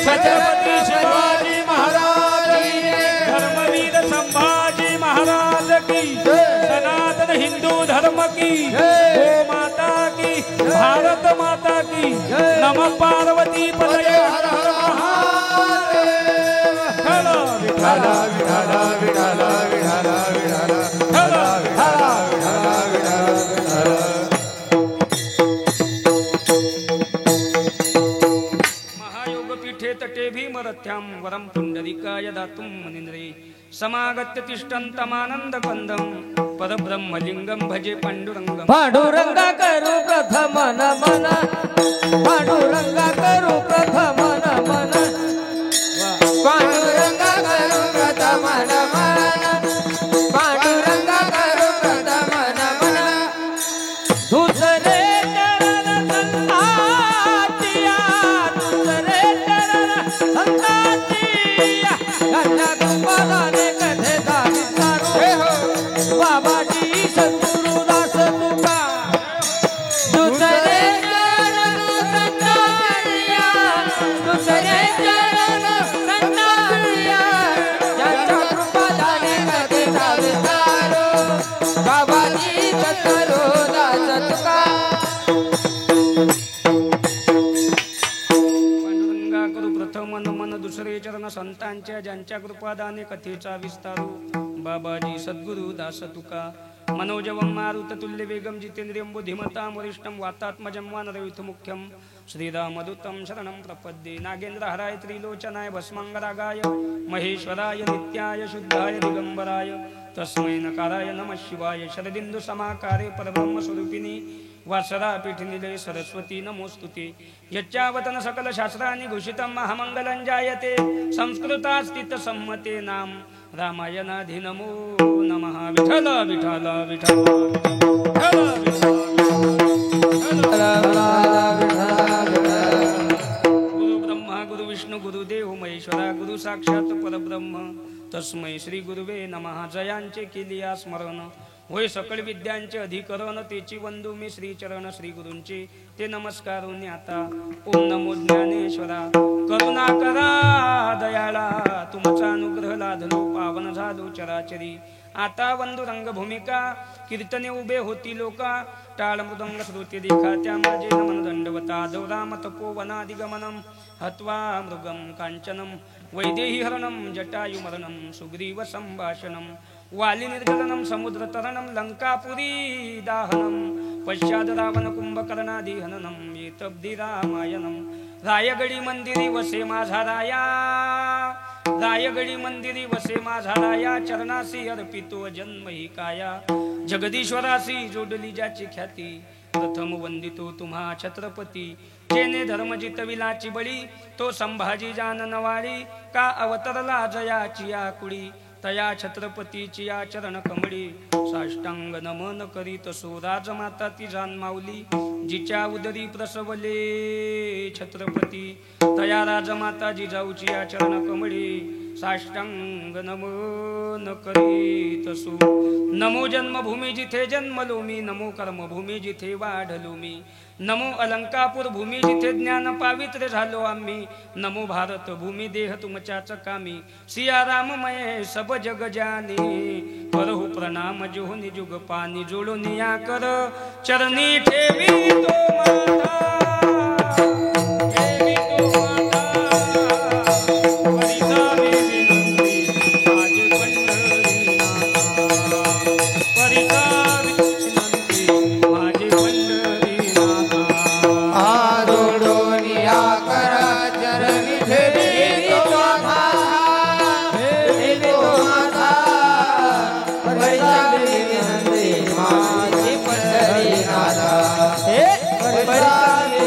छत्रपती शिवाजी महाराज की, धर्मवीर संभाजी महाराज की, सनातन हिंदू धर्म की, गो माता की, भारत माता की, नम पार्वती पतये हर हर महादेव। विठाला विठाला विठाला विठाला विठाला विठाला विठाला विठाला विठाला विठाला। महायोगपीठे तटे भीमरथ्यां वरं पुंडरीकाय दातुं मुनीन्द्रे समागत्य तिष्ठन्तमानन्दकन्दं पदब्रह्मलिङ्गं भजे पाण्डुरङ्गं। पांडुरंगा करू प्रथम नमन, पांडुरंगा करू प्रथम नमन, पांडुरंगा करू प्रथम नमन, पांडुरंगा करू प्रथम नमन। दुसरे चरण संतातिया, दुसरे चरण संतातिया, घरच्या गोपालाने कथेचा विस्तारू बाबाजी सद्गुरुदास तुका। दुसरे चरण संतातिया, दुसरे चरण संतातिया, ज्यांच्या कृपादाने कथेचा विस्तारू बाबाजी सद्गुरुदास तुका। पांडुरंगा करू प्रथम नमन, दुसरे चरण संतांच्या, ज्यांच्या कृपादाने कथेचा विस्तारू बाबाजी सद्गुरु दास तुका। मनोजवं मारुत तुल्य वेगं जितेन्द्रियं बुद्धिमतां वरिष्ठं वातात्मजं वानरयुथ मुख्यं श्रीरामदूतं शरणं प्रपद्ये। नागेन्द्रहराय त्रिलोचनाय भस्मांगरागाय महेश्वराय नित्याय शुद्धाय दिगंबराय तस्मै नकाराय नमः शिवाय। शरदिन्दु समाकारे परब्रह्मस्वरूपिणी वासरा पीठनिलये सरस्वती नमोस्तुते। यच्चावतन सकल शास्त्राणि घोषितं महामंगलं जायते संस्कृतास्थित सम्मते नाम रामायणाधि नमो नमः। विठ्ठल विठ्ठल विठ्ठल गुरु ब्रह्मा गुरु विष्णु गुरुदेव महेश्वरा गुरु साक्षात परब्रह्म तस्मै श्री गुरुवे नमः। जयांचे केलिया स्मरण होय सकळ विद्यांचे अधिकरण, तेची वंदू मी श्रीचरण श्री गुरूंचे ते नमस्कारून आता। ओम नमो ज्ञानेश्वरा करुणा करा दयाळा, तुमचा अनुग्रह लाधलो पावन झालो चराचरी। आता वंदू रंगभूमिका कीर्तने उभे होती लोका, टाळ मृदंग श्रुती देखा त्या माझे नमन दंडवता। दौराम तपोवनादिगमनं हत्वा मृगं कांचनं वैदेही हरणं जटायुमरणं सुग्रीव संभाषणं वाली निर्गलनं समुद्रतरणं लंकापुरी दाहनं पश्चाद रावण कुंभकर्णादि हननं एतब्दि रामायणं। रायगडी मंदिरी वसे माझा राया, रायगडी मंदिरी वसे माझा राया, चरणासी अर्पितो जन्म ही काया। जगदीश्वरासी जोडली ज्याची ख्याती, प्रथम वंदितो तुम्हा छत्रपती। जेने धर्म जितविलाची बळी, तो संभाजी जाननवाळी। का अवतरला जयाची आकुळी, तया छत्रपतीची या चरण कमळी। साष्टांग नमन करीत सो राजमाता ती जानमाऊली, जिच्या उदरी प्रसवले छत्रपती। तया राजमाता जिजाऊची या चरण कमळी, साष्टांग नमन करीत सो। नमो जन्मभूमी जिथे जन्मलो मी, नमो कर्मभूमी जिथे वाढलो मी, नमो अलंकापूर भूमी जिथे ज्ञान पावित्र्य झालो आम्ही। नमो भारत भूमी देह तुमच्याच कामी, सिया राममय सब जग जाने। करहु प्रणाम जो निजुग पानी, जोडून या कर चरणी ठेवी तो माता, ठेवी तो माता। परिसावी विनंती माझे पंढरीनाथा, परिसावी विनंती माझे पंढरीनाथा। जोडून या कर चरणी ठेवी तो माता, ठेवी तो माता। परिसावी विनंती माझी पंढरीनाथा, परिसावी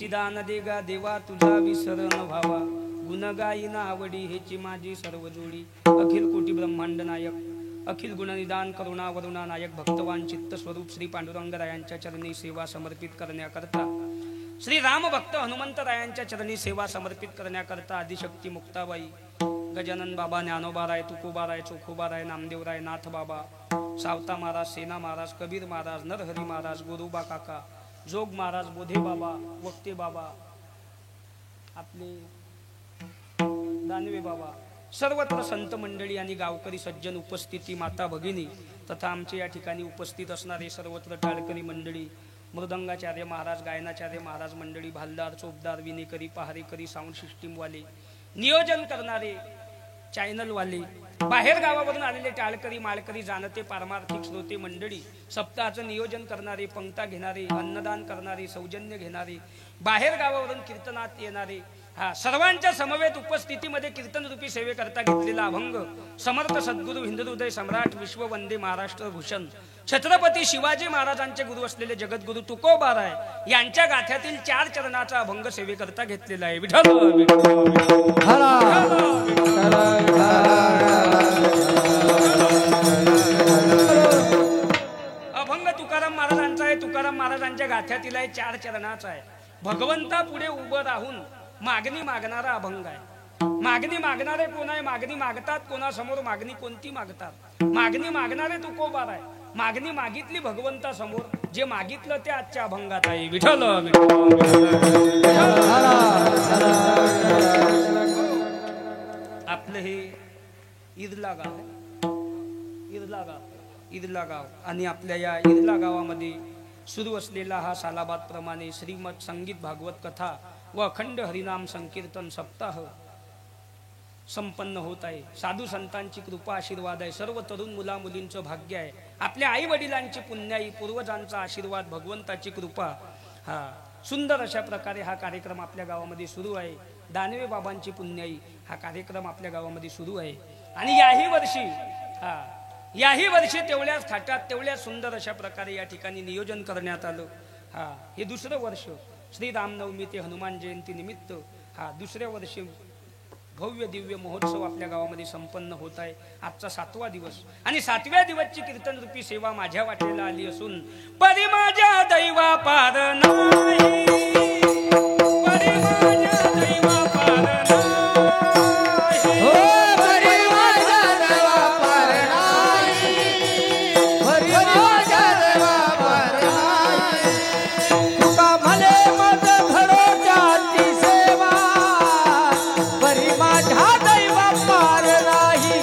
हेची दान देगा देवा तुझा विसर न व्हावा गुण गायीना आवडी हेची माझी सर्व जोडी अखिल कोटी ब्रह्मांड नायक अखिल गुणनिदान करुणा वरुणा नायक भक्तवान चित्त स्वरूप श्री पांडुरंगरायांच्या चरणी सेवा समर्पित करण्याकरता श्री राम भक्त हनुमंतरायांच्या चरणी सेवा समर्पित करण्याकरता आदिशक्ती मुक्ताबाई गजानन बाबा ज्ञानोबाराय तुकोबाराय चोखोबाराय नामदेवराय नाथ बाबा सावता महाराज सेना महाराज कबीर महाराज नरहरी महाराज गोरोबा काका जोग महाराज बोधे बाबा वक्ते बाबा आपले दानवे बाबा सर्वत्र संत मंडळी आणि गावकरी सज्जन उपस्थिती माता भगिनी तथा आमचे या ठिकाणी उपस्थित असणारे सर्वत्र टाळकरी मंडळी मृदंगाचार्य महाराज गायनाचार्य महाराज मंडळी भालदार चोपदार विनेकरी पहारेकरी साऊंड सिस्टीमवाले नियोजन करणारे चॅनलवाले बाहेर गावावरून आलेले टाळकरी माळकरी जाणते पारमार्थिक श्रोते मंडळी सप्ताहाचं नियोजन करणारे पंक्ता घेणारे अन्नदान करणारे सौजन्य घेणारे बाहेर गावावरून कीर्तनात येणारे सर्वांच्या समवेत उपस्थितीमध्ये कीर्तन रूपी सेवेकरता घेतलेला अभंग समर्थ सद्गुरू हिंदुहृदय सम्राट विश्व वंदे महाराष्ट्र भूषण छत्रपती शिवाजी महाराजांचे गुरु असलेले जगद्गुरु तुकोबाराय यांच्या गाथ्यातील 4 चरणाचा अभंग सेवेकरता घेतलेला आहे. विठ्ठल अभंग तुकाराम महाराजांचा आहे. तुकाराम महाराजांच्या गाथ्यातील आहे 4 चरणाचा आहे. भगवंता पुढे उभं राहून मागणी मागणारा अभंग आहे. मागणी मागणारे कोण आहे? मागणी मागतात कोणासमोर? मागणी कोणती मागतात? मागणी मागणारे तुकोबार आहे. मागणी मागितली भगवंता समोर. जे मागितलं ते आजच्या अभंगात आहे. विठ्ठल आपलं हे इरला गाव इरला गाव आणि आपल्या या इरला गावामध्ये सुरू असलेला हा सालाबाद प्रमाणे श्रीमद संगीत भागवत कथा व अखंड हरिनाम संकीर्तन सप्ताह संपन्न होत आहे. साधू संतांची कृपा आशीर्वाद आहे. सर्व तरुण मुला मुलींचं भाग्य आहे. आपल्या आई वडिलांची पुण्याई पूर्वजांचा आशीर्वाद भगवंताची कृपा सुंदर अशा प्रकारे हा कार्यक्रम आपल्या गावामध्ये सुरू आहे. दानवे बाबांची पुण्याई हा कार्यक्रम आपल्या गावामध्ये सुरू आहे. आणि याही वर्षी तेवढ्याच थाटात तेवढ्या सुंदर अशा प्रकारे या ठिकाणी नियोजन करण्यात आलं. हे दुसरं वर्ष श्री रामनवमी ते हनुमान जयंती निमित्त दुसऱ्या वर्षी भव्य दिव्य महोत्सव आपल्या गावामध्ये संपन्न होत आहे. आजचा 7वा दिवस आणि 7व्या दिवसची कीर्तन रूपी सेवा माझ्या वाटेला आली असून परी माझ्या दैवा पार नाही, परी माझ्या दैवा पार नाही, हो परी माझ्या दैवा पार नाही, परी माझ्या दैवा पार नाही. तुका म्हणे मज धरो जाती सेवा, परी माझ्या दैवा पार नाही,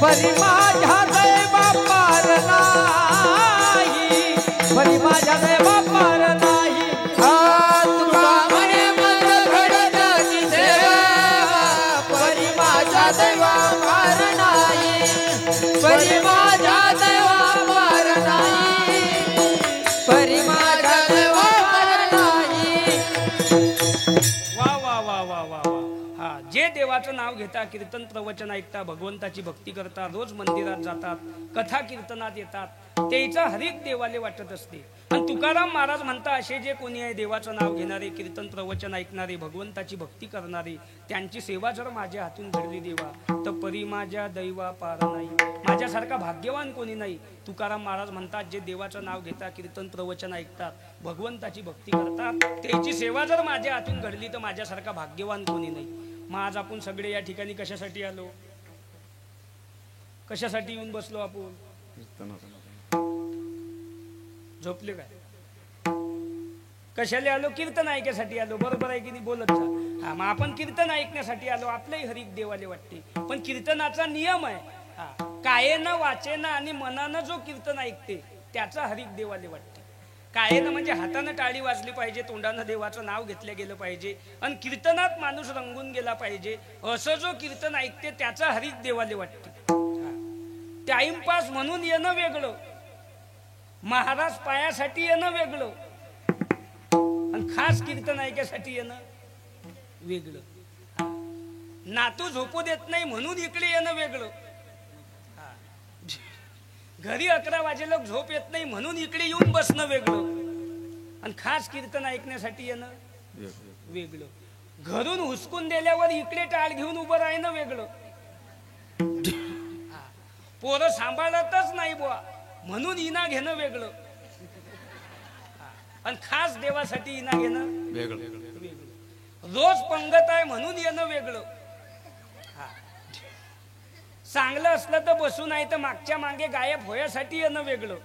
परी माझ्या दैवा पार नाही, परी माझ्या दैवा पार नाही. तुका म्हणे मज धरो जाती सेवा, परी माझ्या दैवा पार नाही, परी माझ्या दैवा पार नाही, परी माझ्या दैवा पार नाही. वा वा वा वा वा वा. जे देवाचं नाव घेता कीर्तन प्रवचन ऐकता भगवंताची भक्ती करता रोज मंदिरात जातात कथा कीर्तनात येतात तेचा हरिक देवाले वाटत असते. आणि तुकाराम महाराज म्हणता असे जे कोणी आहे देवाचं नाव घेणारे कीर्तन प्रवचन ऐकणारे भगवंताची भक्ती करणारे त्यांची सेवा जर माझ्या हातून घडली देवा तर परी माझ्या दैवा पार नाही. माझ्यासारखा भाग्यवान कोणी नाही. तुकाराम महाराज म्हणतात जे देवाचं नाव घेतात कीर्तन प्रवचन ऐकतात भगवंताची भक्ती करतात त्याची सेवा जर माझ्या हातून घडली तर माझ्यासारखा भाग्यवान कोणी नाही. मग आज आपण सगळे या ठिकाणी कशासाठी आलो? कशासाठी येऊन बसलो आपण? झोपले काय? कशाला आलो? कीर्तन ऐकण्यासाठी आलो. बरोबर आहे की नाही? बोलत जा. मग आपण कीर्तन ऐकण्यासाठी आलो. आपलंही हरिक देवाले वाटते. पण कीर्तनाचा नियम आहे कायेनं वाचेनं आणि मनानं जो कीर्तन ऐकते त्याचा हरिक देवाले वाटते. कायेनं म्हणजे हातानं टाळी वाजली पाहिजे, तोंडानं देवाचं नाव घेतलं गेलं पाहिजे आणि कीर्तनात माणूस रंगून गेला पाहिजे. असं जो कीर्तन ऐकते त्याचा हरिक देवाले वाटते. टाइमपास म्हणून येणं वेगळं, महाराज पायासाठी येणं वेगळं आणि खास कीर्तन ऐकायसाठी येणं वेगळं. नातू झोपू देत नाही म्हणून इकडे येणं वेगळं. घरी 11 वाजेला झोप येत नाही म्हणून इकडे येऊन बसणं वेगळं आणि खास कीर्तन ऐकण्यासाठी येणं वेगळं. घरून हुसकून दिल्यावर इकडे टाळ घेऊन उभं राहणं वेगळं. पोरं सांभाळतच नाही बुवा म्हणून इना घेणं वेगळं. आणि खास देवासाठी इना घेणं वेगळं. रोज पंगत आहे म्हणून येणं वेगळं. चांगलं असलं तर बसू नाही तर मागच्या मागे गायब होयासाठी येणं वेगळं.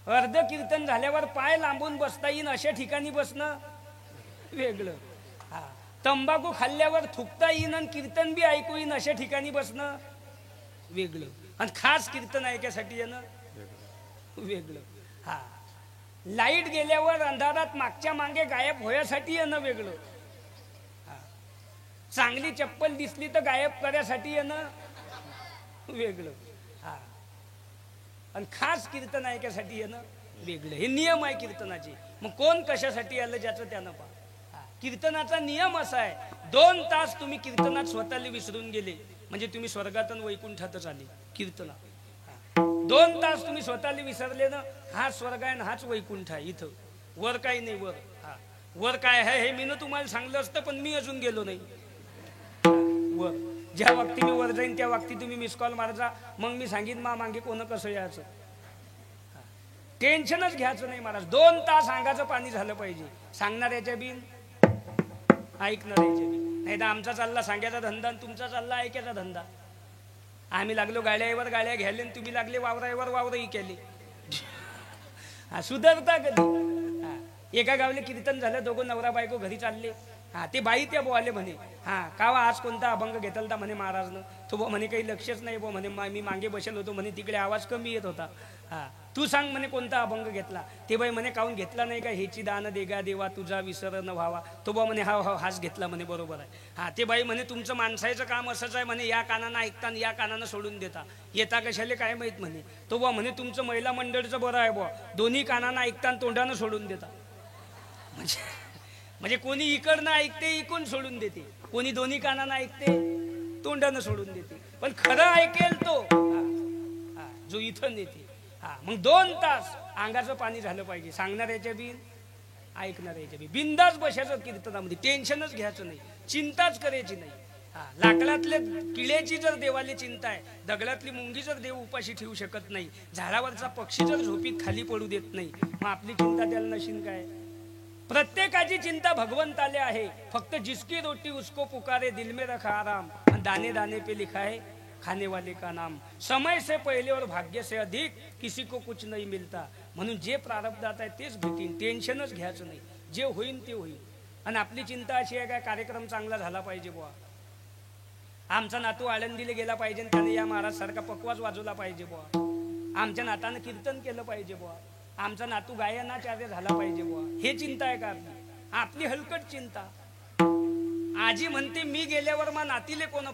अर्ध कीर्तन झाल्यावर पाय लांबून बसता येईन अशा ठिकाणी बसणं वेगळं. तंबाखू खाल्ल्यावर थुकता येईन आणि कीर्तन बी ऐकू येईन अशा ठिकाणी बसणं वेगळं. आणि खास कीर्तन ऐकायसाठी येणं वेगळं. लाईट गेल्यावर अंधारात मागच्या मागे गायब होण्यासाठी येणं वेगळं. चांगली चप्पल दिसली तर गायब करायसाठी येणं वेगळं. आणि खास कीर्तन ऐकायसाठी येणं वेगळं. हे नियम आहे कीर्तनाचे. मग कोण कशासाठी आलं ज्याचं त्यानं पहा. कीर्तनाचा नियम असा आहे, 2 तास तुम्ही कीर्तनात स्वतःला विसरून गेले म्हणजे तुम्ही स्वर्गात आणि वैकुंठातच आले. कीर्तनात 2 तास तुम्ही स्वतःला विसरले ना, हा स्वर्ग आहे हाच वैकुंठ आहे. इथं वर काही नाही. वर काय आहे हे मी ना तुम्हाला सांगलं असतं पण मी अजून गेलो नाही. वर ज्या वक्ती मी वर जाईन त्या वक्ती तुम्ही मिस कॉल मारायचा. मग मी सांगीन मागे कोण कसं यायचं. टेन्शनच घ्यायचं नाही महाराज. 2 तास अंगाचं पाणी झालं पाहिजे. सांगणाऱ्याच्या बिन ऐकणाऱ्याच्या बिन. नाही तर आमचा चालला सांगायचा धंदा आणि तुमचा चालला ऐकायचा धंदा. आम्ही लागलो गाड्यावर गाड्या घ्यायला आणि तुम्ही लागले वावरावर वावरही केले. सुधारता कधी. एका गावले कीर्तन झालं, दोघं नवरा बायको घरी चालले. ते बाई त्या बोवाले म्हणे, कावा आज कोणता अभंग घेतला म्हणे महाराजनं. तो बो म्हणे काही लक्षच नाही बो म्हणे, मी मागे बसेल होतो म्हणे, तिकडे आवाज कमी येत होता. तू सांग म्हणे कोणता अभंग घेतला. ते बाई म्हणे काहून घेतला नाही का, हेची दान देगा देवा तुझा विसर न व्हावा. तो बा म्हणे हा हाच घेतला म्हणे, बरोबर आहे. ते बाई म्हणे तुमचं माणसाचं काम असंच आहे म्हणे, या कानानं ऐकता आणि या कानानं सोडून देता, येता कशाले काय माहीत म्हणे. तो बा म्हणे तुमचं महिला मंडळचं बरं आहे बुवा, दोन्ही कानानं ऐकता आणि तोंडानं सोडून देता. म्हणजे कोणी इकडनं ऐकते इकडून सोडून देते, कोणी दोन्ही कानानं ऐकते तोंडानं सोडून देते. पण खरं ऐकेल तो जो इथं नेते. मग 2 तास अंगाचं पाणी झालं पाहिजे. सांगणाऱ्याच्या बिन ऐकणाऱ्याच्या बिन. बिंदास बसायचं कीर्तनामध्ये. टेन्शनच घ्यायचं नाही, चिंताच करायची नाही. लाकडातल्या किड्याची जर देवाली चिंता आहे, दगडातली मुंगी जर देव उपाशी ठेवू शकत नाही, झाडावरचा पक्षी जर झोपीत खाली पडू देत नाही, मग आपली चिंता त्याला नशीन काय. प्रत्येकाची चिंता भगवंताले आहे. फक्त जिसकी रोटी उसको पुकारे, दिल में रखा आराम, दाने दाने पे लिखा है खाने वाले का नाम. समय से पहले और भाग्य से अधिक किसी को कुछ नहीं मिलता. म्हणून जे प्रारब्धात आहे तेच भेटीन. टेन्शनच घ्यायचं नाही. जे होईल ते होईल. आणि आपली चिंता अशी आहे काय, कार्यक्रम चांगला झाला पाहिजे बुवा, आमचा नातू आळंदीला गेला पाहिजे, त्याने या महाराज सारखा पकवाज वाजवला पाहिजे बुवा, आमच्या नातानं कीर्तन केलं पाहिजे बुवा, आमचा नातू गायनाचार्य झाला पाहिजे बुवा. हे चिंता आहे का आपली. आपली हलकट चिंता. आजी म्हणते मी गेल्यावर मा नातीले कोण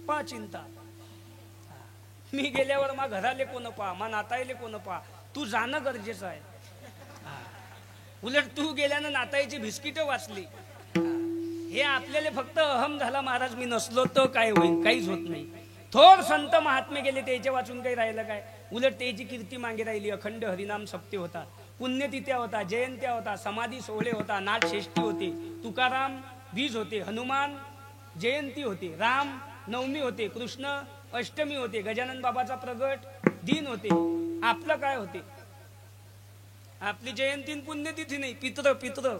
पा चिंता. मी गेल्यावर मा घराले कोण पा, मा नाताईले कोण पा. तू जाणं गरजेचं आहे. उलट तू गेल्यानं नाताईची बिस्किट वाचली. हे आपल्याला फक्त अहम झाला महाराज, मी नसलो तर काय होईल, काहीच होत नाही. थोर संत महात्मे गेले त्याच्या वाचून काही राहिलं काय. उलट त्याची कीर्ती मागे राहिली. अखंड हरिनाम सप्ते होता, पुण्यतिथ्या होता, जयंत्या होता, समाधी सोहळे होता, नाटषष्ठी होते, तुकाराम बीज होते, हनुमान जयंती होते, राम नवमी होते, कृष्ण अष्टमी होते, गजानन बाबाचा प्रगट दिन होते. आपलं काय होते. आपली जयंती पुण्यतिथी नाही. पित्र पित्र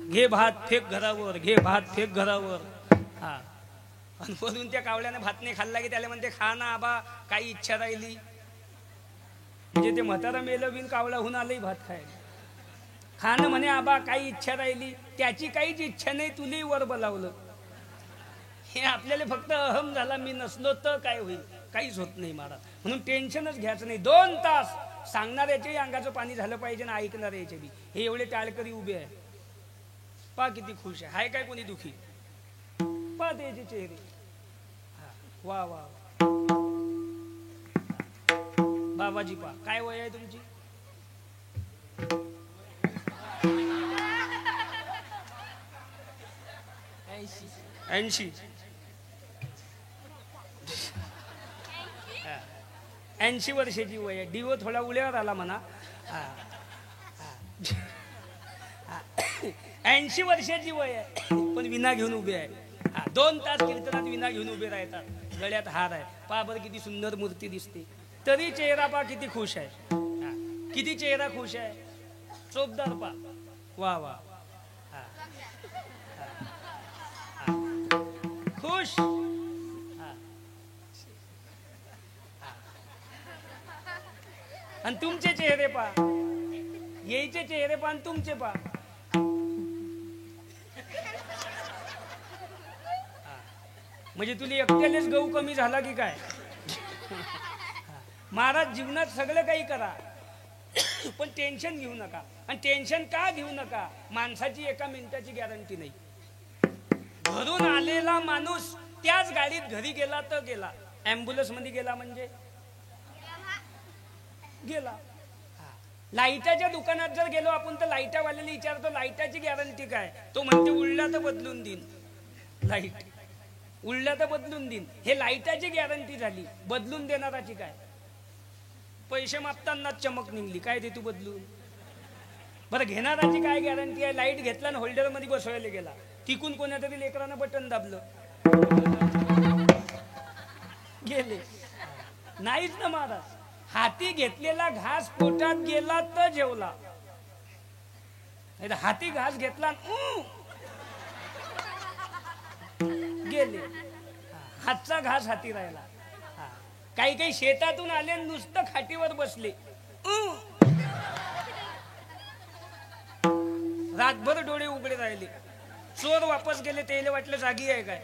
घे भात फेक घरावर, घे भात फेक घरावर. आणि वरून त्या कावळ्याने भात नाही खाल्ला की त्याला म्हणते खा ना आबा, काही इच्छा राहिली. म्हणजे ते म्हातारा मेलं बिन कावळाहून आलंही भात खायला. खाणं म्हणे आबा काही इच्छा राहिली, त्याची काहीच इच्छा नाही, तुलाही वर बोलावलं. हे आपल्याला फक्त अहम झाला, मी नसलो तर काय होईल, काहीच होत नाही महाराज. म्हणून टेन्शनच घ्यायचं नाही. 2 तास सांगणाऱ्याच्याही अंगाचं पाणी झालं पाहिजे ना ऐकणाऱ्याचे बी. हे एवढे टाळकरी उभे आहे, पा किती खुश आहे. हाय काय कोणी दुखी, पा त्याचे चेहरे. वा वा बाबाजी पा. काय वय आहे तुमची. 80. 80 वर्षाची वय आहे. डिओ थोडा उल्यावर आला म्हणा. 80 वर्षाची वय आहे पण विना घेऊन उभे आहे. 2 तास कीर्तनात विना घेऊन उभे राहतात. गळ्यात हार आहे. पहा बरं किती सुंदर मूर्ती दिसते. तरी चेहरा पहा किती खुश आहे. किती चेहरा खुश आहे. चोपदार पहा. वा वा. खुश. आणि तुमचे चेहरे पहा. येईचे चेहरे पहा आणि तुमचे पहा. म्हणजे तुला एकट्यानेच गहू कमी झाला की काय. महाराज जीवनात सगळं काही करा पण टेन्शन घेऊ नका. आणि टेन्शन का घेऊ नका. माणसाची एका मिनिटाची गॅरंटी नाही. घरून आलेला माणूस त्याच गाडीत घरी गेला तर गेला. ऍम्ब्युलन्स मध्ये गेला म्हणजे गेला. लाईटाच्या दुकानात जर गेलो आपण तर लाईटावाल्याला विचारतो लाईटाची गॅरंटी काय. तो म्हणते उडला तर बदलून देईन. लाईट उडला तर बदलून देईन. हे लाईटाची गॅरंटी झाली. बदलून देणाराची काय. पैसे मागताना चमक निघली काय ते तू बदलून. बरं घेणाराची काय गॅरंटी आहे. लाईट घेतला आणि होल्डर मध्ये बसवायला गेला. तिकून कोणा तरी लेकरानं बटन दाबलं गेले. नाहीच ना महाराज. हाती घेतलेला घास पोटात गेला तर जेवला. हाती घास घेतला गेले. हातचा घास हाती राहिला. काही काही शेतातून आले नुसतं खाटीवर बसले. रातभर डोळे उघडे राहिले. चोर वापस गेले. त्याला वाटलं जागी आहे काय.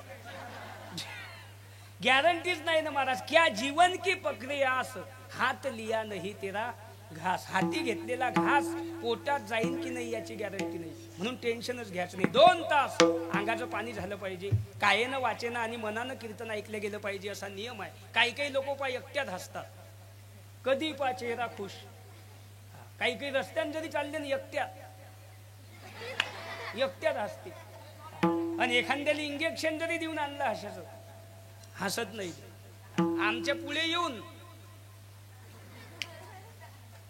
गॅरंटीच नाही ना महाराज. क्या जीवन की प्रक्रियास हात लिया नाही तेरा घास. हाती घेतलेला घास पोटात जाईन की नाही याची गॅरंटी नाही. म्हणून टेन्शनच घ्यायचं नाही. 2 तास अंगाचं पाणी झालं पाहिजे. कायेनं वाचेनं आणि मनानं कीर्तन ऐकलं गेलं पाहिजे असा नियम आहे. काही काही लोक पा एकट्यात हसतात. कधी पा चेहरा खुश. काही काही रस्त्याने जरी चालले ना एकट्यात हसते. आणि एखाद्याला इंजेक्शन जरी देऊन आणलं हसत नाही. आमच्या पुढे येऊन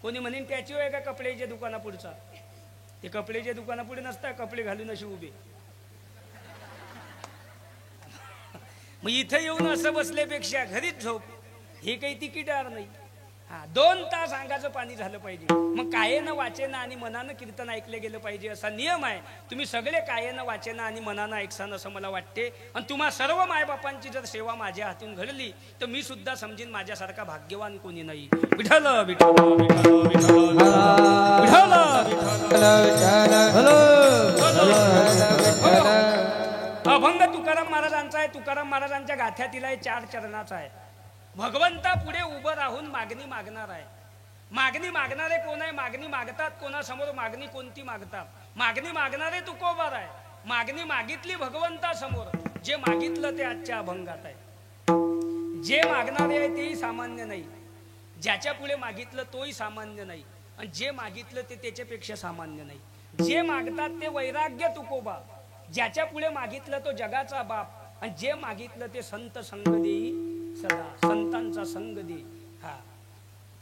कोणी म्हणेन त्याची आहे का कपड्याच्या दुकाना पुढचा. ते कपड्याच्या दुकाना पुढे नसता कपडे घालून असे उभे. मग इथं येऊन असं बसल्यापेक्षा घरीच झोप. हे काही तिकीटार नाही. 2 तास अंगाचं पाणी झालं पाहिजे. मग कायेनं वाचेनं आणि मनानं कीर्तन ऐकलं गेलं पाहिजे असा नियम आहे. तुम्ही सगळे कायेनं वाचेनं आणि मनानं ऐकसान असं मला वाटते. आणि तुम्हा सर्व मायबापांची जर सेवा माझ्या हातून घडली तर मी सुद्धा समजीन माझ्यासारखा भाग्यवान कोणी नाही. विठ्ठल विठ्ठल विठ्ठल विठ्ठल. अभंग तुकाराम महाराजांचा आहे. तुकाराम महाराजांच्या गाथ्यातील आहे. 4 चरणाचा आहे. भगवंता पुढे उभं राहून मागणी मागणार आहे. मागणी मागणारे कोण आहे. मागणी मागतात कोणासमोर. मागणी कोणती मागतात. मागणी मागणारे तुकोबार आहे. मागणी मागितली भगवंता समोर. जे मागितलं ते आजच्या अभंगात आहे. जे मागणारे आहे तेही सामान्य नाही. ज्याच्या पुढे मागितलं तोही सामान्य नाही. आणि जे मागितलं ते त्याच्यापेक्षा सामान्य नाही. जे मागतात ते वैराग्य तुकोबा. ज्याच्या पुढे मागितलं तो जगाचा बाप. आणि जे मागितलं ते संत संग देई सदा. संतांचा संग दे.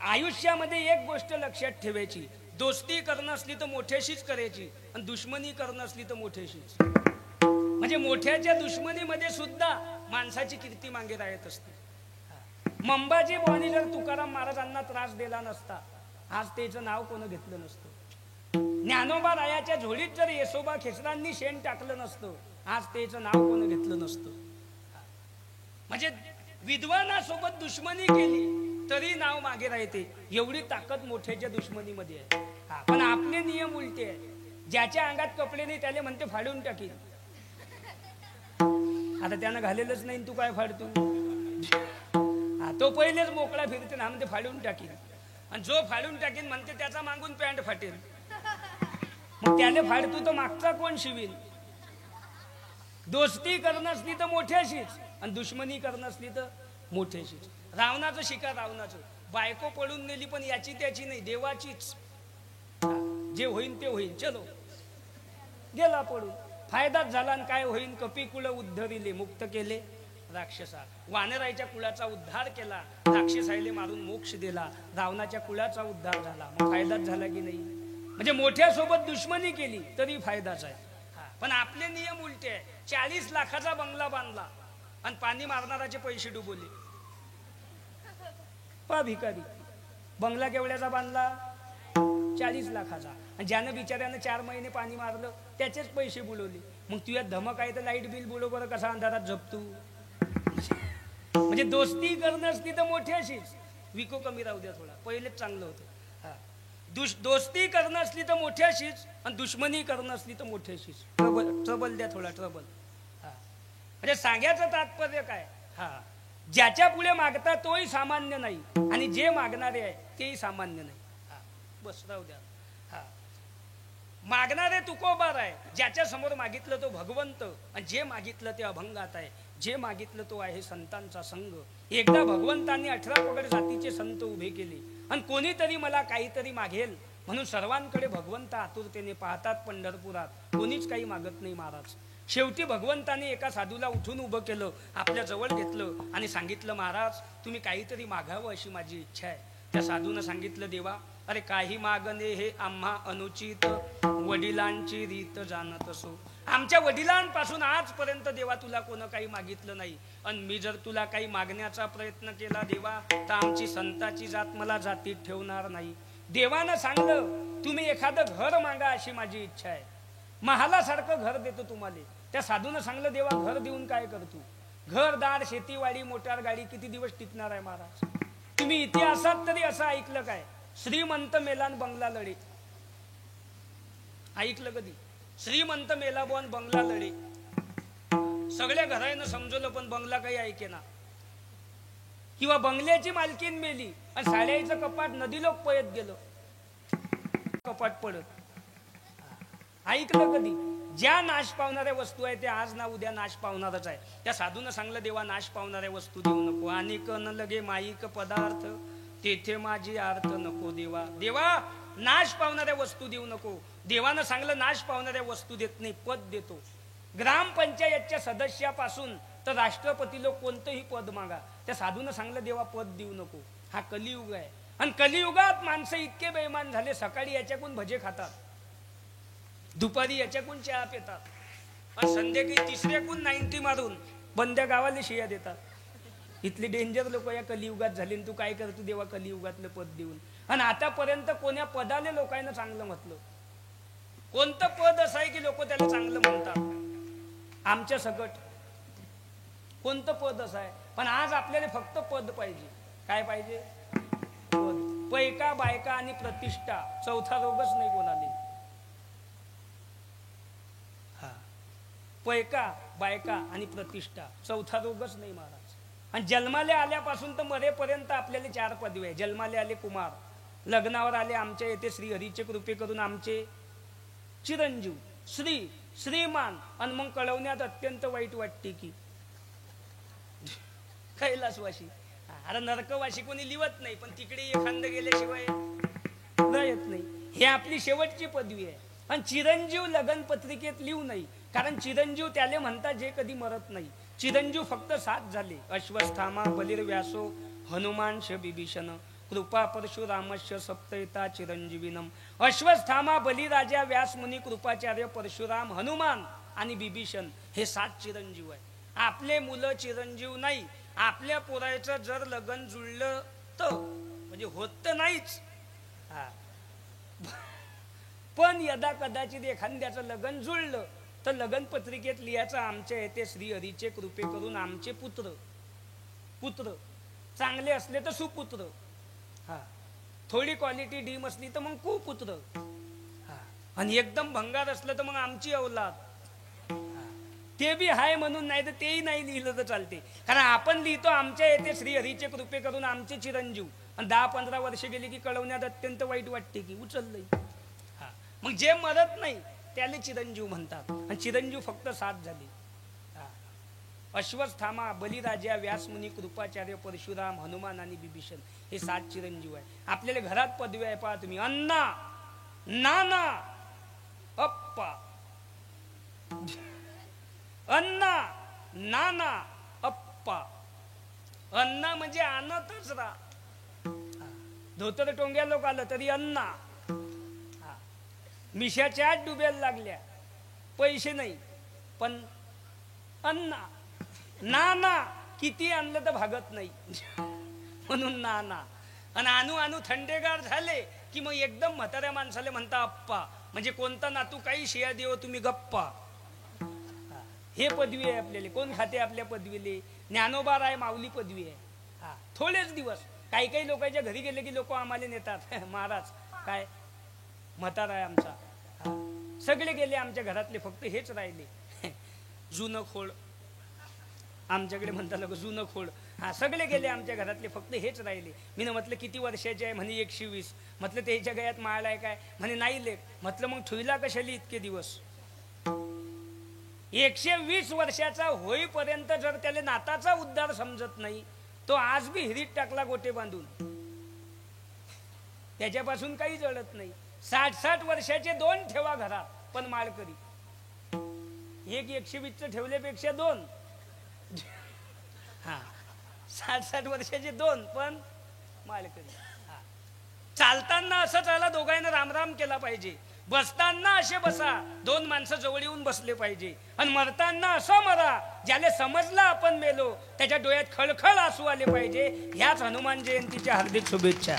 आयुष्यामध्ये एक गोष्ट लक्षात ठेवायची. दोस्ती करणं असली तर मोठ्याशीच करायची आणि दुश्मनी करणं असली तर मोठ्याशीच. म्हणजे मोठ्याच्या दुश्मनीमध्ये सुद्धा माणसाची कीर्ती मागे राहत असते. मंबाजी बुवानी जर तुकाराम महाराजांना त्रास दिला नसता आज त्याचं नाव कोण घेतलं नसतं. ज्ञानोबा रायाच्या झोळीत जर येसोबा खेचरांनी शेण टाकलं नसतं आज त्याचं नाव कोण घेतलं नसतं. म्हणजे विद्वानासोबत दुश्मनी केली तरी नाव मागे राहते. एवढी ताकद मोठ्याच्या दुश्मनीमध्ये आहे. पण आपले नियम उलटे आहे. ज्याच्या अंगात कपडे नाही त्याला म्हणते फाडून टाकीन. आता त्यानं घालेलंच नाही तू काय फाडतो. तो पहिलेच मोकळा फिरते ना म्हणते फाडून टाकीन. आणि जो फाडून टाकीन म्हणते त्याचा मागून पॅन्ट फाटेल. मग त्याने फाडतो तर मागचा कोण शिवील. दोस्ती करणं असली तर मोठ्याशीच आणि दुश्मनी करणं असली तर मोठ्याशीच. रावणाचं शिका. रावणाचं बायको पडून नेली पण याची त्याची नाही देवाचीच. जे होईन ते होईन चलो गेला पडून. फायदाच झाला आणि काय होईन. कपिकुळ उद्धरिले मुक्त केले राक्षसा. वानराच्या कुळाचा उद्धार केला. राक्षसायले मारून मोक्ष दिला. रावणाच्या कुळाचा उद्धार झाला. मग फायदाच झाला की नाही. म्हणजे मोठ्यासोबत दुश्मनी केली तरी फायदाच आहे. पण आपले नियम उलटे आहे. 40 लाखाचा बंगला बांधला आणि पाणी मारणाराचे पैसे डुबवले. पा भिकारी बंगला केवढ्याचा बांधला? 40 लाखाचा. आणि ज्यानं बिचाऱ्यानं 4 महिने पाणी मारलं त्याचेच पैसे बुडवले. मग तुझ्या धमक आहे तर लाईट बिल बुडव बरं, कसा अंधारात झोपतू. म्हणजे दोस्ती करणं असती तर मोठी अशीच. विको कमी राहू द्या थोडा, पहिलेच चांगलं होतं. दोस्ती करणं असली तर मोठी अशीच आणि दुश्मनी करणं असली तर मोठी अशीच. ट्रबल द्या थोडा, ट्रबल. म्हणजे सांगायचं तात्पर्य काय? ज्याच्या पुढे मागता तोही सामान्य नाही आणि जे मागणारे आहे तेही सामान्य नाही. बस राहू द्या. मागणारे तुकोबार आहे. ज्याच्या समोर मागितलं तो भगवंत आणि जे मागितलं ते अभंगात आहे. जे मागितलं तो आहे संतांचा संघ. एकदा भगवंतांनी 18 पगड जातीचे संत उभे केले आणि कोणीतरी मला काहीतरी मागेल म्हणून सर्वांकडे भगवंत आतुरतेने पाहतात. पंढरपुरात कोणीच काही मागत नाही महाराज. शेवटी भगवंताने एका साधूला उठून उभं केलं, आपल्या जवळ घेतलं आणि सांगितलं, महाराज तुम्ही काहीतरी मागावं अशी माझी इच्छा आहे. त्या साधूनं सांगितलं, देवा अरे काही मागणे हे आम्हा अनुचित, वडिलांची रीत जाणत असो. आमच्या वडिलांपासून आजपर्यंत देवा तुला कोण काही मागितलं नाही आणि मी जर तुला काही मागण्याचा प्रयत्न केला देवा तर आमची संताची जात मला जातीत ठेवणार नाही. देवानं सांगलं तुम्ही एखादं घर मागा अशी माझी इच्छा आहे. महालासारखं घर देतो तुम्हाला. त्या साधूनं सांगलं, देवा घर देऊन काय करतो? घरदार, शेतीवाडी, मोटार गाडी किती दिवस टिकणार आहे महाराज? तुम्ही इतिहासात तरी असं ऐकलं काय? श्रीमंत मेलान बंगला लढे. ऐकलं कधी? श्रीमंत मेला बोन बंगला लढे. सगळ्या घरानं समजवलं पण बंगला काही ऐकेना. किंवा बंगल्याची मालकीन मेली आणि साड्याचं कपाट नदीलोक पळत गेलं, कपाट पडत. ऐकलं कधी? ज्या नाश पावणाऱ्या वस्तू आहे त्या आज ना उद्या नाश पावणारच आहे. त्या साधूनं सांगलं, देवा नाश पावणाऱ्या वस्तू देऊ नको. आणि न लगे माईक पदार्थ तेथे माझी अर्थ नको देवा. देवा नाश पावणाऱ्या वस्तू देऊ नको. देवानं सांगलं नाश पावणाऱ्या वस्तू देत नाही, पद देतो. ग्रामपंचायतच्या सदस्यापासून तर राष्ट्रपती लोक कोणतंही पद मागा. त्या साधूनं सांगलं, देवा पद देऊ नको. हा कलियुग आहे आणि कलियुगात माणसं इतके बेईमान झाले, सकाळी याच्याकून भजे खातात, दुपारी याच्याकून चहा पितात आणि संध्याकाळी तिसऱ्याकून 90 मारून बंद्या गावाला शिया देतात. इथले डेंजर लोक या कलियुगात झाले. तू काय करतो देवा कलियुगातलं पद देऊन? आणि आतापर्यंत कोण्या पदाले लोकांना चांगलं म्हटलं? कोणतं पद असं आहे की लोक त्याला चांगलं म्हणतात? आमच्या सकट कोणतं पद असं आहे? पण आज आपल्याला फक्त पद पाहिजे. काय पाहिजे? पद. पैका, बायका आणि प्रतिष्ठा, चौथा रोगच नाही कोणाला. पैका, बायका आणि प्रतिष्ठा, चौथा रोगच नाही महाराज. आणि जन्माले आल्यापासून तर मरेपर्यंत आपल्याला 4 पदवी आहे. जन्माले आले कुमार, लग्नावर आले आमच्या येथे श्री हरीचे कृपे करून आमचे चिरंजीव, श्री, श्रीमान. आणि मग कळवण्यात अत्यंत वाईट वाटते की कैलासवासी. अरे नरकवासी कोणी लिहत नाही, पण तिकडे एखांद गेल्याशिवाय येत नाही. हे आपली शेवटची पदवी आहे. आणि चिरंजीव लगन पत्रिकेत लिहू नाही, कारण चिरंजीव त्याले म्हणतात जे कधी मरत नाही. चिरंजीव फक्त 7 झाले. अश्वस्थामा बलिर्व्यासो हनुमान श बिभीषण कृपा परशुरामस्य सप्तयता चिरंजीविनम. अश्वस्थामा, बलिराजा, व्यास मुनी, कृपाचार्य, परशुराम, हनुमान आणि बिभीषण हे 7 चिरंजीव आहे. आपले मुलं चिरंजीव नाही. आपल्या पोराचं जर लगन जुळलं तर म्हणजे होत तर नाहीच, पण यदा कदाचित एखाद्याचं लगन जुळलं तर लगन पत्रिकेत लिहायचं आमच्या येथे श्री हरीचे कृपे करून आमचे पुत्र. पुत्र चांगले असले तर सुपुत्र, थोडी क्वालिटी डीम असली तर मग कुपुत्र, आणि एकदम भंगार असलं तर मग आमची औलाद. ते बी हाय म्हणून, नाही तर तेही नाही लिहिलं तर चालते. कारण आपण लिहितो आमच्या येथे श्री हरीचे कृपे करून आमचे चिरंजीव, आणि 10-15 वर्ष गेली की कळवण्यात अत्यंत वाईट वाटते की उचललंय. मग जे मरत नाही त्याला चिरंजीव म्हणतात. आणि चिरंजीव फक्त 7 झाले. अश्वस्थामा, बलिराजा, व्यासमुनी, कृपाचार्य, परशुराम, हनुमान आणि बिभीषण हे 7 चिरंजीव आहे. आपल्याला घरात पदवी आहे पहा तुम्ही. अण्णा, नाना, अप्पा. अण्णा, नाना, अप्पा. अण्णा म्हणजे आणतच राहा. धोतर टोंग्या लोक आलं तरी अण्णा. मिशाच्या डुब्याला लागल्या, पैसे नाही पण अन्ना ना किती आणलं तर भागत नाही म्हणून ना आणि आणू थंडेगार झाले की मग एकदम म्हाताऱ्या माणसाला म्हणता अप्पा, म्हणजे कोणता नातू काही शिया देव तुम्ही गप्पा. हे पदवी आहे आपल्याला. कोण खाते आपल्या पदवीले? ज्ञानोबा राय माऊली पदवी आहे. हा, थोडेच दिवस. काही लोकांच्या घरी गेले की लोक आम्हाला नेतात महाराज काय म्हातारा आहे आमचा. सगळे गेले आमच्या घरातले, फक्त हेच राहिले जुनं खोड. आमच्याकडे म्हणतात लोक जुनं खोड. हा, सगळे गेले आमच्या घरातले, फक्त हेच राहिले. मी म्हटलं किती वर्षाचे आहे? म्हणे 120. म्हटलं त्याच्या गळ्यात माळ आहे काय? म्हणे नाही लेख. म्हटलं मग ठुईला कशाली इतके दिवस? 120 वर्षाचा होईपर्यंत जर त्याला नाताचा उद्धार समजत नाही, तो आज बी हिरीत टाकला गोटे बांधून, त्याच्यापासून काही जळत नाही. 60 वर्षाचे 2 ठेवा घरात, पण माळकरी. एक 120 ठेवल्यापेक्षा 2. हा, 60 वर्षाचे 2 पण माळकरी. चालताना असं चाला, दोघांना रामराम केला पाहिजे. बसताना असे बसा, 2 माणसं जवळ येऊन बसले पाहिजे. आणि मरताना असं मरा, ज्याला समजला आपण मेलो त्याच्या डोळ्यात खळखळ आसू आले पाहिजे. ह्याच हनुमान जयंतीच्या हार्दिक शुभेच्छा.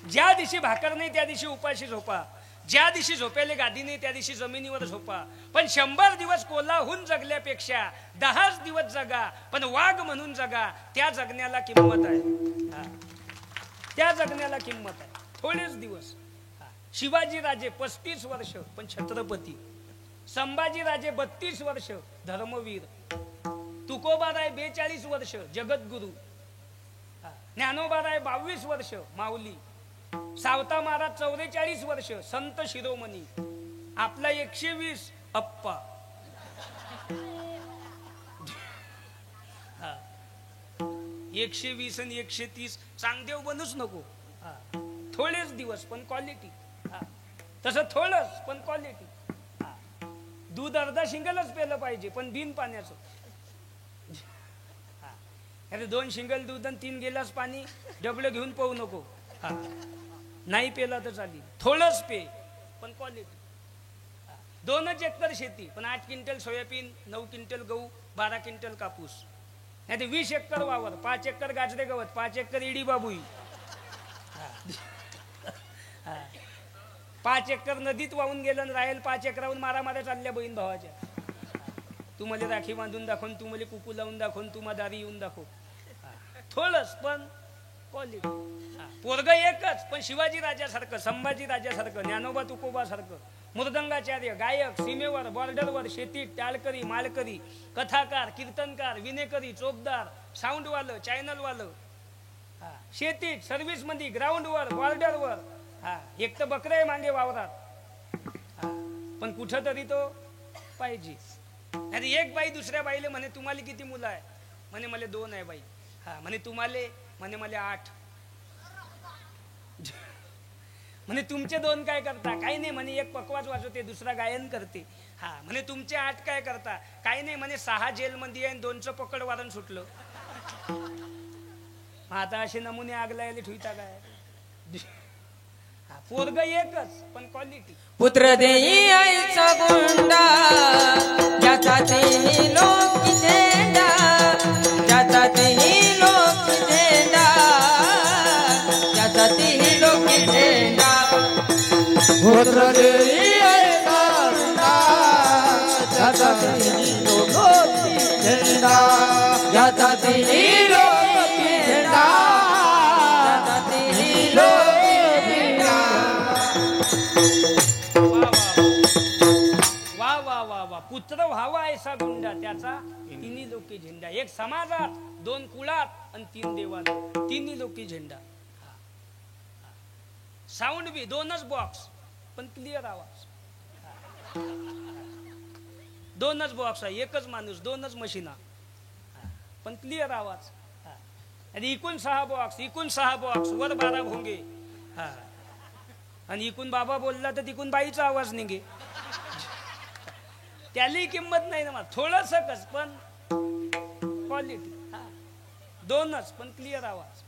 ज्या दिवशी भाकर नाही त्या दिवशी उपाशी झोपा, ज्या दिवशी झोपेले गादी नाही त्या दिवशी जमिनीवर झोपा. पण 100 दिवस कोल्हाहून जगल्यापेक्षा 10 दिवस जगा, पण वाघ म्हणून जगा. त्या जगण्याला किंमत आहे. त्या जगण्याला किंमत आहे. थोडेच दिवस. शिवाजी राजे 35 वर्ष पण छत्रपती. संभाजी राजे 32 वर्ष धर्मवीर. तुकोबाराय 42 वर्ष जगद्गुरु. ज्ञानोबाराय 22 वर्ष माऊली. सावता महाराज 44 वर्ष संत शिरोमणी. आपला 120 अप्पा. 120 आणि 130 चांगदेव बनूच नको. थोडेच दिवस पण क्वालिटी. तसं थोडंच पण क्वालिटी. दूध अर्धा शिंगलच पेलं पाहिजे, पण बिन पाण्याचं. अरे 2 शिंगल दूध आणि 3 गिलास पाणी डबलं घेऊन पाहू नको. नाही पेला तर चालेल. थोडंच पे पण क्वालिटी. 2च एकर शेती पण 8 क्विंटल सोयाबीन, 9 क्विंटल गहू, 12 क्विंटल कापूस. नाही 20 एकर वावर, 5 एकर गाजरे गवत, 5 एकर इडी बाबुई, 5 एकर नदीत वाहून गेलं आणि राहील 5 एकराहून मारामाऱ्या चालल्या बहीण भावाच्या. तुम्हाला राखी बांधून दाखवून, तुम्हाला कुकू लावून दाखवून, तुम्हा दारी येऊन दाखव. थोडंच पण क्वालिटी. पोरग एकच पण शिवाजी राजासारखं, संभाजी राजासारखं, ज्ञानोबा तुकोबा सारखं. मृदंगाचार्य, गायक, सीमेवर, बॉर्डरवर, शेतीत, टाळकरी, मालकरी, कथाकार, कीर्तनकार, विनेकरी, चोपदार, साऊंडवालं, चॅनलवालं. शेतीत, सर्व्हिस मध्ये, ग्राउंडवर, बॉर्डरवर. एक तर बकरे आहे मागे वावरात, पण कुठं तरी तो पाहिजे. अरे एक बाई दुसऱ्या बाईले म्हणे तुम्हाला किती मुलं आहे? म्हणे मला 2 आहे बाई. म्हणे तुम्हाला? म्हणे मला 8. म्हणे तुमचे 2 काय करता? काही नाही म्हणे, एक पकवाज वाजवते, दुसरा गायन करते. म्हणे तुमचे 8 काय करता? काही नाही म्हणे, 6 जेलमध्ये आहे, 2चं पकड वारण सुटलं. आता असे नमुने आग लायले ठुईता काय? पोरग एकच पण क्वालिटी. पुत्र देई आईचा गोंडा, ज्याचा तेही लोक झेंडा, ज्याचा तेही लोक झेंडा, ज्याचा तेही लोक झेंडा. पुत्र देई आईचा गोंडा, ज्याचा तेही लोक झेंडा, ज्याचा तेही लोक झेंडा, ज्याचा तेही लोक. पुत्र व्हावा ऐसा गुंडा, त्याचा 3 लोकी झेंडा. एक समाजात, 2 कुळात आणि 3 देवात, 3 लोकी झेंडा. साऊंड बी 2च बॉक्स पण क्लिअर आवाज. 2च बॉक्स आहे, एकच माणूस, 2च मशीना, पण क्लिअर आवाज. आणि इकून 6 बॉक्स, इकून 6 बॉक्स, वर 12 भोंगे. आणि इकून बाबा बोलला तर तिकून बाईचा आवाज निघे. त्याला किंमत नाही ना. थोडस कस पण क्वालिटी. 2च पण क्लिअर आवाज.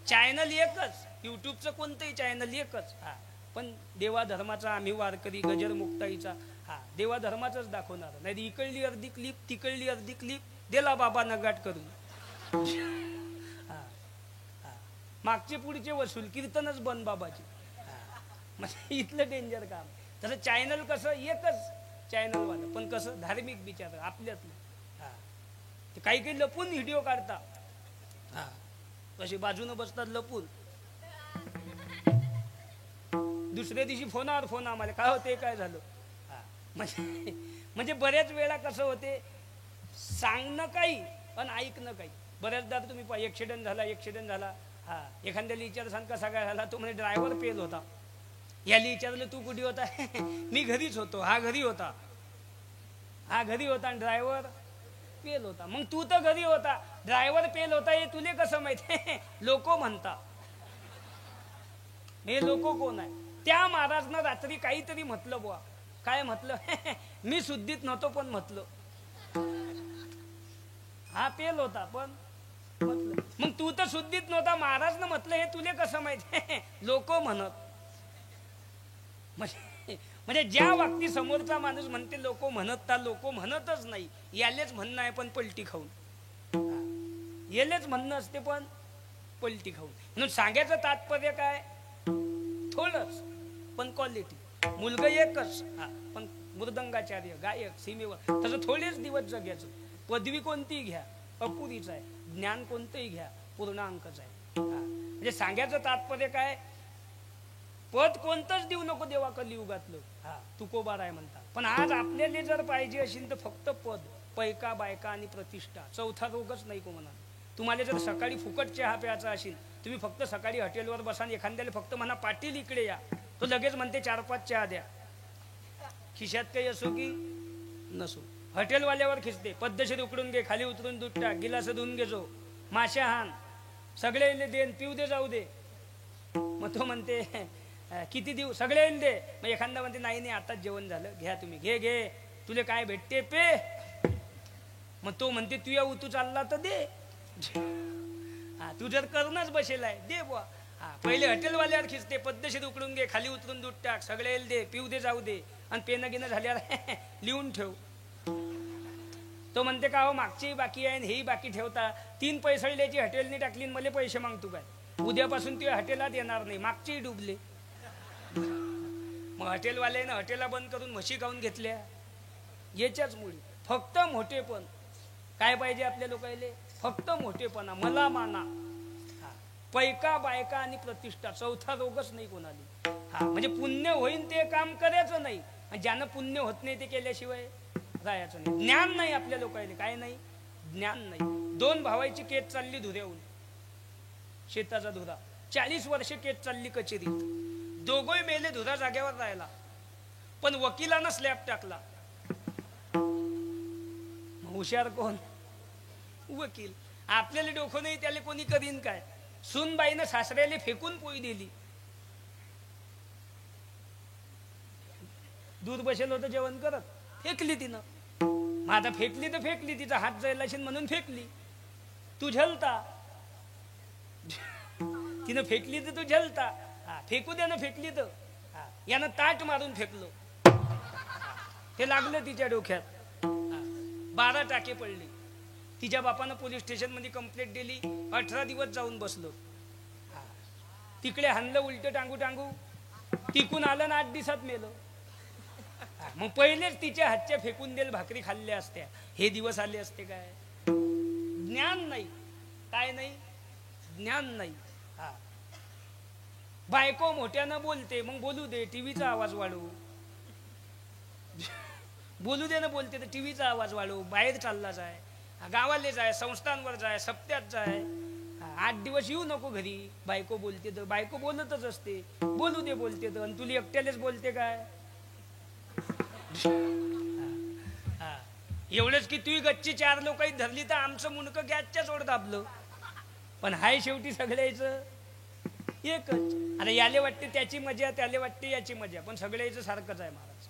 चॅनल एकच, युट्यूबचं कोणतंही चॅनल एकच. हा पण देवा धर्माचा आम्ही वारकरी गजर मुक्ताईचा हा देवा धर्माचाच दाखवणार. नाही इकडली अर्धी क्लिप तिकडली अर्धी क्लिप दिला बाबा नगाट करून. हा हा मागचे पुढचे वसूल कीर्तनच बंद बाबाची. म्हणजे इथलं डेंजर काम. तसं चॅनल कसं एकच चॅनलवालं पण कसं धार्मिक विचार आपल्यातलं. हा ते काही काही लपून व्हिडिओ काढता. हा कशी बाजूनं बसतात लपून. दुसऱ्या दिवशी फोनावर फोन आम्हाला काय होते काय झालं. हा म्हणजे बऱ्याच वेळा कसं होते सांगणं काही पण ऐकणं काही. बऱ्याचदा तुम्ही ॲक्सिडेंट झाला. हा एखाद्याला विचार सांग कसा काय झाला. तो म्हणजे ड्रायव्हर फेल होता. याला विचारलं तू कुठे होता. मी घरीच होतो. हा घरी होता आणि ड्रायव्हर फेल होता. मग तू तर घरी होता ड्रायव्हर फेल होता हे तुले कसं माहिती. लोक म्हणता हे लोक कोण आहे. त्या महाराजनं रात्री काहीतरी म्हटलं बुवा. काय म्हटलं. मी शुद्धीत नव्हतो पण म्हटलं हा फेल होता पण म्हटलं. मग तू तर शुद्धीत नव्हता महाराजनं म्हटलं हे तुले कसं माहिती. लोक म्हणत म्हणजे ज्या वाक्ती समोरचा माणूस म्हणते लोक म्हणत लोक म्हणतच नाही. यालेच म्हणणं आहे पण पलटी खाऊन. यालेच म्हणणं असते पण पलटी खाऊन. म्हणून सांगायचं तात्पर्य काय थोडंच पण क्वालिटी. मुलगा एकच हा पण मृदंगाचार्य गायक सीमेवर. तसं थोडेच दिवस जगायचं. पदवी कोणतीही घ्या अपुरीच आहे. ज्ञान कोणतंही घ्या पूर्णांकच आहे. म्हणजे सांगायचं तात्पर्य काय पद कोणतंच देऊ नको देवा कलियुगातलं. हा तुकोबार आहे म्हणता. पण आज आपल्याला जर पाहिजे असेल तर फक्त पद पैका बायका आणि प्रतिष्ठा. चौथा रोगच नाही को म्हणा. तुम्हाला जर सकाळी फुकट चहा प्यायचा असेल तुम्ही फक्त सकाळी हॉटेलवर बसा आणि एखाद्याला फक्त म्हणा पाटील इकडे या तो लगेच म्हणते 4-5 चहा द्या. खिशात काही असो की नसो हॉटेलवाल्यावर खिचते. पद्धतशीर उकडून घे खाली उतरून दूध टाक गिलास धुवून घेजो माश्या हान सगळे देन पिऊ दे जाऊ दे. मग तो म्हणते किती देऊ सगळे दे. मग एखादा म्हणते नाही आताच जेवण झालं घ्या तुम्ही घे तुले काय भेटते पे. मग तो म्हणते तू या उतू चालला तर दे. हा तू जर करूनच बसेल आहे दे बुवा. हा पहिले हॉटेलवाल्यावर खिचते पद्धतशीर उकडून घे खाली उतरून दूध टाक सगळे दे पिऊ दे जाऊ दे आणि पेनं गिनं झाल्यावर लिहून ठेव. तो म्हणते का हो मागची बाकी आहे हेही बाकी ठेवता. 3 पैसळल्याची हॉटेलनी टाकली मला पैसे मागतो काय. उद्यापासून ते हॉटेलात येणार नाही मागचेही डुबले. मग हॉटेलवाल्यानं हॉटेला बंद करून म्हशी खाऊन घेतल्या. याच्याच मुळे फक्त मोठेपण काय पाहिजे आपल्या लोकांना फक्त मोठेपणा मला माना. पैका बायका आणि प्रतिष्ठा चौथा रोगच नाही कोणाला. हा म्हणजे पुण्य होईन ते काम करायचं नाही. ज्यानं पुण्य होत नाही ते केल्याशिवाय राहायचं नाही. ज्ञान नाही आपल्या लोकांना काय नाही ज्ञान नाही. 2 भावाची केस चालली धुऱ्याहून शेताचा धुरा 40 वर्ष केस चालली कचेरीत. दोघंही मेले धुरा जाग्यावर राहिला पण वकिलानं स्लॅब टाकला. हुशार कोण वकील. आपल्याला डोकं नाही त्याला कोणी करीन काय. सूनबाईनं सासऱ्याला फेकून पोळी दिली. दूध बसेल होतं जेवण करत फेकली तिनं. मग आता फेकली तर फेकली तिचा हात जायला म्हणून फेकली. तू झलता तिनं फेकली तर तू झलता. फेकू द्यानं फेकली तर यानं ताट मारून फेकलो. ते लागलं तिच्या डोक्यात. 12 टाके पडले. तिच्या बापानं पोलीस स्टेशन मध्ये कंप्लेंट दिली. 18 दिवस जाऊन बसलो. तिकडे हाणलं उलट टांगू तिकून आलं ना 8 दिवसात मेलं. मग पहिलेच तिच्या हातच्या फेकून देईल भाकरी खाल्ल्या असत्या. हे दिवस आले असते काय. ज्ञान नाही काय नाही ज्ञान नाही. हा बायको मोठ्यानं बोलते मग बोलू दे टीव्हीचा आवाज वाढवू. बोलू दे ना बोलते तर टीव्हीचा आवाज वाढवू. बाहेर चालला जाय गावाले जाय संस्थांवर जाय सप्त्यात जाय. 8 दिवस येऊ नको घरी. बायको बोलते तर बायको बोलतच असते. बोलू दे बोलते तर आणि तुला एकट्यालेच बोलते काय. एवढंच की तू गच्ची 4 लोक धरली तर आमचं मुंडकं गॅसच्या जोड दाबलं. पण हाय शेवटी सगळ्याचं एकच. आता याले वाटते त्याची मजा त्याले वाटते याची मजा पण सगळ्याचं सारखंच आहे महाराज.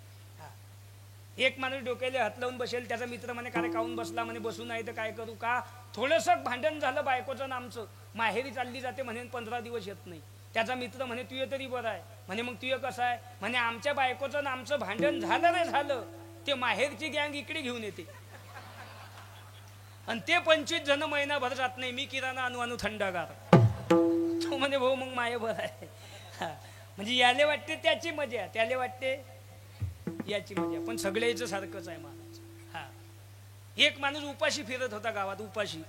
एक माणूस डोक्याला हात लावून बसेल त्याचा मित्र म्हणे काय काऊन बसला म्हणे बसू नाही तर काय करू का. थोडंसं भांडण झालं बायकोचं आमचं माहेरी चालली जाते म्हणे 15 दिवस येत नाही. त्याचा मित्र म्हणे तुझं तरी बरं आहे म्हणे. मग तुझं कसं आहे म्हणे. आमच्या बायकोचं आणि आमचं भांडण झालं रे झालं ते माहेरची गँग इकडे घेऊन येते आणि ते 25 जण महिनाभर जात नाही. मी किराणा आणू थंडगार. तो म्हणे भाऊ मग माये बरं आहे. म्हणजे याले वाटते त्याची मजा त्याले वाटते याची मजा. पण सगळ्याचं सारखंच आहे महाराज. हा एक माणूस उपाशी फिरत होता गावात उपाशी.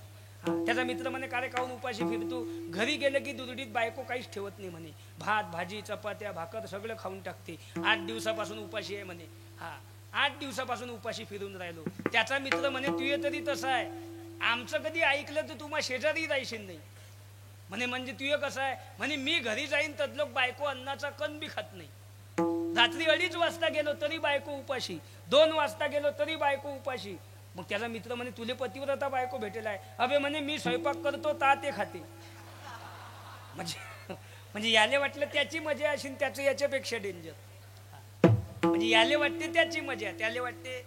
त्याचा मित्र म्हणे का रे काहून उपाशी फिरतो. घरी गेलं की दुधडीत बायको काहीच ठेवत नाही म्हणे. भात भाजी चपात्या भाकर सगळं खाऊन टाकते. 8 दिवसापासून उपाशी आहे म्हणे. 8 दिवसापासून उपाशी फिरून राहिलो. त्याचा मित्र म्हणे तुझे तरी तसं आहे. आमचं कधी ऐकलं तर तुम्हा शेजारी राहशील नाही म्हणे. म्हणजे तुझं कसं आहे म्हणे. मी घरी जाईन तदलोक बायको अन्नाचा कण बी खात नाही. रात्री 2:30 वाजता गेलो तरी बायको उपाशी. 2 वाजता गेलो तरी बायको उपाशी. मग त्याचा मित्र म्हणे तुले पतिव्रता बायको भेटेल आहे. अबे म्हणे मी स्वयंपाक करतो ते खाते. म्हणजे याले वाटलं त्याची मजा असेल त्याचं याच्यापेक्षा डेंजर. म्हणजे याले वाटते त्याची मजा त्याले वाटते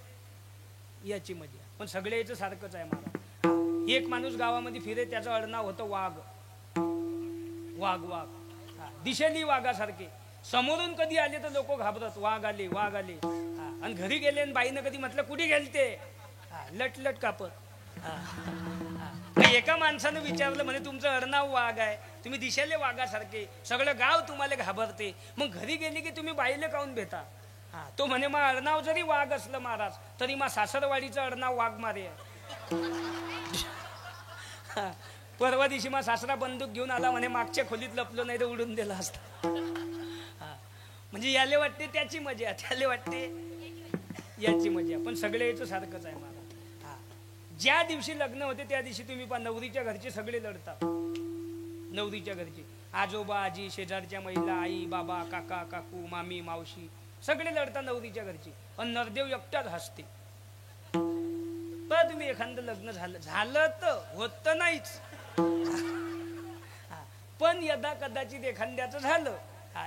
याची मजा. पण सगळ्याचं सारखंच आहे मला. एक माणूस गावामध्ये फिरे त्याचं आडनाव होतं वाघ. वाघ वाघ दिशेली वाघासारखे. समोरून कधी आले तर लोक घाबरत वाघ आले वाघ आले. आणि घरी गेले आणि बाईनं कधी म्हटलं कुठे गेलते लट कापत. एका माणसानं विचारलं म्हणे तुमचं अडनाव वाघ आहे तुम्ही दिशेले वाघासारखे सगळं गाव तुम्हाला घाबरते मग घरी गेली की तुम्ही बाईले काऊन भेटा. तो म्हणे मग अडनाव जरी वाघ असलं महाराज तरी मग सासरवाडीचं अडनाव वाघ मारे आहे. परवा दिवशी मग सासरा बंदूक घेऊन आला म्हणे मागच्या खोलीत लपलो नाही तर उडून दिला असता. म्हणजे याले वाटते त्याची मजा त्याले वाटते याची मजा. पण सगळे याचं सारखंच आहे मला. ज्या दिवशी लग्न होते त्या दिवशी तुम्ही पहा नवरीच्या घरचे सगळे लढतात. नवरीच्या घरचे आजोबा आजी शेजारच्या महिला आई बाबा काका काकू मामी मावशी सगळे लढतात नवरीच्या घरचे. आणि नरदेव एकटाच हसते. तर तुम्ही एखादं लग्न झालं तर होत नाहीच. पण यदा कदाचित एखाद्याचं झालं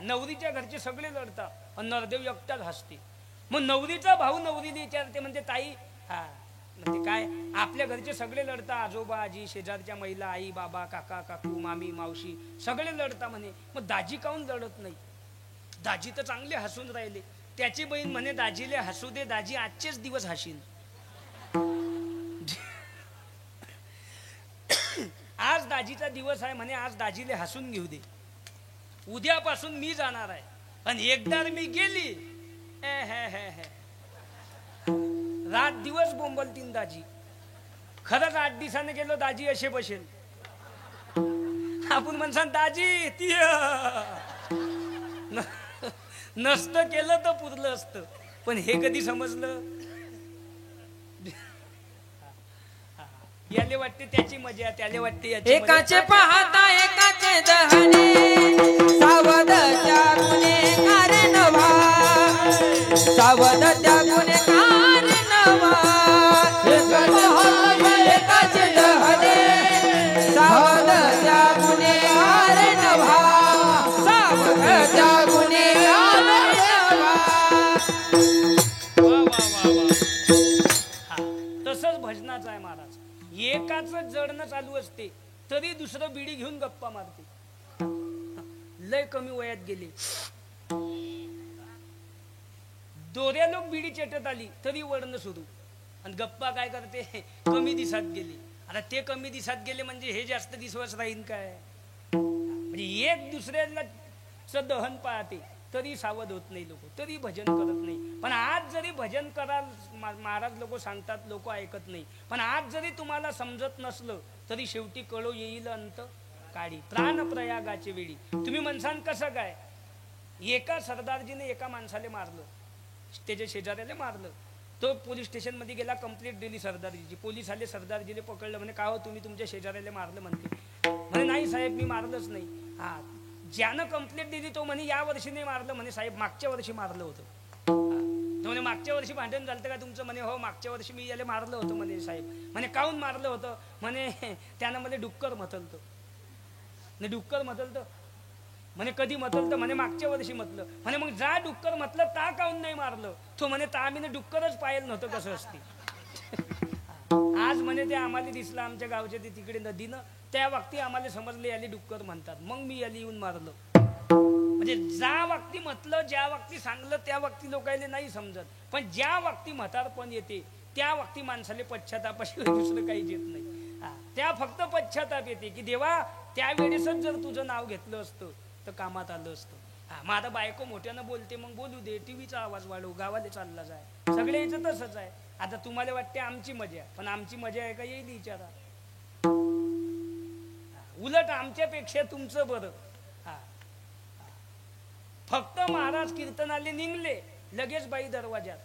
नवरीच्या घरचे सगळे लढतात आणि नरदेव एकटाच हसते. मग नवरीचा भाऊ नवरीला विचारते म्हणते ताई म्हणते काय आपल्या घरचे सगळे लढतात आजोबा आजी शेजारच्या महिला आई बाबा काका काकू मामी मावशी सगळे लढतात म्हणे. मग दाजी काहून लढत नाही. दाजी तर चांगले हसून राहिले. त्याची बहीण म्हणे दाजीले हसू दे दाजी आजचेच दिवस हसीन. आज दाजीचा दिवस आहे म्हणे आज दाजीले हसून घेऊ दे. उद्यापासून मी जाणार आहे आणि एकदा मी गेली रात दिवस बोंबलतीन दाजी. खरंच 8 दिवसाने गेलो दाजी असे बसेल. आपण म्हणसान दाजी ती नसतं केलं तर पुरलं असतं. पण हे कधी समजलं. याले वाटते त्याची मजा त्याले वाटते याची. एकाचे पाहता एकाचे दहने सावध त्या गुन्हेगार नवा सावध त्या गुन्हेगार नवा. एकाचे दहने सावध त्या गुन्हेगार नवा सावध त्या गुन्हेगार नवा. तसंच भजनाचं आहे महाराज. एकाच जडणं चालू असते तरी दुसरं बिडी घेऊन गप्पा मारते. लय कमी वयात गेले दोऱ्या लोक बिडी चेटत आली तरी वडणं सुरू आणि गप्पा काय करते कमी दिसात गेले. आता ते कमी दिसात गेले म्हणजे हे जास्त दिवस राहीन काय. म्हणजे एक दुसऱ्याला दहन पाहते तरी सावध होत नाही लोक तरी भजन करत नाही. पण आज जरी भजन कराल महाराज लोक सांगतात लोक ऐकत नाही. पण आज जरी तुम्हाला समजत नसलं तरी शेवटी कळो येईल अंत काढी. प्राण प्रयागाचे वेळी तुम्ही म्हणसान कसं काय. एका सरदारजीने एका माणसाला मारलं त्याच्या शेजाऱ्याला मारलं. तो पोलीस स्टेशन मध्ये गेला कंप्लेंट दिली सरदारजीची. पोलीस आले सरदारजीने पकडलं म्हणे का हो तुम्ही तुमच्या शेजाऱ्याला मारलं म्हणते. म्हणे नाही साहेब मी मारलंच नाही. ज्यानं कंप्लेंट दिली तो म्हणे या वर्षी नाही मारलं म्हणे साहेब मागच्या वर्षी मारलं होतं. म्हणे मागच्या वर्षी भांडण झालं का तुमचं म्हणे हो मागच्या वर्षी मी याला मारलं होतं म्हणे साहेब. म्हणे काहून मारलं होतं म्हणे त्यानं मला डुक्कर म्हटलं. डुक्कर म्हटलं म्हणे कधी म्हटलं म्हणे मागच्या वर्षी म्हटलं. म्हणे मग जा डुक्कर म्हटलं ता काहून नाही मारलं. तो म्हणे ता आम्ही डुक्करच पाहिलं नव्हतं कसं असते. आज म्हणे ते आम्हाला दिसलं आमच्या गावच्या ते तिकडे नदीनं त्या वक्ती आम्हाला समजले याले डुक्कर म्हणतात. मग मी याला येऊन मारलं. म्हणजे ज्या वक्ती म्हटलं, ज्या वक्ती सांगलं, त्या वक्ती लोकांना नाही समजत. पण ज्या वक्ती म्हातारपण येते त्या वक्ती माणसाले पश्चातापाशिवाय दुसरं काही येत नाही. त्या फक्त पश्चाताप येते की देवा त्यावेळेसच जर तुझं नाव घेतलं असतं तर कामात आलं असतं. मग आता बायको मोठ्यानं बोलते, मग बोलू दे, टीव्हीचा आवाज वाढव, गावाला चालला जाय, सगळ्याचं तसंच आहे. आता तुम्हाला वाटते आमची मजा, पण आमची मजा आहे का येईल विचारा. उलट आमच्यापेक्षा तुमचं बरं. फक्त महाराज कीर्तनाले निघले लगेच बाई दरवाजात,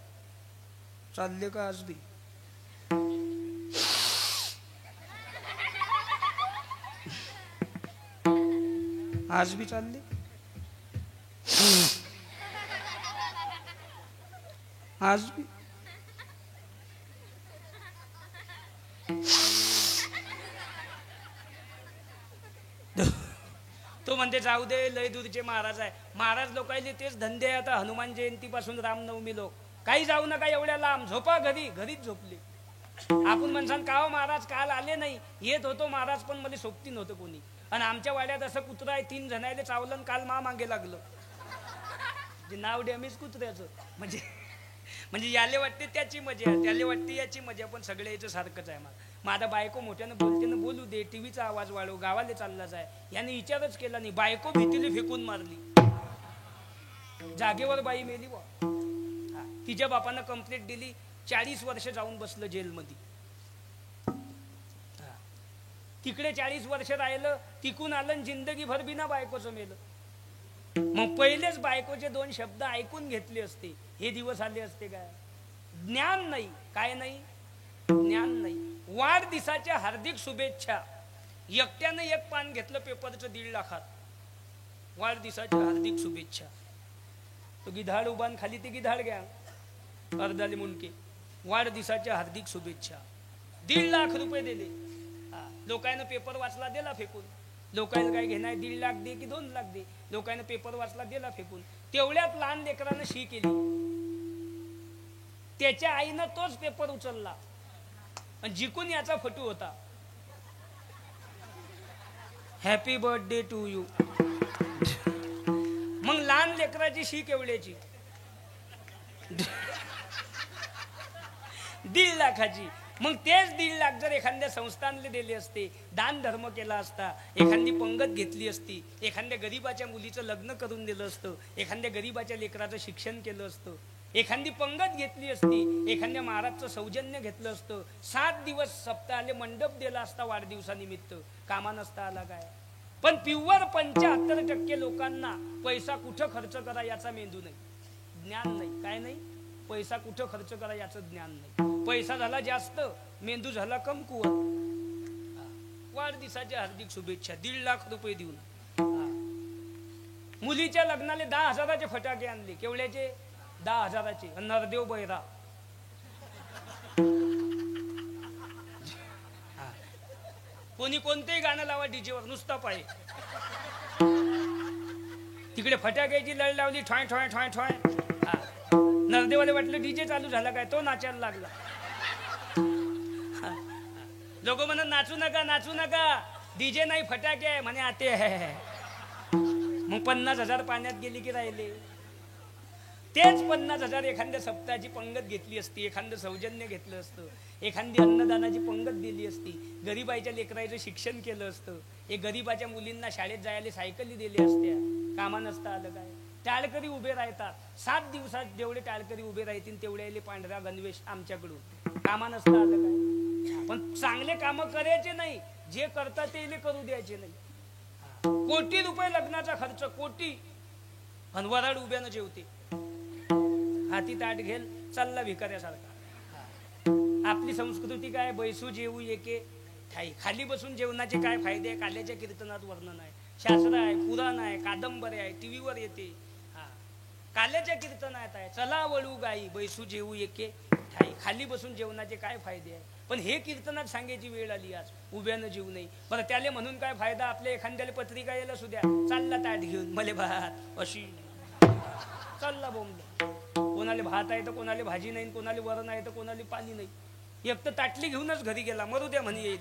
चालले का आज बी? आज बी चालले? आज बी? तो म्हणते जाऊ दे, लय दूरचे महाराज आहे. महाराज लोकांचे तेच धंदे आहे. आता हनुमान जयंती पासून रामनवमी लोक काही जाऊ नका एवढ्या लांब, झोपा घरी. घरीच झोपले. आपण म्हणसान का महाराज काल आले नाही? येत होतो महाराज, पण मला सोबती नव्हतं कोणी. आणि आमच्या वाड्यात असं कुत्रा आहे, 3 जणायले चावलं, काल मागे लागलं. नाव डॅमेज कुत्र्याचं. म्हणजे याले वाटते त्याची मजा, त्याले वाटते याची मजा, पण सगळ्या याचं सारखंच आहे. माझा बायको मोठ्यानं बोलते ना, बोलू दे, टीव्हीचा आवाज वाढव, गावाला चालला जाय. याने विचारच केला नाही. बायको भीतीने फेकून मारली. जागेवर बाई मेली व तिच्या बापानं कंप्लेंट दिली. 40 वर्ष जाऊन बसलं जेलमध्ये. तिकडे 40 वर्ष राहिलं, तिकून आलं, जिंदगीभर बिना बायकोचं मेलं. मग पहिलेच बायकोचे 2 शब्द ऐकून घेतले असते, हे दिवस आले असते काय? ज्ञान नाही. काय नाही? ज्ञान नाही. वाढदिवसाच्या हार्दिक शुभेच्छा. एकट्यानं 1 पान घेतलं पेपरचं 1.5 लाखात. वाढदिवसाच्या हार्दिक शुभेच्छा. तो गिधाड उभान खाली ते गिधाड घ्या, अर्धाले मुंडके. वाढदिवसाच्या हार्दिक शुभेच्छा. 1.5 लाख रुपये दिले. लोकांना पेपर वाचला, दिला फेकून. लोकांना काय घेणार? 1.5 लाख दे की 2 लाख दे. लोकांना पेपर वाचला, दिला फेकून. तेवढ्यात लहान लेकरानं शी केली. त्याच्या आईनं तोच पेपर उचलला आणि जिकून याचा फोटो होता, हॅपी बर्थडे टू यू. मग लहान लेकराची शी केवढ्याची? 1.5 लाखाची. मग तेच 1.5 लाख जर एखाद्या संस्थानले दिले असते, दान धर्म केला असता, एखादी पंगत घेतली असती, एखाद्या गरीबाच्या मुलीचं लग्न करून दिलं असतं, एखाद्या गरीबाच्या लेकराचं शिक्षण केलं असतं, एखादी पंगत घेतली असती, एखाद्या महाराजचं सौजन्य घेतलं असतं, 7 दिवस सप्ताहाले मंडप दिला असता वाढदिवसानिमित्त, कामा नसता आला काय? पण प्युअर 75% लोकांना पैसा कुठं खर्च करा याचा मेंदू नाही, ज्ञान नाही. काय नाही? पैसा कुठं खर्च करा याचं ज्ञान नाही. पैसा झाला जास्त, मेंदू झाला कमकुवत. वाढदिवसाच्या हार्दिक शुभेच्छा. 1.5 लाख रुपये देऊन मुलीच्या लग्नाले 10,000चे फटाके आणले. केवढ्याचे? 10,000चे. नरदेव बैरा. कोणी कोणतेही गाणं लावा डीजेवर, नुसता पाय. तिकडे फटाक्याची लढ लावली, ठॉय ठॉय ठॉय ठॉय. नरदेवाले वाटलं डीजे चालू झाला काय, तो नाचायला लागला. लोक म्हणत नाचू नका, नाचू नका, डीजे नाही फटाके आहे म्हणे. आते आहे. मग 50,000 पाण्यात गेली की राहिले. तेच 50,000 एखाद्या सप्ताहाची पंगत घेतली असती, एखादं सौजन्य घेतलं असतं, एखादी अन्नदानाची पंगत दिली असती, गरीबाईच्या लेकराचं शिक्षण केलं असतं, एक गरीबाच्या मुलींना शाळेत जायला सायकली दिल्या असत्या, कामा नसता आलं काय? टाळकरी उभे राहतात. 7 दिवसात जेवढे टाळकरी उभे राहतील तेवढे पांढरा गणवेश आमच्याकडून, कामा नसता आलं काय? पण चांगले काम करायचे नाही, जे करतात ते करू द्यायचे नाही. कोटी रुपये लग्नाचा खर्च, कोटी. आणि वराड उभ्यानं जेवते, हाती ताट घेल, चालला भिकाऱ्यासारखा. आपली संस्कृती काय? बैसू जेवू एके ठाई. खाली बसून जेवणाचे काय फायदे? काल्याच्या कीर्तनात वर्णन आहे, शास्त्र आहे, पुराण आहे, कादंबरी आहे, टीव्हीवर येते. काल्याच्या कीर्तनात आहे, चला वळू गाई, बैसू जेवू एके ठाई. खाली बसून जेवणाचे काय फायदे आहे? पण हे कीर्तनात सांगायची वेळ आली आज, उभ्यानं जीव नाही. बरं त्याले म्हणून काय फायदा? आपल्या एखाद्याला पत्रिका यायला सुद्या, चालला ताट घेऊन, मले भात अशी चालला बोंबला. कोणाला भात आहे तर कोणाला भाजी नाही, कोणाला वरण आहे तर कोणाला पाणी नाही. एक तर ताटली घेऊनच घरी गेला, मरू द्या म्हणे येईल.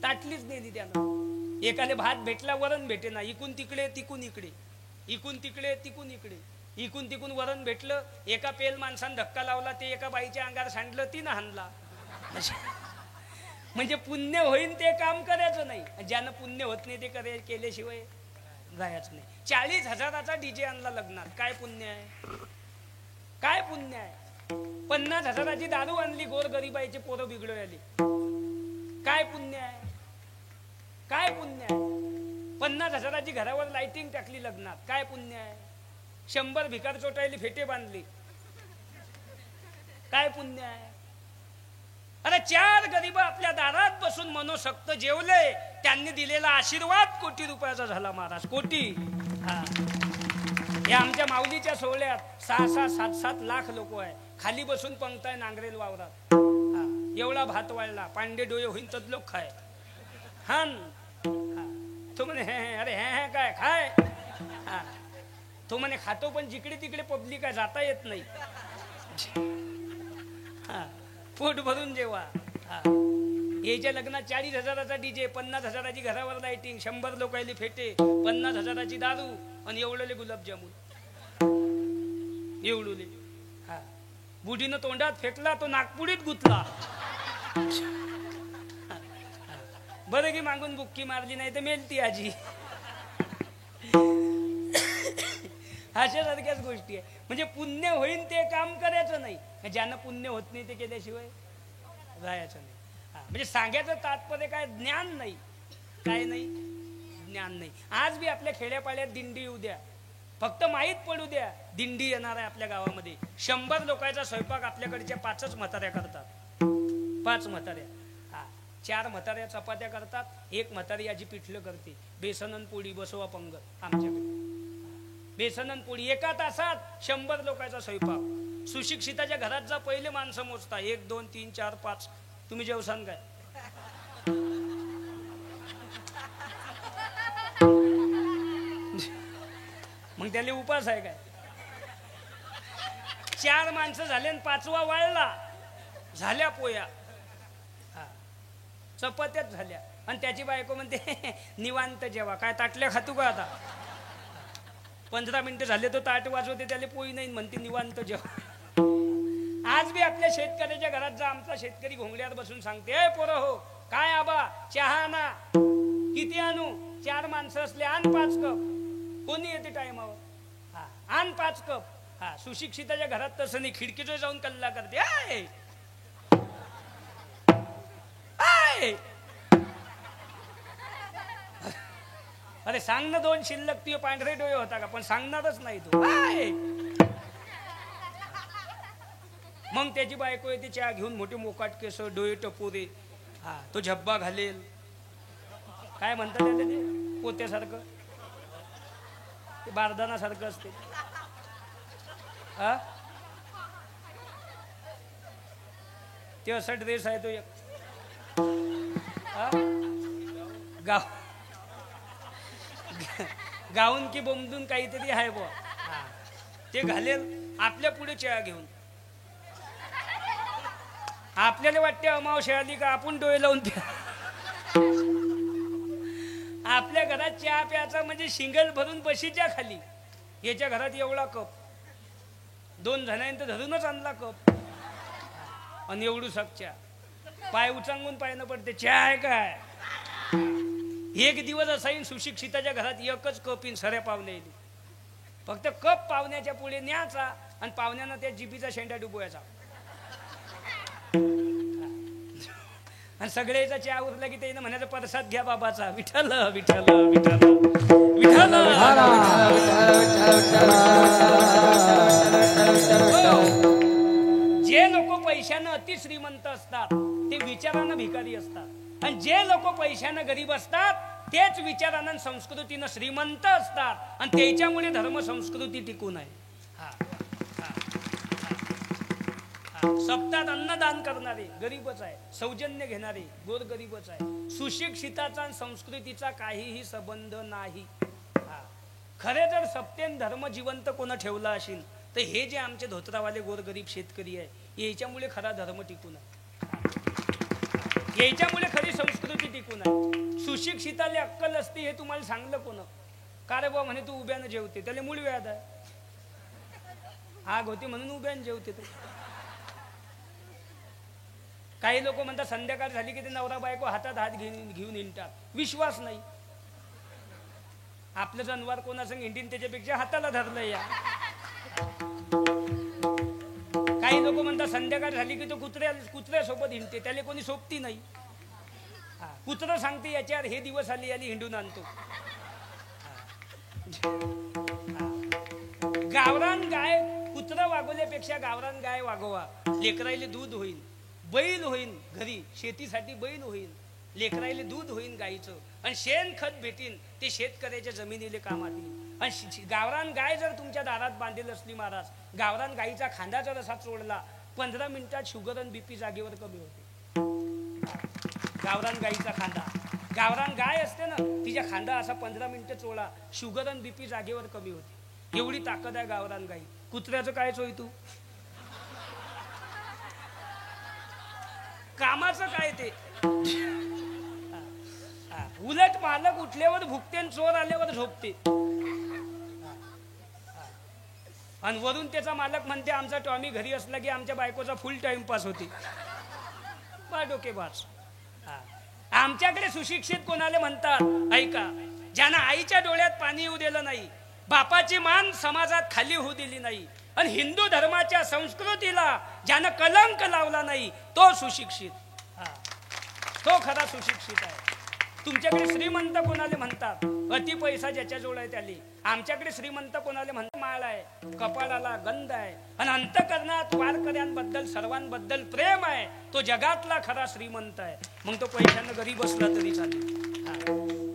ताटलीच नेली त्यानं. एकाले भात भेटला, वरण भेटे ना, इकून तिकडे तिकून इकडे. इकून तिकडे तिकून इकडे, इकून तिकून वरण भेटलं, एका पेल माणसानं धक्का लावला, ते एका बाईच्या अंगावर सांडलं, तिनं हाणला. म्हणजे पुण्य होईन ते काम करायचं नाही, ज्यानं पुण्य होत नाही ते केल्याशिवाय जायचं नाही. 40,000चा डीजे आणला लग्नात, काय पुण्य आहे? काय पुण्य आहे? 50,000ची दारू आणली, गोरगरिबाईची पोरं बिघडवली, काय पुण्य आहे? काय पुण्य आहे? 50,000ची घरावर लाइटिंग टाकली लग्नात, काय पुण्य आहे? 100 भिकार चोटायली फेटे बांधली, काय पुण्य आहे? अरे 4 गरीब आपल्या दारात बसून मनोसक्त जेवले, त्यांनी दिलेला आशीर्वाद कोटी रुपयाचा झाला महाराज, कोटी. हा, हे आमच्या माऊलीच्या सोहळ्यात 6-6, 7-7 लाख लोक आहे, खाली बसून पंक्ताय नांगरेल वावरात. हा, एवढा भात वाळला, पांडे डोळे होईन तर लोक खाय. हा, तो म्हणे अरे हे काय खाय. हा, तो म्हणे खातो, पण जिकडे तिकडे पब्लिक आहे, जाता येत नाही. हा, पोट भरून जेवा. हा, याच्या लग्नात 40,000चा डीजे, 50,000ची घरावर लाइटिंग, 100 लोकायली फेटे, 50,000ची दारू आणि एवढले गुलाबजामुन, एवढले. हा, बुढीनं तोंडात फेकला, तो नागपुडीत गुतला. बरं की मागून बुक्की मारली, नाही तर मेलती आजी. अशासारख्याच गोष्टी आहे. म्हणजे पुण्य होईन ते काम करायचं नाही, ज्यानं पुण्य होत नाही ते केल्याशिवाय जायचं नाही. म्हणजे सांगायचं तात्पर्य काय? ज्ञान नाही, काय नाही, ज्ञान नाही. आज बी आपल्या खेड्यापाड्यात दिंडी येऊ द्या, फक्त माहीत पडू द्या दिंडी येणार आहे आपल्या गावामध्ये. 100 लोकांचा स्वयंपाक आपल्याकडच्या 5च म्हाताऱ्या करतात, 5 म्हाताऱ्या. हा, 4 म्हाताऱ्या चपात्या करतात, 1 म्हातारी आजी पिठलं करते, बेसनन पोळी, बसवा पंगत आमच्याकडे. बेसनन पोळी, एका तासात 100 लोकांचा स्वयंपाक. सुशिक्षिताच्या घरात जा, पहिले माणसं मोजता, 1 2 3 4 5. तुम्ही जेवसान काय? मग त्याला उपास आहे काय? 4 माणसं झाले आणि 5वा वाळला, झाल्या पोया. हा, चपात्याच झाल्या. आणि त्याची बायको म्हणते निवांत जेवा, काय ताटल्या खातू का आता? 15 मिनिटं झाले तो ताट वाजवते, त्याला पोळी नाही, म्हणते निवांत जेवा. आज बी आपल्या शेतकऱ्याच्या घरात जा, आमचा शेतकरी घोंगड्यात बसून सांगते, ए पोरं हो, काय आबा चहा ना, किती आणू? 4 माणसं असले, आण 5 कप. कोणी येते टायमावर? हा, आण 5 कप. हा, सुशिक्षिताच्या घरात तसं नाही, खिडकीजवळ जाऊन कल्ला करते, आय आय. अरे सांग ना, 2 शिल्लक तुझे पांढरे डोळे होता का? पण सांगणारच नाही तो, आय. मग त्याची बायको येते चहा घेऊन, मोठे मोकाट केस, डोळे टपोरे. हा, तो झब्बा घालेल, काय म्हणतात त्याला ते, पोत्यासारखं, ते बारदानासारखं असते. हा, ते असा ड्रेस आहे तो एक. गाऊन की बोंबदून काहीतरी आहे बुवा. हा, ते घालेल, आपल्या पुढे चहा घेऊन. आपल्याला वाटते अमावस्या आली का आपण डोळे लावून प्या. आपल्या घरात चहा प्यायचा म्हणजे शिंगल भरून बशीच्या खाली. याच्या घरात एवढा कप, 2 जणांनी तर धरूनच आणला कप, आणि एवढू चहा. पाय उचांगून पायनं पडते, चहा आहे काय? एक दिवस असाईन सुशिक्षिताच्या घरात एकच कप इन सऱ्या पाहुणे, फक्त कप पाहुण्याच्या पुढे न्यायचा आणि पाहुण्यानं त्या जिबीचा शेंडा डुबवायचा. आणि सगळ्याचा चहा उरला की त्यानं म्हणायचं, प्रसाद घ्या बाबाचा, विठ्ठल विठ्ठल विठ्ठल विठ्ठल. जे लोक पैशानं अति श्रीमंत असतात ते विचारानं भिकारी असतात, आणि जे लोक पैशानं गरीब असतात तेच विचारानं संस्कृतीनं श्रीमंत असतात, आणि त्याच्यामुळे धर्म संस्कृती टिकून आहे. हा, सप्ताहात अन्नदान करणारे गरीबच आहे, सौजन्य घेणारे गोर गरीबच आहे. सुशिक्षिताचा आणि संस्कृतीचा काहीही संबंध नाही. हा, खरे जर सप्तेन धर्म जिवंत कोण ठेवला असेल तर हे जे आमचे धोत्रावाले गोरगरीब शेतकरी आहे, याच्यामुळे खरा धर्म टिकून आहे, याच्यामुळे खरी संस्कृती टिकून आहे. सुशिक्षिताला अक्कल असते हे तुम्हाला सांगलं कोण? का रे बा म्हणे तू उभ्यानं जेवते, त्याला मूळ व्याध आहे, आग होती म्हणून उभ्यानं जेवते तू. काही लोक म्हणतात संध्याकाळ झाली की ते नवरा बायको हातात हात घेऊन हिंडतात, विश्वास नाही. आपलं जनवार कोणासंग हिंडीन त्याच्यापेक्षा हाताला धरलं या. काही लोक म्हणतात संध्याकाळ झाली की तो कुत्र्यासोबत हिंडते, त्याला कोणी सोबती नाही. कुत्र सांगते याच्यावर हे दिवस आली आली हिंडून आणतो. गावरान गाय कुत्रा वागवल्यापेक्षा गावरान गाय वागवा, लेकरायले दूध होईल, बैल होईल, घरी शेतीसाठी बैल होईल, लेकरायले दूध होईल गाईचं, आणि शेण खत भेटीन, ते शेतकऱ्याच्या जमिनीले कामात येईल. आणि गावरान गाय जर तुमच्या दारात बांधेल असली महाराज, गावरान गाईचा खांदा जर असा चोळला 15 मिनिटात शुगर आणि बीपी जागेवर कमी होते. गावरान गाईचा खांदा, गावरान गाय असते ना तिच्या खांदा असा 15 मिनिटं चोळा, शुगर आणि बीपी जागेवर कमी होते. एवढी ताकद आहे गावरान गाई. कुत्र्याचं काय चोय तू, कामाचं काय ते. उलट मालक उठल्यावर भुकते, चोर आल्यावर झोपते, आणि वरून त्याचा मालक म्हणते आमचा टॉमी घरी असला की आमच्या बायकोचा फुल टाइमपास होते. बा डोकेबाज. आमच्याकडे सुशिक्षित कोणाला म्हणतात ऐका, ज्यानं आईच्या डोळ्यात पाणी येऊ दिलं नाही, बापाची मान समाजात खाली होऊ दिली नाही, आणि हिंदू धर्माच्या संस्कृतीला ज्यानं कलंक लावला नाही, तो सुशिक्षित. तो खरा सुशिक्षित आहे. तुमच्याकडे श्रीमंत कोणाले म्हणतात, अति पैसा ज्याच्याजवळ आहे त्याले. आमच्याकडे श्रीमंत कोणाले म्हणतात, माळ आहे, कपाळाला गंध आहे, आणि अंतःकरणात वारकऱ्यांबद्दल सर्वांबद्दल प्रेम आहे, तो जगातला खरा श्रीमंत आहे. मग तो पैशानं गरीब असला तरी चालेल,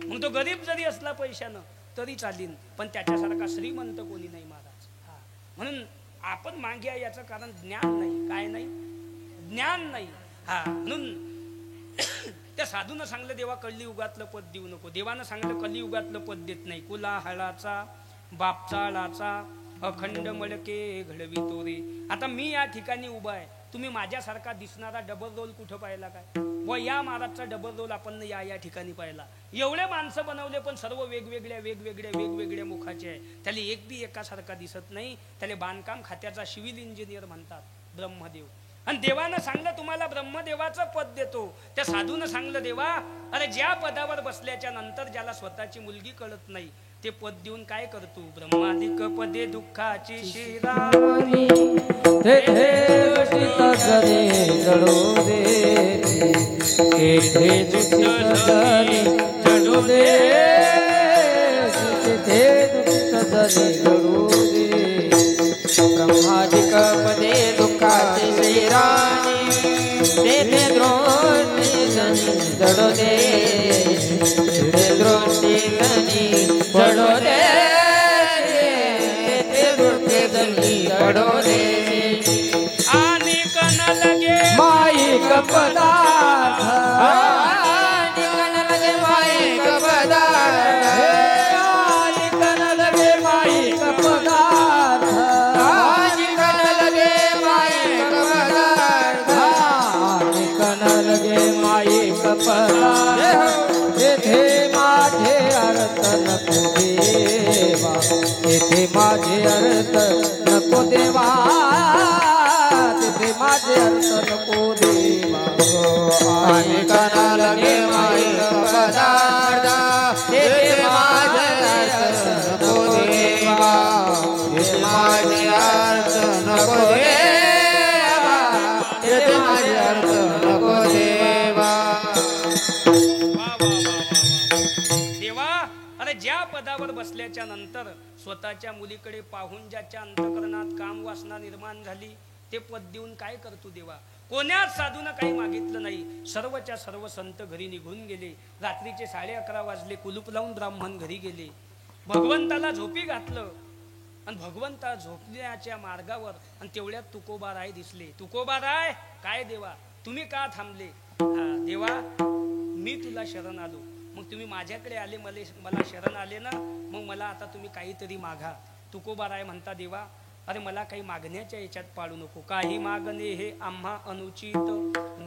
मग तो गरीब जरी असला पैशानं तरी चालेल, पण त्याच्यासारखा श्रीमंत कोणी नाही महाराज. म्हणून आपण मागे आहे याचं कारण ज्ञान नाही. काय नाही, ज्ञान नाही. म्हणून त्या साधूनं सांगलं देवा कलियुगातलं पद देऊ नको. देवानं सांगलं कलियुगातलं पद देत नाही. कुला हळाचा बापचाळाचा अखंड मडके घडवी तोरे. आता मी या ठिकाणी उभा आहे, तुम्ही माझ्यासारखा दिसणारा डबल रोल कुठं पाहिला काय? व या महाराजचा डबल रोल आपण या ठिकाणी पाहिला. एवढे माणसं बनवले पण सर्व वेगवेगळ्या मुखाचे आहे. त्याला एक बी एकासारखा दिसत नाही. त्याला बांधकाम खात्याचा सिव्हिल इंजिनियर म्हणतात, ब्रह्मदेव. आणि देवानं सांगलं तुम्हाला ब्रह्मदेवाचं पद देतो. त्या साधूनं सांगलं देवा अरे ज्या पदावर बसल्याच्या नंतर ज्याला स्वतःची मुलगी कळत नाही ते पद देऊन काय करतो? ब्रह्मादिक पदे दुःखाची शिराणी ब्रह्मादिक पदे दुःखाची शिराणी तेथे दृष्टी जडो दे, दृष्टी जडो दे, दृष्टी जडो दे. आणि कण लगे माईक पदार्थ, आणि कण लगे माईक पदार्थ, आणि कण लगे माईक पदार्थ, आणि कण लगे माईक पदार्थ, आणि कण लगे माईक पदार्थ. तेथे माझे अर्थ नको देवा, तेथे माझे अर्थ नको देवा, तेथे माझे अर्थ नको देवा. आणि कण लगे माईक पदार्थ, तेथे माझे अर्थ नको देवा, तेथे माझे अर्थ नको देवा, तेथे माझे अर्थ नको देवा. देवा अरे ज्या पदावर बसल्याच्या नंतर स्वतःच्या मुलीकडे पाहून ज्याच्या अंतःकरणात काम वासना निर्माण झाली ते पद देऊन काय करतो देवा? कोण्याच साधून काही मागितलं नाही. सर्वच्या सर्व संत घरी निघून गेले. रात्रीचे 11:30 वाजले. कुलूप लावून ब्राह्मण घरी गेले. भगवंताला झोपी घातलं आणि भगवंता झोपण्याच्या मार्गावर आणि तेवढ्यात तुकोबाराय दिसले. तुकोबाराय काय देवा तुम्ही का थांबले? देवा मी तुला शरण आलो, मग तुम्ही माझ्याकडे आले, मला शरण आले ना, मग मला आता तुम्ही काहीतरी मागा. तुकोबाराय म्हणता देवा अरे मला काही मागण्याच्या याच्यात पाडू नको. काही मागणे हे आम्हा अनुचित,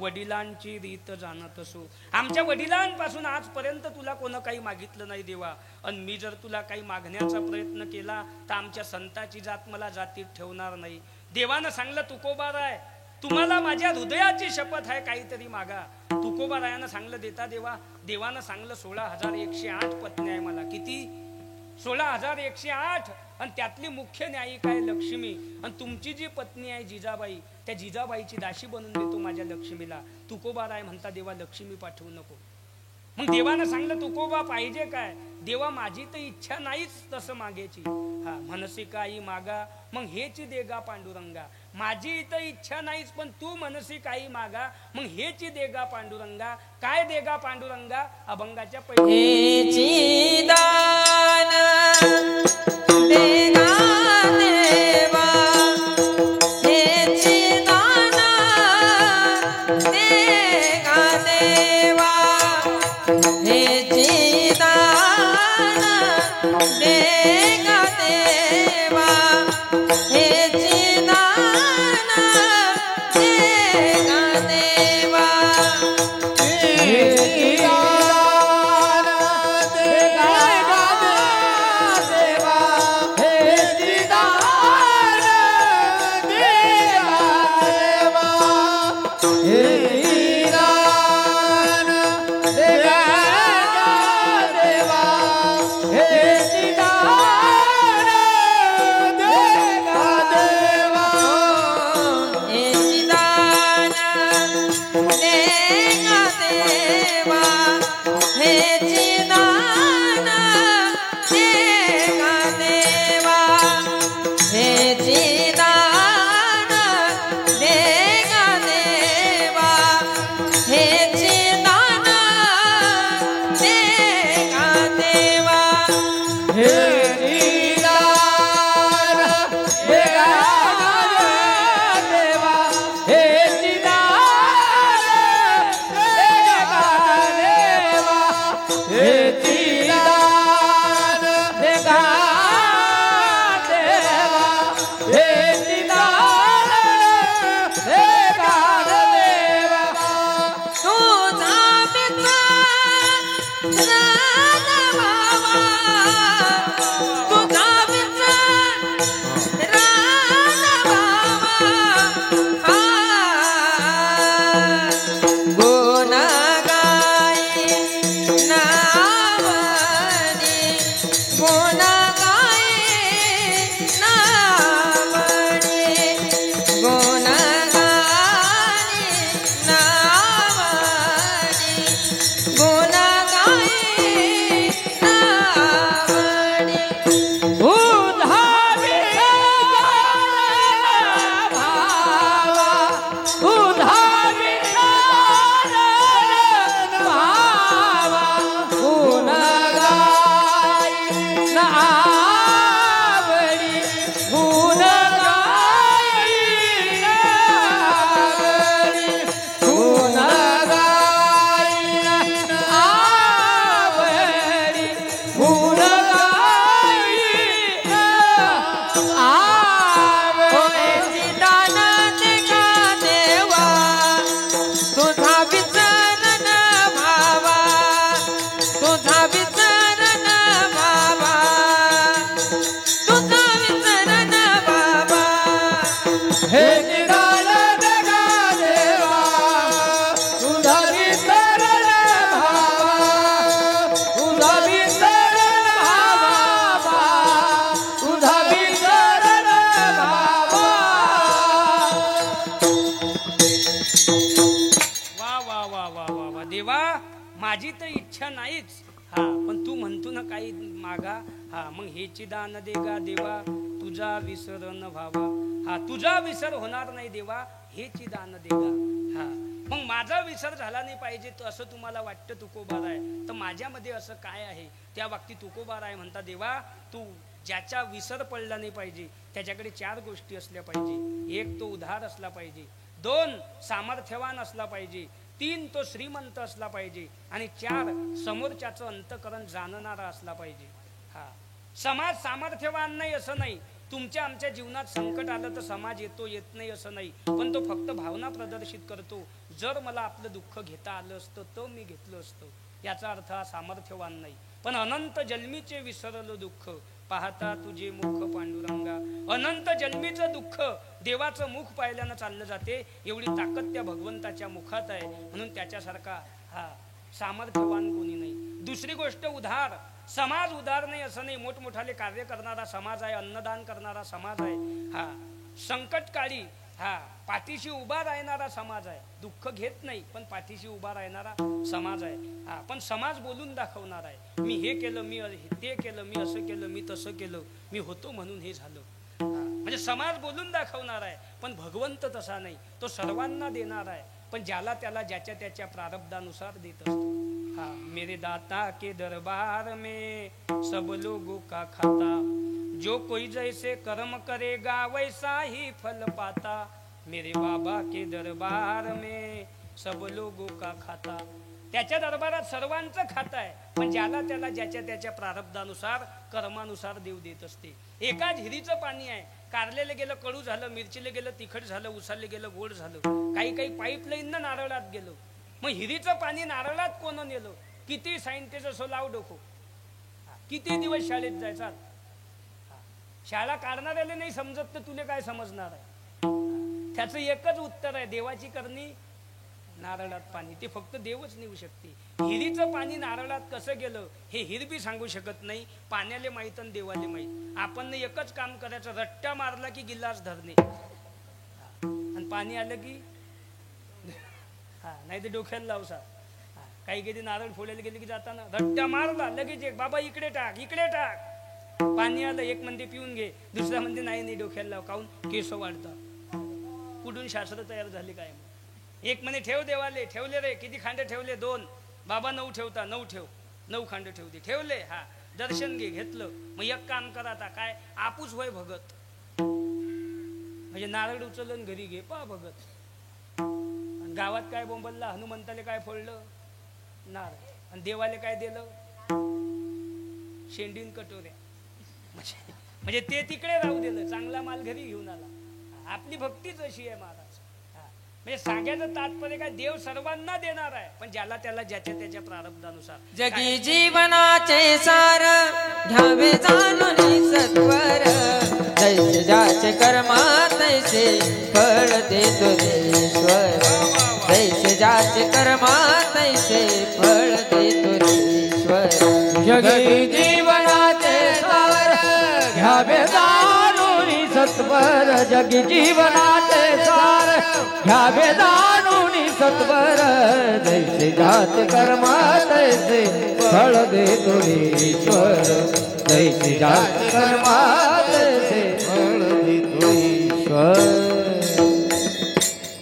वडिलांची रीत जाणत असो. आमच्या वडिलांपासून आजपर्यंत तुला कोण काही मागितलं नाही देवा. आणि मी जर तुला काही मागण्याचा प्रयत्न केला तर आमच्या संताची जात मला जातीत ठेवणार नाही. देवानं सांगलं तुकोबाराय तुम्हाला माझ्या हृदयाची शपथ आहे, काहीतरी मागा. तुकोबारायानं सांगलं देता देवा. देवानं सांगलं 16,108 पत्नी आहे मला. किती? 16,108. आणि त्यातली मुख्य न्यायिका आहे लक्ष्मी. आणि तुमची जी पत्नी आहे जिजाबाई, त्या जिजाबाईची दाशी बनवून देतो माझ्या लक्ष्मीला. तुकोबाराय म्हणता देवा लक्ष्मी पाठवू नको. मग देवानं सांगलं तुकोबा पाहिजे काय? देवा माझी तर इच्छा नाहीच तसं मागायची. हा मनसी काही मागा मग हेची देगा पांडुरंगा. माझी तर इच्छा नाहीच पण तू मनसी काही मागा मग हेची देगा पांडुरंगा. काय देगा पांडुरंगा? अभंगाच्या हेची दान देगा देवा, हेची दान देगा देवा, हेची दान देगा देवा, हेची दान देगा देवा, हेची माझी तर इच्छा नाहीच. हा पण तू म्हणतो ना काही मागा. हा मग हेची दान देगा देवा तुझा विसर न व्हावा. हा तुझा विसर होणार नाही देवा हेची दान देगा. हा मग माझा विसर झाला नाही पाहिजे तर असं तुम्हाला वाटतं तुकोबाराय तर माझ्यामध्ये असं काय आहे? त्या बाबतीत तुकोबाराय म्हणता देवा तू ज्याचा विसर पडला नाही पाहिजे त्याच्याकडे 4 गोष्टी असल्या पाहिजे. 1 तो उधार असला पाहिजे, 2 सामर्थ्यवान असला पाहिजे, 3 तो श्रीमंत असला पाहिजे आणि 4 समोरच्याचं अंतकरण जाणणारा असला पाहिजे. हा समाज सामर्थ्यवान नाही असं नाही तुमच्या आमच्या जीवनात संकट आलं तर समाज येतो येत नाही असं नाही, पण तो फक्त भावना प्रदर्शित करतो. जर मला आपलं दुःख घेता आलं असतं तर मी घेतलं असतं, याचा अर्थ हा सामर्थ्यवान नाही. पण अनंत जन्मीचे विसरलो दुःख, पाहता तुझे मुख पांडुरंगा. अनंत जन्मीचं दुःख देवाचं मुख पाहिल्यानं चाललं जाते. एवढी ताकद त्या भगवंताच्या मुखात आहे, म्हणून त्याच्यासारखा हा सामर्थ्यवान कोणी नाही. दुसरी गोष्ट, उधार समाज उधार नाही असं नाही. मोठमोठाले कार्य करणारा समाज आहे, अन्नदान करणारा समाज आहे, हा संकटकाळी हा पाठीशी उभा राहणारा समाज आहे. दुःख घेत नाही पण पाठीशी उभा राहणारा समाज आहे. हा पण समाज बोलून दाखवणार आहे, मी हे केलं, मी ते केलं, मी असं केलं, मी तसं केलं, मी होतो म्हणून हे झालं. म्हणजे समाज बोलून दाखवणार आहे, पण भगवंत तसा नाही. तो सर्वांना देणार आहे, पण ज्याला त्याला ज्याच्या त्याच्या प्रारब्धानुसार देत असतो. हाँ मेरे दाता के दरबार में सब लोगों का खाता, जो कोई जैसे कर्म करेगा वैसा ही फल पाता. मेरे बाबा के दरबार में सब लोगों का खाता. त्याच्या दरबारात सर्वांचं खातं आहे, पण ज्याला त्याला ज्याच्या त्याच्या प्रारब्धानुसार कर्मानुसार देव देत असते. एकाच हिरीचं पाणी आहे, कारलेलं गेलं कडू झालं, मिरचीला गेलं तिखट झालं, उसाले गेलं गोड झालं, काही काही पाईपलाईननं नारळात गेलं. मग हिरीचं पाणी नारळात कोण नेलं? किती सायंटिस्ट असो लाव डोको, किती दिवस शाळेत जायचा, शाळा काढणाऱ्याला नाही समजत तर तुला काय समजणार आहे? त्याचं एकच उत्तर आहे, देवाची करणी नारळात पाणी. ते फक्त देवच नेऊ शकते. हिरीचं पाणी नारळात कसं गेलं हे हिरबी सांगू शकत नाही. पाण्याले माहीत आणि देवाले माहीत. आपण एकच काम करायचं, रट्टा मारला की गिलास धरणे, आणि पाणी आलं की हा नाही ते डोक्याला लावसा. काही कधी नारळ फोडायला गेले की जाताना रट्टा मारला लगेच एक बाबा इकडे टाक, इकडे टाक. पाणी आलं, एक म्हणते पिऊन घे, दुसरा म्हणते नाही नाही डोक्याला लाव, काऊन केस वाढतात. कुठून शास्त्र तयार झाले काय? एक म्हणे ठेव देवाले, ठेवले रे, किती खांडे ठेवले? 2. बाबा 9 ठेवता, 9 ठेव, 9 खांडे ठेवते, ठेवले. हा दर्शन घे, घेतलं. मग एक काम करा आता काय, आपूच होय भगत, म्हणजे नारळ उचलून घरी घे पा भगत. गावात काय बोंबलला, हनुमंताले काय फोडलं? नारळ. आणि देवाले काय दिलं? शेंडीन कटोऱ्या. म्हणजे ते तिकडे राहू दिलं, चांगला माल घरी घेऊन आला. आपली भक्तीच अशी आहे महाराज. म्हणजे सांगायचं तात्पर्य काय, देव सर्वांना देणार आहे, पण ज्याला त्याला ज्याच्या त्याच्या प्रारब्धानुसार. जगी जीवनाचे सार घ्यावे जाणून सत्वर, जैसे ज्याचे कर्मा तैसे फळ देतो ईश्वर. जैसे ज्याचे कर्मा तैसे फळ देतो ईश्वर. जगी जीवनाचे सार घ्यावे जाणून सत्वर, जगी जीवनाचे सार घ्यावे जाणून सत्वर. जैसे ज्याचे कर्मा तैसे फळ देतो ईश्वर. जैसे ज्याचे कर्मा तैसे फळ देतो ईश्वर.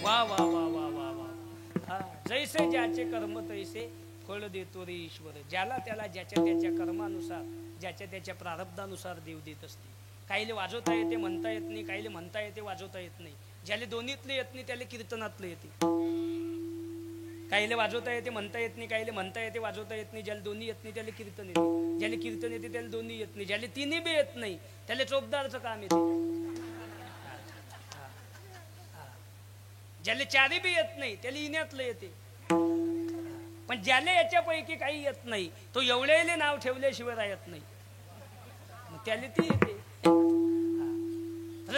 वा वा वा वा वा वा. जैसे ज्याचे कर्म तैसे फळ देतो रे ईश्वर. ज्याला त्याला ज्याच्या त्याच्या कर्मानुसार ज्याच्या त्याच्या प्रारब्धानुसार देव देत असते. काहीले वाजवता येते म्हणता येत नाही, काहीले म्हणता येते वाजवता येत नाही. ज्याला दोन्हीतले येत नाही त्याला कीर्तनातलं येते. काहीले वाजवता येते म्हणता येत नाही, काहीले म्हणता येते वाजवता येत नाही. ज्याला दोन्ही येत नाही त्याला कीर्तन येते. ज्याला कीर्तन येते त्याला दोन्ही येत नाही. ज्याला तिन्ही बी येत नाही त्याला चोपदारचं काम येते. ज्याला चारी बी येत नाही त्याला इन्यातलं येते. पण ज्याला याच्यापैकी काही येत नाही तो एवढ्याले नाव ठेवल्याशिवाय राहत नाही, त्याला ती येते.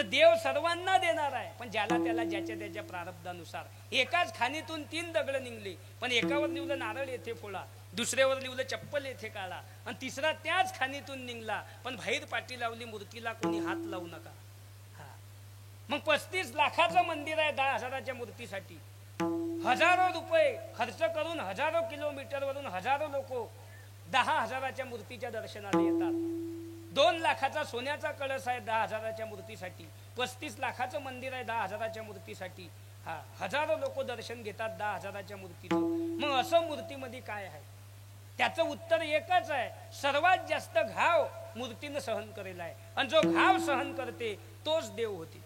देव सर्वांना देणार आहे, पण ज्याला त्याला ज्याच्या त्याच्या प्रारब्धानुसार. एकाच खाणीतून 3 दगड निघले, पण एकावर लिवलं नारळ येथे फोडा, दुसऱ्यावर लिवलं चप्पल येथे काढा, आणि तिसरा त्याच खाणीतून निघला पण बाहेर पाठी लावली, मूर्तीला कोणी हात लावू नका. मग 35 लाखाचं मंदिर आहे 10,000च्या मूर्तीसाठी. हजारो रुपये खर्च करून हजारो किलोमीटरवरून हजारो लोक 10,000च्या मूर्तीच्या दर्शनाला येतात. 2 लाखाचा सोन्याचा कळस आहे 10,000च्या मूर्तीसाठी. 35 लाखाचं मंदिर आहे 10,000च्या मूर्तीसाठी. हजारो लोक दर्शन घेतात 10,000च्या मूर्तीचं. मग असं मूर्तीमध्ये काय आहे? त्याचं उत्तर एकच आहे, सर्वात जास्त घाव मूर्तीनं सहन करेला आहे, आणि जो घाव सहन करते तोच देव होते.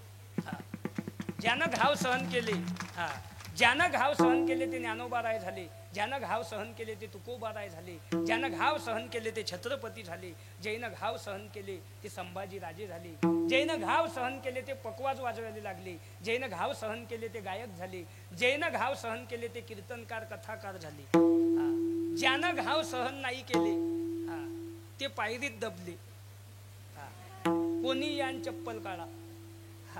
ज्यानं घाव सहन केले, ज्यानं घाव सहन केले ते ज्ञानोबा राय झाले. ज्यानं घाव सहन केले ते तुकोबाराय झाले, ज्यानं घाव सहन केले ते छत्रपती झाले, जैनं घाव सहन केले ते संभाजी राजे झाले, जैनं घाव सहन केले ते पकवाज वाजवायला लागले, जैनं घाव सहन केले ते गायक झाले, जैनं घाव सहन केले ते कीर्तनकार कथाकार झाले. ज्यानं घाव सहन नाही केले ते पायरीत दबले. कोणी यान चप्पल काढा,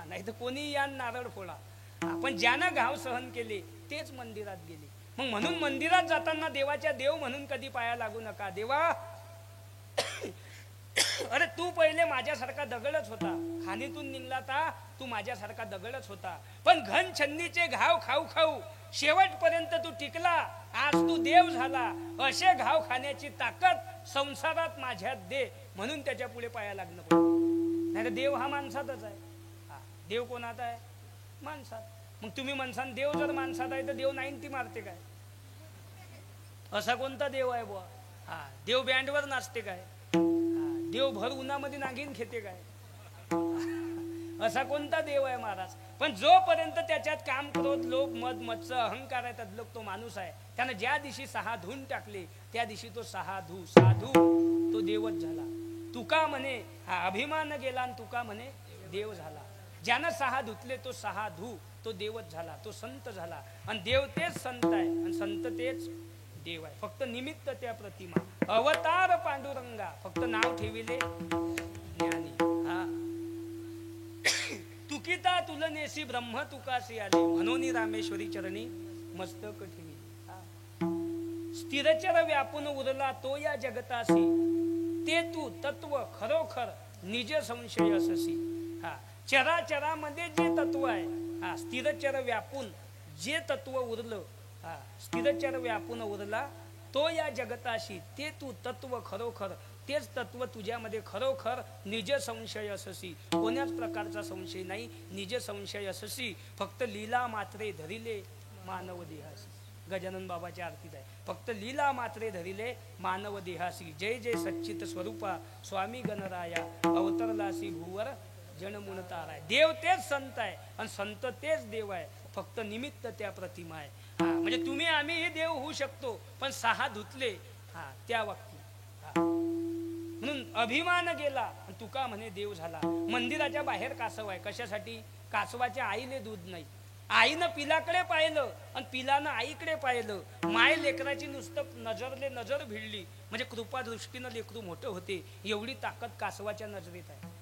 नाही तर कोणी यान नारळ फोडा. पण ज्यानं घाव सहन केले तेच मंदिरात गेले. मग म्हणून मंदिरात जाताना देवाच्या देव म्हणून कधी पाया लागू नका. देवा अरे तू पहिले माझ्यासारखा दगडच होता, खाणीतून निघला ता तू माझ्यासारखा दगडच होता, पण घन छन्नीचे घाव खाऊ खाऊ शेवटपर्यंत तू टिकला, आज तू देव झाला. असे घाव खाण्याची ताकद संसारात माझ्यात दे, म्हणून त्याच्या पुढे पाया लागणं पडतं. नाही तर देव हा माणसातच आहे. देव कोणात आहे? माणसात. मग तुम्ही म्हणसान देव जर माणसात आहे तर देव 90 मारते काय? असा कोणता देव आहे बुवा? देव बँडवर नाचते काय? देव भर उन्हामध्ये नागिन खेते काय? असा कोणता देव आहे महाराज? पण जोपर्यंत त्याच्यात काम क्रोध लोभ मद मत्सर अहंकार आहे तद्लोक तो माणूस आहे. त्यानं ज्या दिवशी 6 धुवून टाकले त्या दिवशी तो साधू तो देवच झाला. तुका म्हणे अभिमान गेला आणि तुका म्हणे देव झाला. ज्यानं 6 धुतले तो साधू तो देवच झाला, तो संत झाला. आणि देव तेच संत आहे आणि संत तेच देव आहे. फक्त निमित्त त्या प्रतिमा अवतार पांडुरंगा, फक्त नाव ठेविले ज्ञानी. तुकिता तुलनेसी ब्रह्म तुकासी आले, म्हणून रामेश्वरी चरणी मस्तक ठेवी. स्थिरचर व्यापून उरला तो या जगतासी, ते तू तत्व खरोखर निज संशय अससी. चराचरामध्ये जे तत्व आहे, स्थिरचर व्यापून जे तत्व उरलं, स्थिरचर व्यापून उरला तो या जगताशी, ते तू तत्व खरोखर, तेच तत्व तुझ्यामध्ये खरोखर निज संशय अससी. कोण्याच प्रकारचा संशय नाही, निज संशय अससी. फक्त लीला मात्रे धरिले मानव देहासी. गजानन बाबाच्या आरतीत आहे, फक्त लीला मात्रे धरिले मानव देहासी. जय जय सच्चित स्वरूपा स्वामी गणराया, अवतरलासी भूवर जनमुन ताराय. देव तेच संत आहे आणि संत तेच देव आहे, फक्त निमित्त त्या प्रतिमा आहे. म्हणजे तुम्ही आम्हीही देव होऊ शकतो, पण 6 धुतले त्या वक्ती. म्हणून अभिमान गेला तुका म्हणे देव झाला. मंदिराच्या बाहेर कासव आहे, कशासाठी? कासवाच्या आईले दूध नाही, आईनं पिलाकडे पाहिलं आणि पिलानं आईकडे पाहिलं. माय लेकराची नुसतं नजर भिडली म्हणजे कृपा दृष्टीनं लेकरू मोठं होते, एवढी ताकद कासवाच्या नजरेत आहे.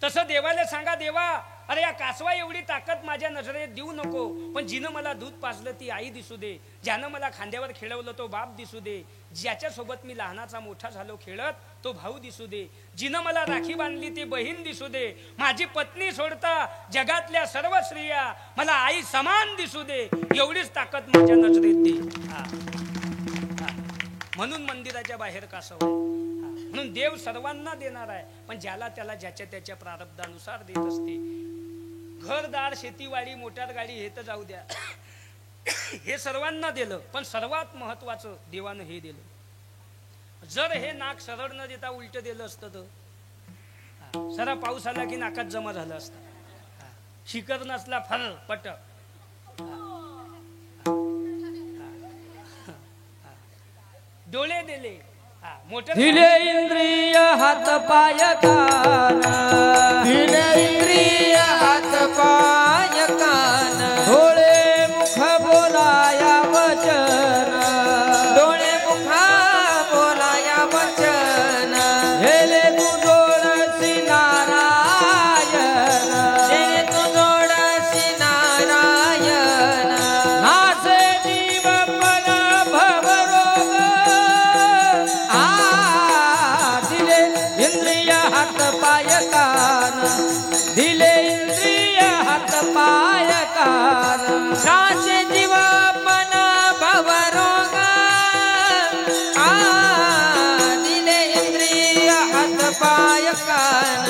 तसं देवाला सांगा, देवा अरे या कासवा एवढी ताकद माझ्या नजरेत देऊ नको, पण जिनं मला दूध पाजलं ती आई दिसू दे, ज्यानं मला खांद्यावर खेळवलं तो बाप दिसू दे, ज्याच्यासोबत मी लहानाचा मोठा झालो खेळत तो भाऊ दिसू दे, जिनं मला राखी बांधली ती बहीण दिसू दे, माझी पत्नी सोडता जगातल्या सर्व स्त्रिया मला आई समान दिसू दे, एवढीच ताकद माझ्या नजरेत दे. म्हणून मंदिराच्या बाहेर कासव आहे. म्हणून देव सर्वांना देणार आहे, पण ज्याला त्याला ज्याच्या त्याच्या प्रारब्धानुसार देत असते. घरदार शेतीवाडी मोटार गाडी हे तर जाऊ द्या, हे सर्वांना दिलं, पण सर्वात महत्वाचं देवानं हे दिलं. जर हे नाक सरळ न देता उलट दिलं असतं तर सारा पाऊस आला की नाकात जमा झालं असतं. शिकर नसला फर पट. डोळे दिले, दिले इंद्रिय हात पाय कान, दिले इंद्रिय हात पाय कान, डोळे मुख बोलाया वचन, डोळे मुखा बोलाया वचन, हेले तू जोडसी नारायण, हेले तू जोडसी नारायण, नासे जीव मन भवरोग, दिले इंद्रिय हात पाय कान, दिले इंद्रिय हात पाय कान, नासे जीव मन भवरोग, दिले इंद्रिय हात पाय कान,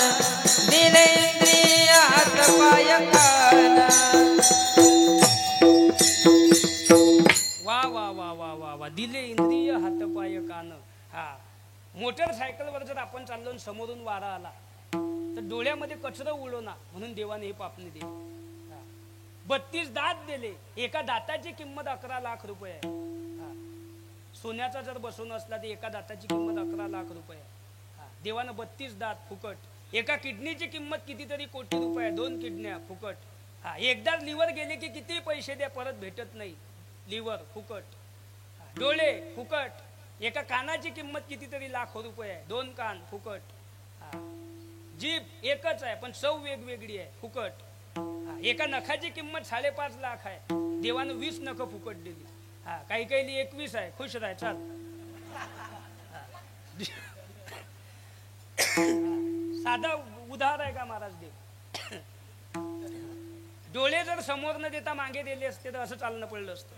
दिले इंद्रिय हात पाय कान. वा वा वा वा वा वा. दिले इंद्रिय हात पाय कान. मोटरसायकलवर जर आपण चाललो आणि समोरून वारा आला तर डोळ्यामध्ये कचरा उडो ना, म्हणून देवाने हे पापणी दिली. 32 दात दिले, एका दाताची किंमत 11 लाख रुपये आहे. हा. सोन्याचा जर बसवून असला तर एका दाताची किंमत 11 लाख रुपये आहे. हा. देवानं 32 दात फुकट. एका किडनीची किंमत कितीतरी कोटी रुपये, 2 किडन्या फुकट. हा. एकदा लिव्हर गेले की किती पैसे द्या परत भेटत नाही. लिव्हर फुकट. हा. डोळे फुकट. एका कानाची किंमत कितीतरी लाखो रुपये आहे, 2 कान फुकट. हा. जीभ एकच आहे पण चव वेगवेगळी आहे, फुकट. हा. एका नखाची किंमत 5.5 लाख आहे, देवानं 20 नख फुकट दिली. हा. काही काही 21 आहे, खुश राह चाल. साधा उधार आहे का महाराज देव? डोळे जर समोर न देता मागे दिले असते तर असं चालणं पडलं असतं,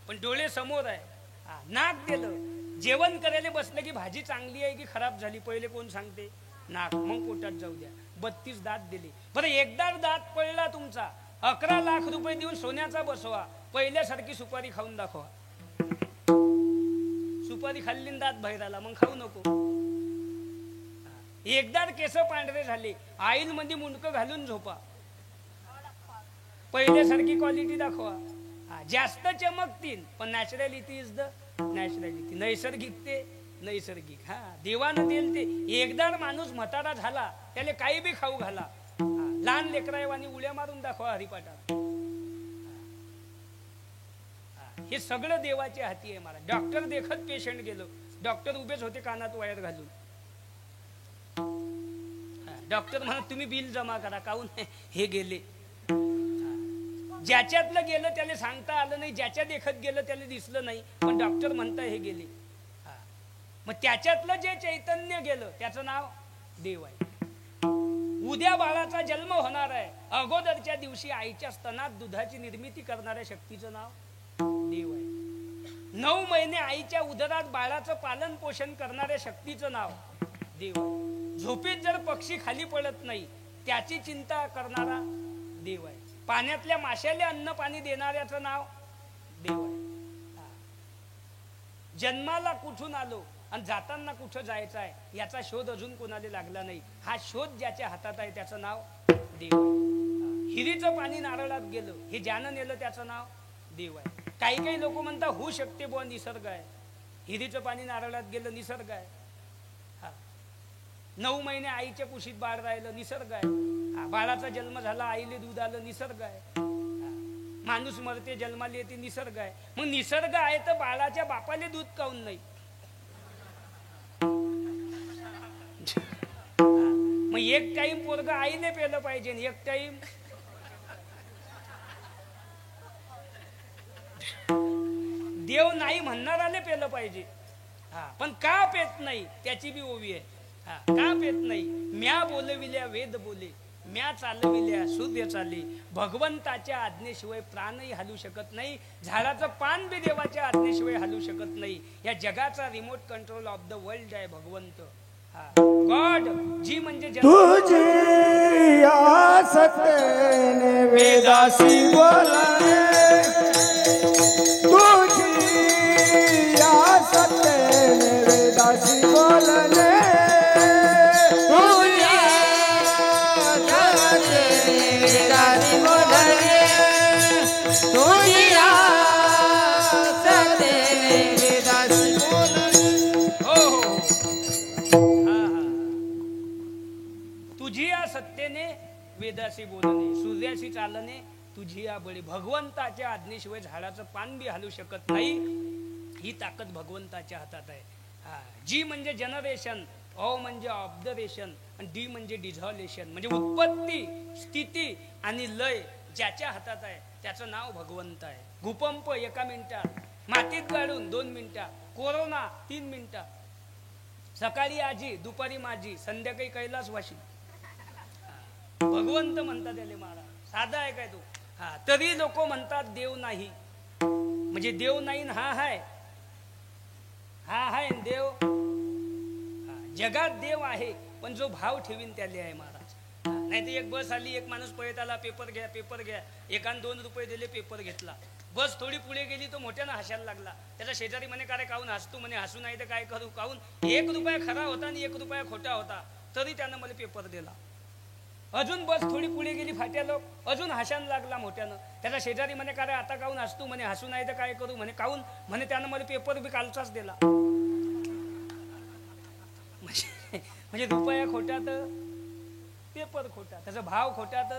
पण डोळे समोर आहे. हा. नाक दिलं. जेवण करायला बसलं की भाजी चांगली आहे की खराब झाली पहिले कोण सांगते? नाक. मग पोटात जाऊ द्या. 32 दात दिले. बरं एकदा दात पडला तुमचा, 11 लाख रुपये देऊन सोन्याचा बसवा, पहिल्यासारखी सुपारी खाऊन दाखवा. सुपारी खाल्ली दात बाहेर आला, मग खाऊ नको. एकदा केस पांढरे झाले, आईल मध्ये मुंडकं घालून झोपा, पहिल्यासारखी क्वालिटी दाखवा. जास्त चमकतील पण नॅचरॅलिटी इज द नॅचरॅलिटी. नैसर्गिक ते नैसर्गिक. हा. देवानं देईल ते. एकदा माणूस म्हातारा झाला त्याला काही बी खाऊ घाला, लहान लेकरावानी उड्या मारून दाखवा हरिपाठात. हे सगळं देवाच्या हाती आहे महाराज. डॉक्टर देखत पेशंट गेलो, डॉक्टर उभेच होते कानात वायर घालून. डॉक्टर म्हणत तुम्ही बिल जमा करा. काहून? हे गेले. ज्याच्यातलं गेलं त्याला सांगता आलं नाही, ज्याच्या देखत गेलं त्याला दिसलं नाही, पण डॉक्टर म्हणता हे गेले. मग त्याच्यातलं जे चैतन्य गेलं त्याचं नाव देव आहे. उद्या बाळाचा जन्म होणार आहे, अगोदरच्या दिवशी आईच्या स्तनात दुधाची निर्मिती करणाऱ्या शक्तीचं नाव देव आहे. 9 महिने आईच्या उदरात बाळाचं पालन पोषण करणाऱ्या शक्तीचं नाव देव आहे. झोपेत जर पक्षी खाली पडत नाही त्याची चिंता करणारा देव आहे. पाण्यातल्या माशाला अन्न पाणी देणाऱ्याचं नाव देव आहे. जन्माला कुठून आलो आणि जाताना कुठं जायचं आहे याचा शोध अजून कोणाला लागला नाही. हा शोध ज्याच्या हातात आहे त्याचं नाव देव आहे. हिरीचं पाणी नारळात गेलं, हे ज्यानं नेलं त्याचं नाव देव आहे. काही काही लोक म्हणतात होऊ शकते बुवा, निसर्ग आहे. हिरीचं पाणी नारळात गेलं, निसर्ग आहे. 9 महिने आईच्या कुशीत बाळ राहिलं, निसर्ग आहे. बाळाचा जन्म झाला, आईले दूध आलं, निसर्ग आहे. माणूस मरते, जन्माला येते, निसर्ग आहे. मग निसर्ग आहे तर बाळाच्या बापाले दूध काऊन नाही? मग एक टाइम पोरग आईने पेलं पाहिजे, एक टाइम देव नाही म्हणणाराले पेलं पाहिजे. पण का पेत नाही त्याची बी ओवी आहे. का पेत नाही? म्या बोलविल्या वेद बोले, म्या चालविल्या सूर्य चाले. भगवंताच्या आज्ञेशिवाय प्राणही हलू शकत नाही, झाडाचं पान बी देवाच्या आज्ञेशिवाय हलू शकत नाही. या जगाचा remote control of the world आहे भगवंत. गॉड जी म्हणजे तुझी आसतेने वेदासी बोलणे, तुझी आसतेने वेदासी बोलणे, तुझी या सत्तेने वेदाशी बोलणे, सूर्याशी चालणे, तुझी या बळी. भगवंताच्या आज्ञेशिवाय झाडाचं पान बी हलू शकत नाही. ही ताकद भगवंताच्या हातात आहे. जी म्हणजे जनरेशन, ओ म्हणजे ऑब्झर्वेशन आणि डी म्हणजे डिझॉल्युशन, म्हणजे उत्पत्ती, स्थिती आणि लय ज्याच्या हातात आहे त्याचं नाव भगवंत आहे. भूकंप 1 मिनिटात, मातीत गाडून 2 मिनिटात, कोरोना 3 मिनिटात, सकाळी आजी, दुपारी माझी, संध्याकाळी कैलासवासी. भगवंत म्हणतात त्याले महाराज. साधा आहे काय तो? तरी लोक म्हणतात देव नाही. म्हणजे देव नाही हा हाय, हा हाय देव. जगात देव आहे पण जो भाव ठेवीन त्याले आहे महाराज. नाही तर एक बस आली, एक माणूस पळत आला, पेपर घ्या पेपर घ्या, एकान 2 रुपये दिले, पेपर घेतला. बस थोडी पुढे गेली तो मोठ्यानं हसायला लागला. त्याचा शेजारी म्हणे काय काहून हसतो? म्हणे हसू नाही तर काय करू? काहून? 1 रुपया खरा होता आणि 1 रुपया खोटा होता, तरी त्यानं मला पेपर दिला. अजून बस थोडी पुढे गेली फाट्याला, अजून हसायला लागला मोठ्यानं. त्याचा शेजारी म्हणे का रे आता काहून हसतू म्हणे, हसू नाही तर काय करू म्हणे. काहून म्हणे त्यानं मला पेपर बी कालचाच दिला. म्हणजे रुपया खोट्यात पेपर खोटा, त्याचा भाव खोट्यात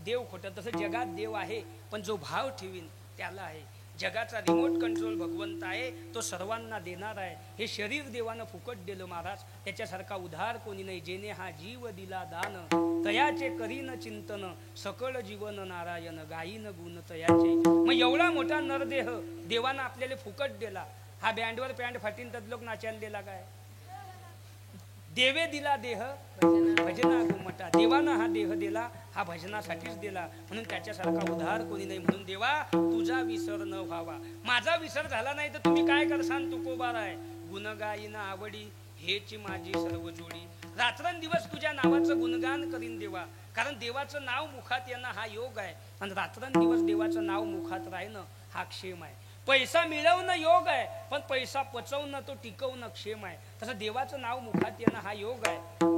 देव खोटा. तसं जगात देव आहे पण जो भाव ठेवीन त्याला आहे. जगाचा रिमोट कंट्रोल भगवंत आहे, तो सर्वांना देणार आहे. हे शरीर देवानं फुकट दिलं महाराज, त्याच्यासारखा उधार कोणी नाही. जेने हा जीव दिला दान, तयाचे करीन चिंतन, सकळ जीवन नारायण, गायीन गुण तयाचे. मग एवढा मोठा नरदेह देवानं आपल्याला फुकट दिला. हा बँडवर पॅन्ट फाटीन तर लोक नाचायला दिला काय? देवे दिला देह भजना गुमटा. देवानं हा देह दिला, हा भजनासाठीच दिला. म्हणून त्याच्यासारखा उधार कोणी नाही. म्हणून देवा तुझा विसर न व्हावा. माझा विसर झाला नाही तर तुम्ही काय करसान तुकोबार आहे. गुणगायीन आवडी हेची माझी सर्व जोडी. रात्रंदिवस तुझ्या नावाचं गुणगान करीन देवा. कारण देवाचं नाव मुखात येणं हा योग आहे आणि रात्रंदिवस देवाचं नाव मुखात राहणं हा क्षेम आहे. पैसा मिळवणं योग आहे पण पैसा पचवणं तो टिकवणं क्षेम आहे. तसं देवाचं नाव मुखात येणं हा योग आहे.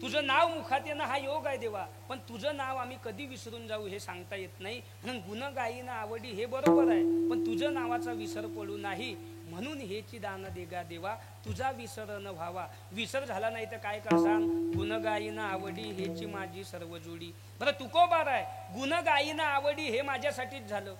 तुझं नाव मुखात येणं हा योग आहे देवा, पण तुझं नाव आम्ही कधी विसरून जाऊ हे सांगता येत नाही. म्हणून गुणगायीनं आवडी हे बरोबर आहे, पण तुझं नावाचा विसर पडू नाही. म्हणून हेची दान देगा देवा, तुझा विसर न व्हावा. विसर झाला नाही तर काय करसान. गुणगायीनं आवडी हेची माझी सर्व जोडी. बरं तुकोबार आहे, गुणगायीनं आवडी हे माझ्यासाठीच झालं,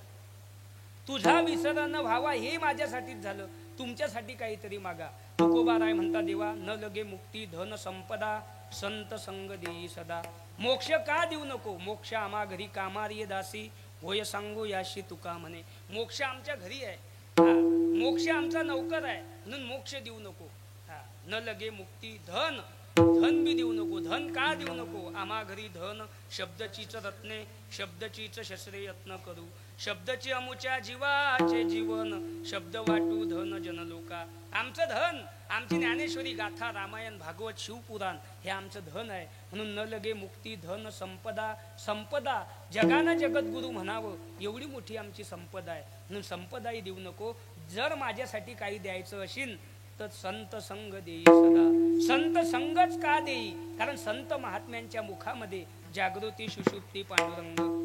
तुझा विसर न व्हावा हे माझ्यासाठीच झालं. तुमच्यासाठी काहीतरी मागा. तुकोबार आहे म्हणता देवा, न लगे मुक्ती धन संपदा, संत संग देई सदा. मोक्ष का देऊ नको, मोक्ष आम्हा घरी कामारी दासी, होय सांगू याशी तुका म्हणे. मोक्ष आमच्या घरी आहे, मोक्ष आमचा नौकर आहे, म्हणून मोक्ष देऊ नको. न लगे मुक्ती धन, धन बी देऊ नको. धन का देऊ नको, आम्हा घरी धन शब्दचीच रत्ने, शब्दचीच शस्त्रे यत्न करू. शब्दची अमुच्या जीवाचे जीवन, शब्द वाटू धन जनलोका. आमचं धन, आमची ज्ञानेश्वरी गाथा, रामायण, भागवत, शिवपुराण हे आमचं धन आहे. म्हणून न लगे मुक्ती धन संपदा. संपदा जगानं जगद्गुरु म्हणावं एवढी मोठी आमची संपदा आहे. म्हणून संपदाही देऊ नको. जर माझ्यासाठी काही द्यायचं असेल तर संत संग देई सदा. संत संगच का देई, कारण संत महात्म्यांच्या मुखामध्ये जागृती सुषुप्ती पांडुरंग.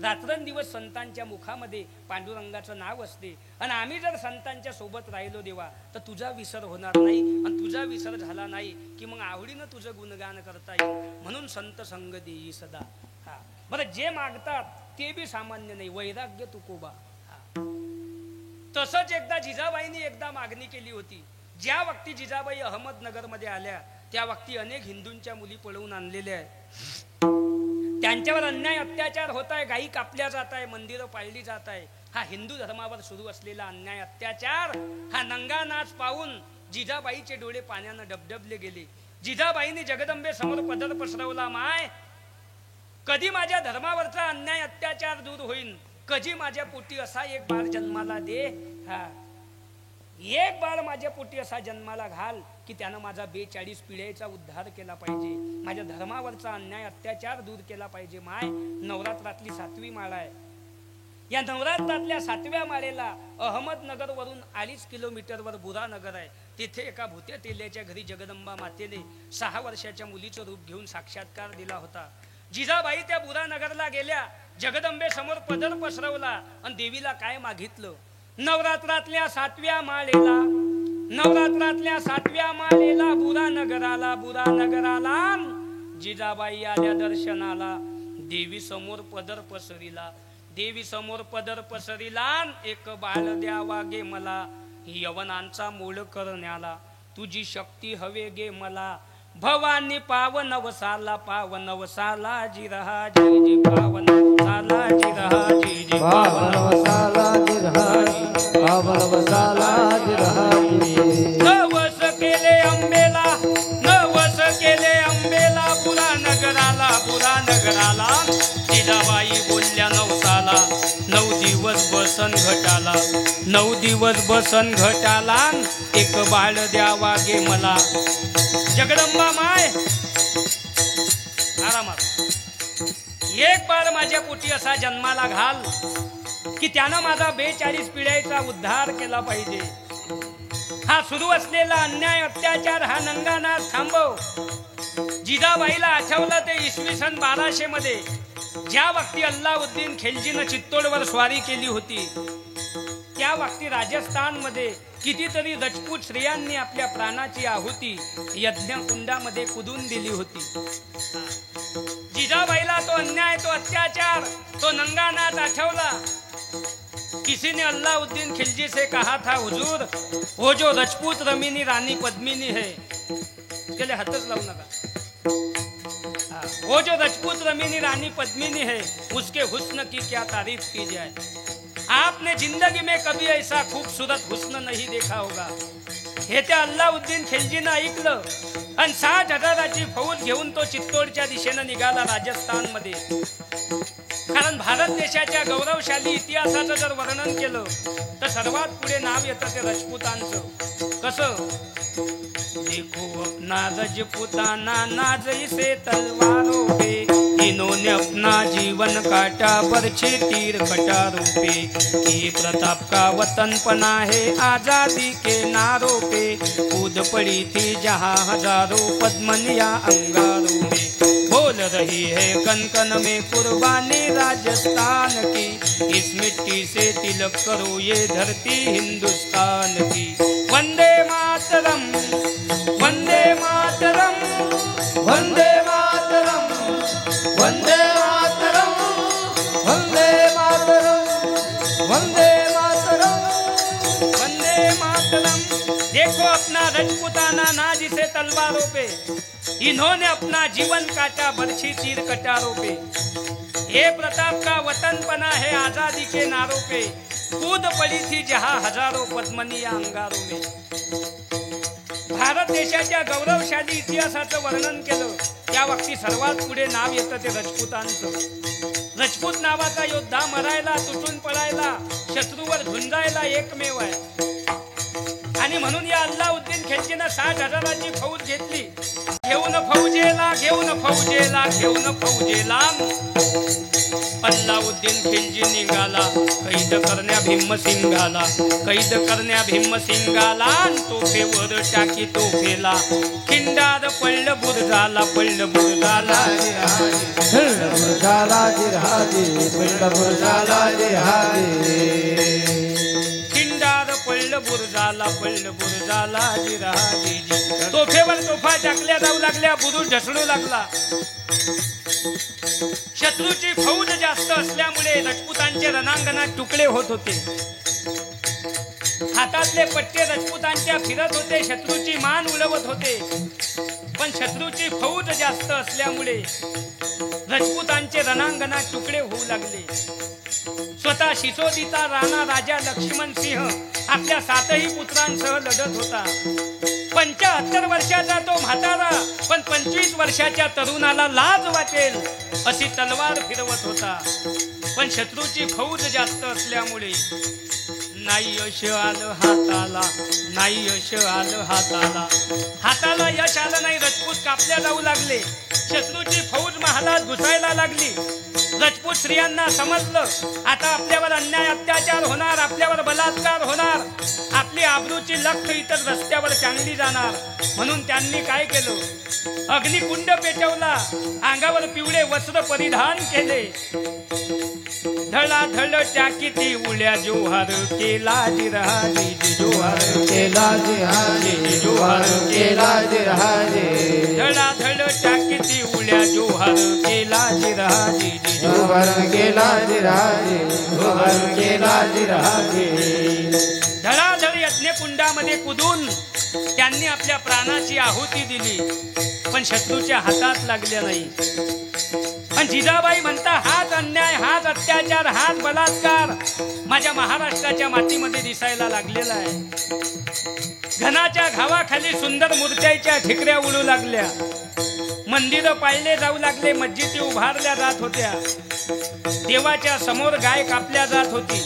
रात्रंदिवस संतांच्या मुखामध्ये पांडुरंगाचं नाव असते. आणि आम्ही जर संतांच्या सोबत राहिलो देवा तर तुझा विसर होणार नाही. आणि तुझा विसर झाला नाही की मग आवडीनं तुझं गुणगान करता येईल. म्हणून संत संग देई सदा. बरं जे मागतात ते बी सामान्य नाही, वैराग्य तुकोबा. तसंच एकदा जिजाबाईंनी एकदा मागणी केली होती. ज्या वक्ती जिजाबाई अहमदनगर मध्ये आल्या त्या वक्ती अनेक हिंदूंच्या मुली पळवून आणलेल्या आहे. त्यांच्यावर अन्याय अत्याचार होत आहे, गायी कापल्या जात आहे, मंदिरं पाळली जात आहे. हा हिंदू धर्मावर सुरू असलेला अन्याय अत्याचार, हा नंगा नाच पाहून जिजाबाईचे डोळे पाण्यानं डबडबले गेले. जिजाबाईंनी जगदंबे समोर पदर पसरवला, माय कधी माझ्या धर्मावरचा अन्याय अत्याचार दूर होईल, कधी माझ्या पोटी असा एक बाळ जन्माला दे. एक बाळ माझ्या पोटी असा जन्माला घाल की त्यानं माझा 42 पिढ्याचा उद्धार केला पाहिजे, माझ्या धर्मावरचा अन्याय अत्याचार दूर केला पाहिजे. माय नवरात्रातली 7वी माळा आहे. या नवरात्रातल्या 7व्या माळेला अहमदनगर वरून 2.5 किलोमीटरवर बुरानगर आहे. तिथे एका भूत्या तेल्याच्या घरी जगदंबा मातेने 6 वर्षाच्या मुलीचं रूप घेऊन साक्षात्कार दिला होता. जिजाबाई त्या बुरानगरला गेल्या, जगदंबे समोर पदर पसरवला आणि देवीला काय मागितलं. नवरात्रातल्या 7व्या माळेला, नवरात्रातल्या 7व्या माळेला बुरानगराला, बुरानगराला जिजाबाई आल्या दर्शनाला. देवी समोर पदर पसरिला, देवी समोर पदर पसरिला. एक बाळ द्यावा गे मला, यवनांचा मोळ करण्याला, तुझी शक्ती हवे गे मला. भवानी पावन वसाला, पावन वसाला जी रहा जी जी, पावन वसाला जी रहा जी जी, पावन वसाला जी रहा जी, पावन वसाला जी रहा जी. नवस केले अंबेला, नवस केले अंबेला, बुरानगराला, बुरानगराला. जिजाबाई बोलल्या नवसाला, 9 दिवस बसन घटाला, 9 दिवस बसन घटाला. एक बाळ द्यावा गे मला. जगदंबा माय आरामात, एक बाळ माझ्या पोटी असा जन्माला घाल की त्यानं माझा 42 पिढ्याचा उद्धार केला पाहिजे. हा सुरू असलेला अन्याय अत्याचार, हा नंगानाच थांबव. जिजाबाईला आठवलं ते इसवी सन 1200 मध्ये ज्या वक्ती अल्लाउद्दीन खिलजीनं चित्तोडवर स्वारी केली होती, त्या वक्ती राजस्थान मध्ये कितीतरी रजपूत स्त्रियांनी आपल्या प्राणाची आहुती यज्ञकुंडामध्ये कुदून दिली होती. जिजाबाईला तो अन्याय, तो अत्याचार, तो नंगानाच आठवला. किसी ने अल्लाउद्दीन खिलजी से कहा था, हुजूर वो जो रजपूत रमीनी रानी पद्मिनी है, उसके लिए हाथच लावू नका. वो जो रजपूत रमीनी रानी पद्मिनी है, उसके हुस्न की क्या तारीफ की जाए. आपने जिंदगी में कभी ऐसा खूबसूरत हुस्न नहीं देखा होगा. हे त्या अल्लाउद्दीन खिलजीनं ऐकलं आणि 60,000ची फौज घेऊन तो चित्तोडच्या दिशेनं निघाला राजस्थान मध्ये. कारण भारत देशाच्या गौरवशाली इतिहासाचं जर वर्णन केलं तर सर्वात पुढे नाव येतं ते राजपुतांचं. कसं? देखो अपना रजपुताना नाजई से तलवारों पे, इन्होंने अपना जीवन काटा बरछे तीर कटारों पे. ये प्रताप का वतन पना है आजादी के नारों पे, कूद पड़ी थी जहाँ हजारों पद्मनिया अंगारों में. बोल रही है कन कन में कुर्बानी राजस्थान की, इस मिट्टी से तिलक करो ये धरती हिंदुस्तान की. वंदे मातरम, वंदे मातरम, वंदे मातरम, वंदे मातरम, वंदे मातरम, वंदे मातरम, वंदे मातरम. देखो अपना रजपुताना नाज से तलवारों पे, इन्होंने अपना जीवन काटा बरछी तीर कटारों पे. ये प्रताप का वतन पना है आजादी के नारों पे, कूद पड़ी थी जहां हजारों पद्मनिया अंगारों में. भारत देशाच्या गौरवशाली इतिहासाचं वर्णन केलं त्या वक्ती सर्वात पुढे नाव येतं ते रजपुतांचं. रजपूत नावाचा योद्धा मरायला, तुटून पळायला, शत्रूवर झुंजायला एकमेव आहे. आणि म्हणून या अल्लाउद्दीन खिलजीनं 60,000ची फौज घेतली. घेऊन फौजेला, घेऊन फौजेला, घेऊन फौजेला अल्लाउद्दीन खिलजी निघाला. कैद करण्या भीमसिंगाला, कैद करण्या भीमसिंगाला, तोफेवर टाकी तोफेला. खिंडार पडलं बुरजाला, पडलं बुरजाला, पडलं बुरजाला जिरहाजी, पडलं बुरजाला जिरहाजी. खिंडार पडलं बुरजाला, पडलं बुरजाला जिरहाजी. तोफेवर तोफा टाकल्या जाऊ लागल्या, बुरुज ढसळू लागला. शत्रूची फौज जास्त असल्यामुळे राजपुतांचे रणांगणात तुकडे होत होते. हातातले पट्टे राजपुतांच्या फिरत होते, शत्रूची मान उडवत होते. पण शत्रूची फौज जास्त असल्यामुळे राजपुतांचे रणांगणात तुकडे होऊ लागले. स्वतः शिसोदीचा राणा राजा लक्ष्मण सिंह आपल्या 7ही पुत्रांसह लढत होता. 75 वर्षाचा तो म्हातारा पण 25 वर्षाच्या तरुणाला लाज वाटेल अशी तलवार फिरवत होता. पण शत्रूची फौज जास्त असल्यामुळे नाही यश आलं हाताला, नाही यश आलं हाताला. हाताला यश आलं नाही. राजपूत कापल्या जाऊ लागले. शत्रूची फौज महालात घुसायला लागली. राजपूत स्त्रियांना समजलं आता आपल्यावर अन्याय अत्याचार होणार, आपल्यावर बलात्कार होणार, आपली आबरूची लख इतर रस्त्यावर चांगली जाणार. म्हणून त्यांनी काय केलं? अग्निकुंड पेटवला, अंगावर पिवळे वस्त्र परिधान केले. धडाधड टाकीती उड्या, जोहार केला जिरहाजी, जोहार केला जिरहाजी, जोहार केला जिरहाजी. धडाधड टाकीती उड्या, जोहार केला जिरहाजी, जोहार केला जिरहाजी, जोहार केला जिरहाजी. धडाधड यज्ञकुंडामध्ये कुदून त्यांनी आपल्या प्राणाची आहुती दिली. पण शत्रूच्या हातात लागल्या नाही. पण जिजाबाई म्हणता हाच अन्याय, हाच अत्याचार, हाच बलात्कार माझ्या महाराष्ट्राच्या मातीमध्ये दिसायला लागलेला आहे. घनाच्या घावाखाली सुंदर मूर्त्याच्या ठिकऱ्या उडू लागल्या. मंदिरं पाळले जाऊ लागले, मस्जिदी उभारल्या जात होत्या. देवाच्या समोर गाय कापल्या जात होती.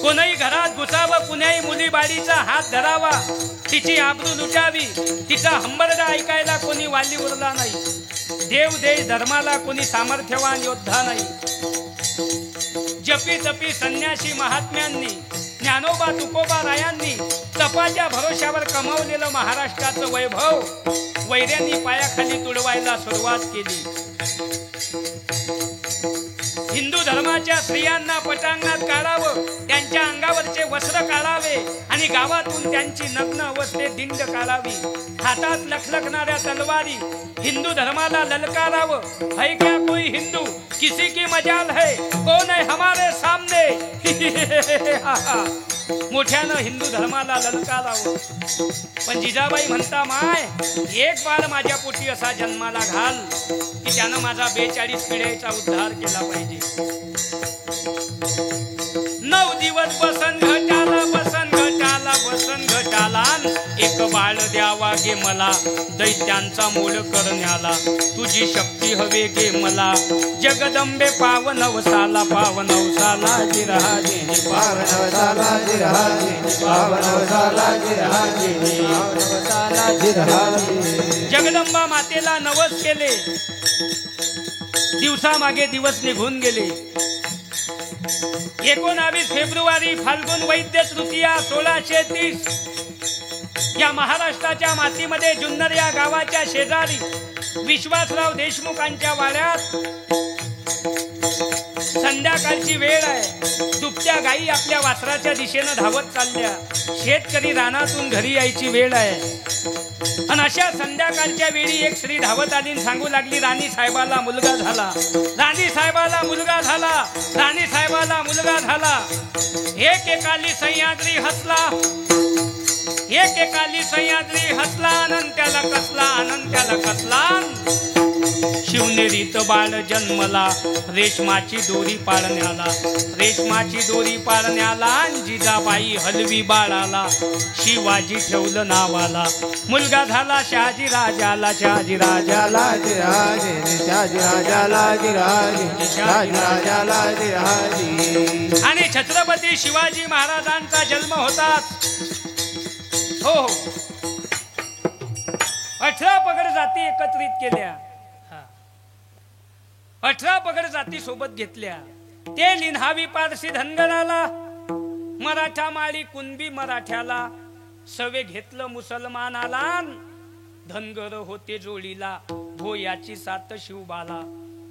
कोणीही घरात घुसावं, कुण्याही मुली बाळीचा हात धरावा, तिची आबरू लुटावी, तिचा हंबरडा ऐकायला कोणी वाली उरला नाही. देव देश धर्माला कोणी सामर्थ्यवान योद्धा नाही. जपी तपी संन्यासी महात्म्यांनी ज्ञानोबा तुकोबा रायांनी तपाच्या भरोश्यावर कमावलेलं महाराष्ट्राचं वैभव वैऱ्यांनी पायाखाली तुडवायला सुरुवात केली. हिंदू धर्माच्या स्त्रियांना पटांगणात काढावं, त्यांच्या अंगावरचे वस्त्र काढावे आणि गावातून त्यांची नग्न अवस्थेत दिंड काढावी. हातात लखलखणाऱ्या तलवारी हिंदू धर्माला ललकारावं. है क्या कोई हिंदू, किसी की मजाल है, कौन है हमारे सामने. मोठ्यानं हिंदू धर्माला ललकारावं. पण जिजाबाई म्हणता, माय एक बाळ माझ्या पोटी असा जन्माला घाल की त्यानं माझा 42 पिढ्याचा उद्धार केला पाहिजे. 9 दिवस बसन घटाला, बसन घटाला, बसन घटाला. एक बाळ द्यावा गे मला, दैत्यांचा मोल करण्याला. तुझी शक्ती हवे गे मला, जगदंबे पावनवसाला, पावनवसाला जिराजे, पावनवसाला जिराजे, पावनवसाला जिराजे, पावनवसाला जिराजे. जगदंबा मातेला नवस केले. दिवसामागे दिवस निघून गेले. 19 फेब्रुवारी फाल्गुन वैद्य तृतीया 1630 या महाराष्ट्राच्या मातीमध्ये जुन्नर या गावाच्या शेजारी विश्वासराव देशमुखांच्या वाड्यात संध्याकाळची वेळ आहे. दुभत्या गायी आपल्या वासराच्या दिशेनं धावत चालल्या. शेतकरी रानातून घरी यायची वेळ आहे. आणि अशा संध्याकाळच्या वेळी एक स्त्री धावत आली आणि सांगू लागली, राणी साहेबाला मुलगा झाला, राणी साहेबाला मुलगा झाला, राणी साहेबाला मुलगा झाला. एकेकाली सह्याद्री हसला, एकेकाली सह्याद्री हसला. अनंत्याला कसला, अनंत्याला कसला. शिवनेरीत बाळ जन्मला, रेशमाची दोरी पाळण्याला, रेशमाची दोरी पाळण्याला. जिजाबाई हलवी बाळाला, शिवाजी ठेवलं नावाला. मुलगा झाला शहाजी राजाला, शहाजी राजाला जिराजे, शहाजी राजाला जिराजे, शहाजी राजाला जिराजे. आणि छत्रपती शिवाजी महाराजांचा जन्म होता. हो हो, 18 पगड जाती एकत्रित केल्या. 18 पगड जाती सोबत घेतल्या. ते लिन्हावी पारसी धनगराला, मराठा माळी कुणबी मराठ्याला. सवे घेतलं मुसलमानाला. धनगर होते जोडीला, भोयाची सात शिवबाला.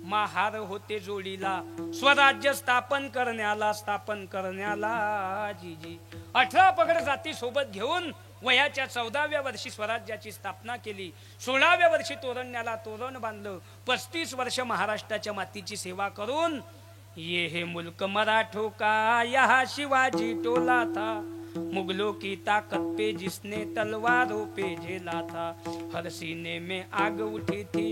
महार होते जोडीला, स्वराज्य स्थापन करण्याला, स्थापन करण्याला. जीजी 18 पगड जाती सोबत घेऊन वयाच्या 14व्या वर्षी स्वराज्याची स्थापना केली. 16व्या वर्षी तोरणण्याला तोरण बांधलं. 35 वर्ष महाराष्ट्राच्या मातीची सेवा करून ये हे मुल्क मराठो का, यहाँ शिवाजी टोला था. मुगलों की ताकत पे जिसने तलवारों पे झेला था. हर सीने में आग उठी थी,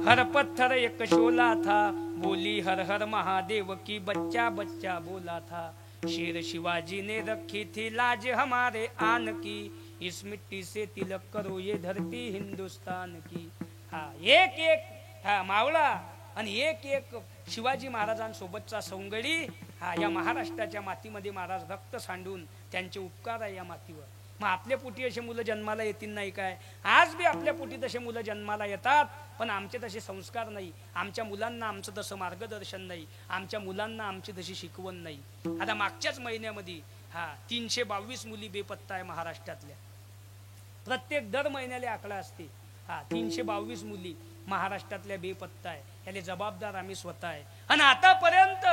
हर पत्थर एक शोला था. बोली हर हर महादेव की, बच्चा बच्चा बोला था. शेर शिवाजी ने रखी थी लाज हमारे आन की. इस मिट्टी से तिलक करो ये धरती हिंदुस्तान की. हा एक एक मावळा आणि एक एक शिवाजी महाराजांसोबतचा सौंगडी हा या महाराष्ट्राच्या मातीमध्ये महाराज रक्त सांडून त्यांचे उपकार आहे या मातीवर. मग आपल्या पोटी असे मुलं जन्माला येतील नाही काय? आज बी आपल्या पोटी तसे मुलं जन्माला येतात, पण आमचे तसे संस्कार नाही. आमच्या मुलांना आमचं तसं मार्गदर्शन नाही. आमच्या मुलांना आमची तशी शिकवण नाही. आता मागच्याच महिन्यामध्ये 322 मुली बेपत्ता आहे महाराष्ट्रातल्या. प्रत्येक दर महिन्याला आकडा असते. 322 मुली महाराष्ट्रातल्या बेपत्ता आहे. याले जबाबदार आम्ही स्वतः आहे. आणि आतापर्यंत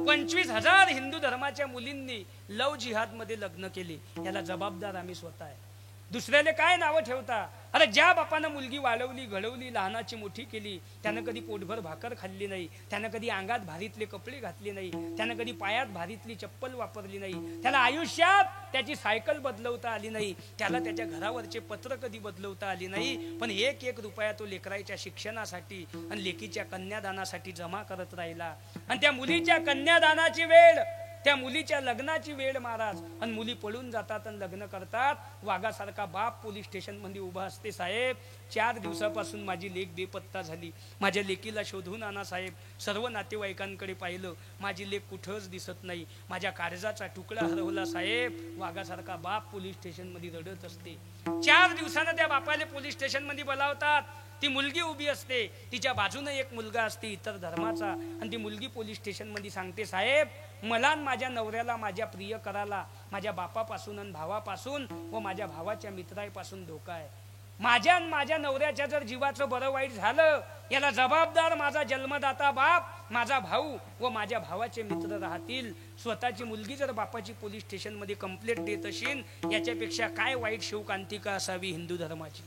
25,000 हिंदू धर्माच्या मुलींनी लव जिहाद मध्ये लग्न केले. याला जबाबदार आम्ही स्वतः आहे. दुसऱ्याला काय नावं ठेवता? अरे ज्या बापानं मुलगी वाढवली, घडवली, लहानाची मोठी केली, त्यानं कधी पोटभर भाकर खाल्ली नाही, त्यानं कधी अंगात भारीतले कपडे घातले नाही, त्यानं कधी पायात भारीतली चप्पल वापरली नाही, त्याला आयुष्यात त्याची सायकल बदलवता आली नाही, त्याला त्याच्या घरावरचे पत्र कधी बदलवता आली नाही. पण 1-1 रुपया तो लेकराच्या शिक्षणासाठी आणि लेकीच्या कन्यादानासाठी जमा करत राहिला. आणि त्या मुलीच्या कन्यादानाची वेळ, त्या मुलीच्या लग्नाची वेळ महाराज, आणि मुली पळून जातात आणि लग्न करतात. वाघासारखा बाप पोलीस स्टेशन मध्ये उभा असते. साहेब 4 दिवसापासून माझी लेक बेपत्ता झाली, माझ्या लेकीला शोधून आणा साहेब. सर्व नातेवाईकांकडे पाहिलं, माझी लेक कुठंच दिसत नाही, माझ्या काळजाचा तुकडा हरवला साहेब. वाघासारखा बाप पोलीस स्टेशन मध्ये रडत असते. 4 दिवसानं त्या बापाला पोलीस स्टेशन मध्ये बोलावतात. ती मुलगी उभी असते, तिच्या बाजूने एक मुलगा असते इतर धर्माचा, आणि ती मुलगी पोलीस स्टेशन मध्ये सांगते, साहेब मला आणि माझ्या नवऱ्याला, माझ्या प्रियकराला, माझ्या बापापासून आणि भावापासून व माझ्या भावाच्या मित्रापासून धोका आहे. माझ्या आणि माझ्या नवऱ्याच्या जर जीवाचं बरं वाईट झालं, याला जबाबदार माझा जन्मदाता बाप, माझा भाऊ व माझ्या भावाचे मित्र राहतील. स्वतःची मुलगी जर बापाची पोलीस स्टेशनमध्ये कंप्लेंट देत असेल, याच्यापेक्षा काय वाईट शिवकांतिका असावी हिंदू धर्माची.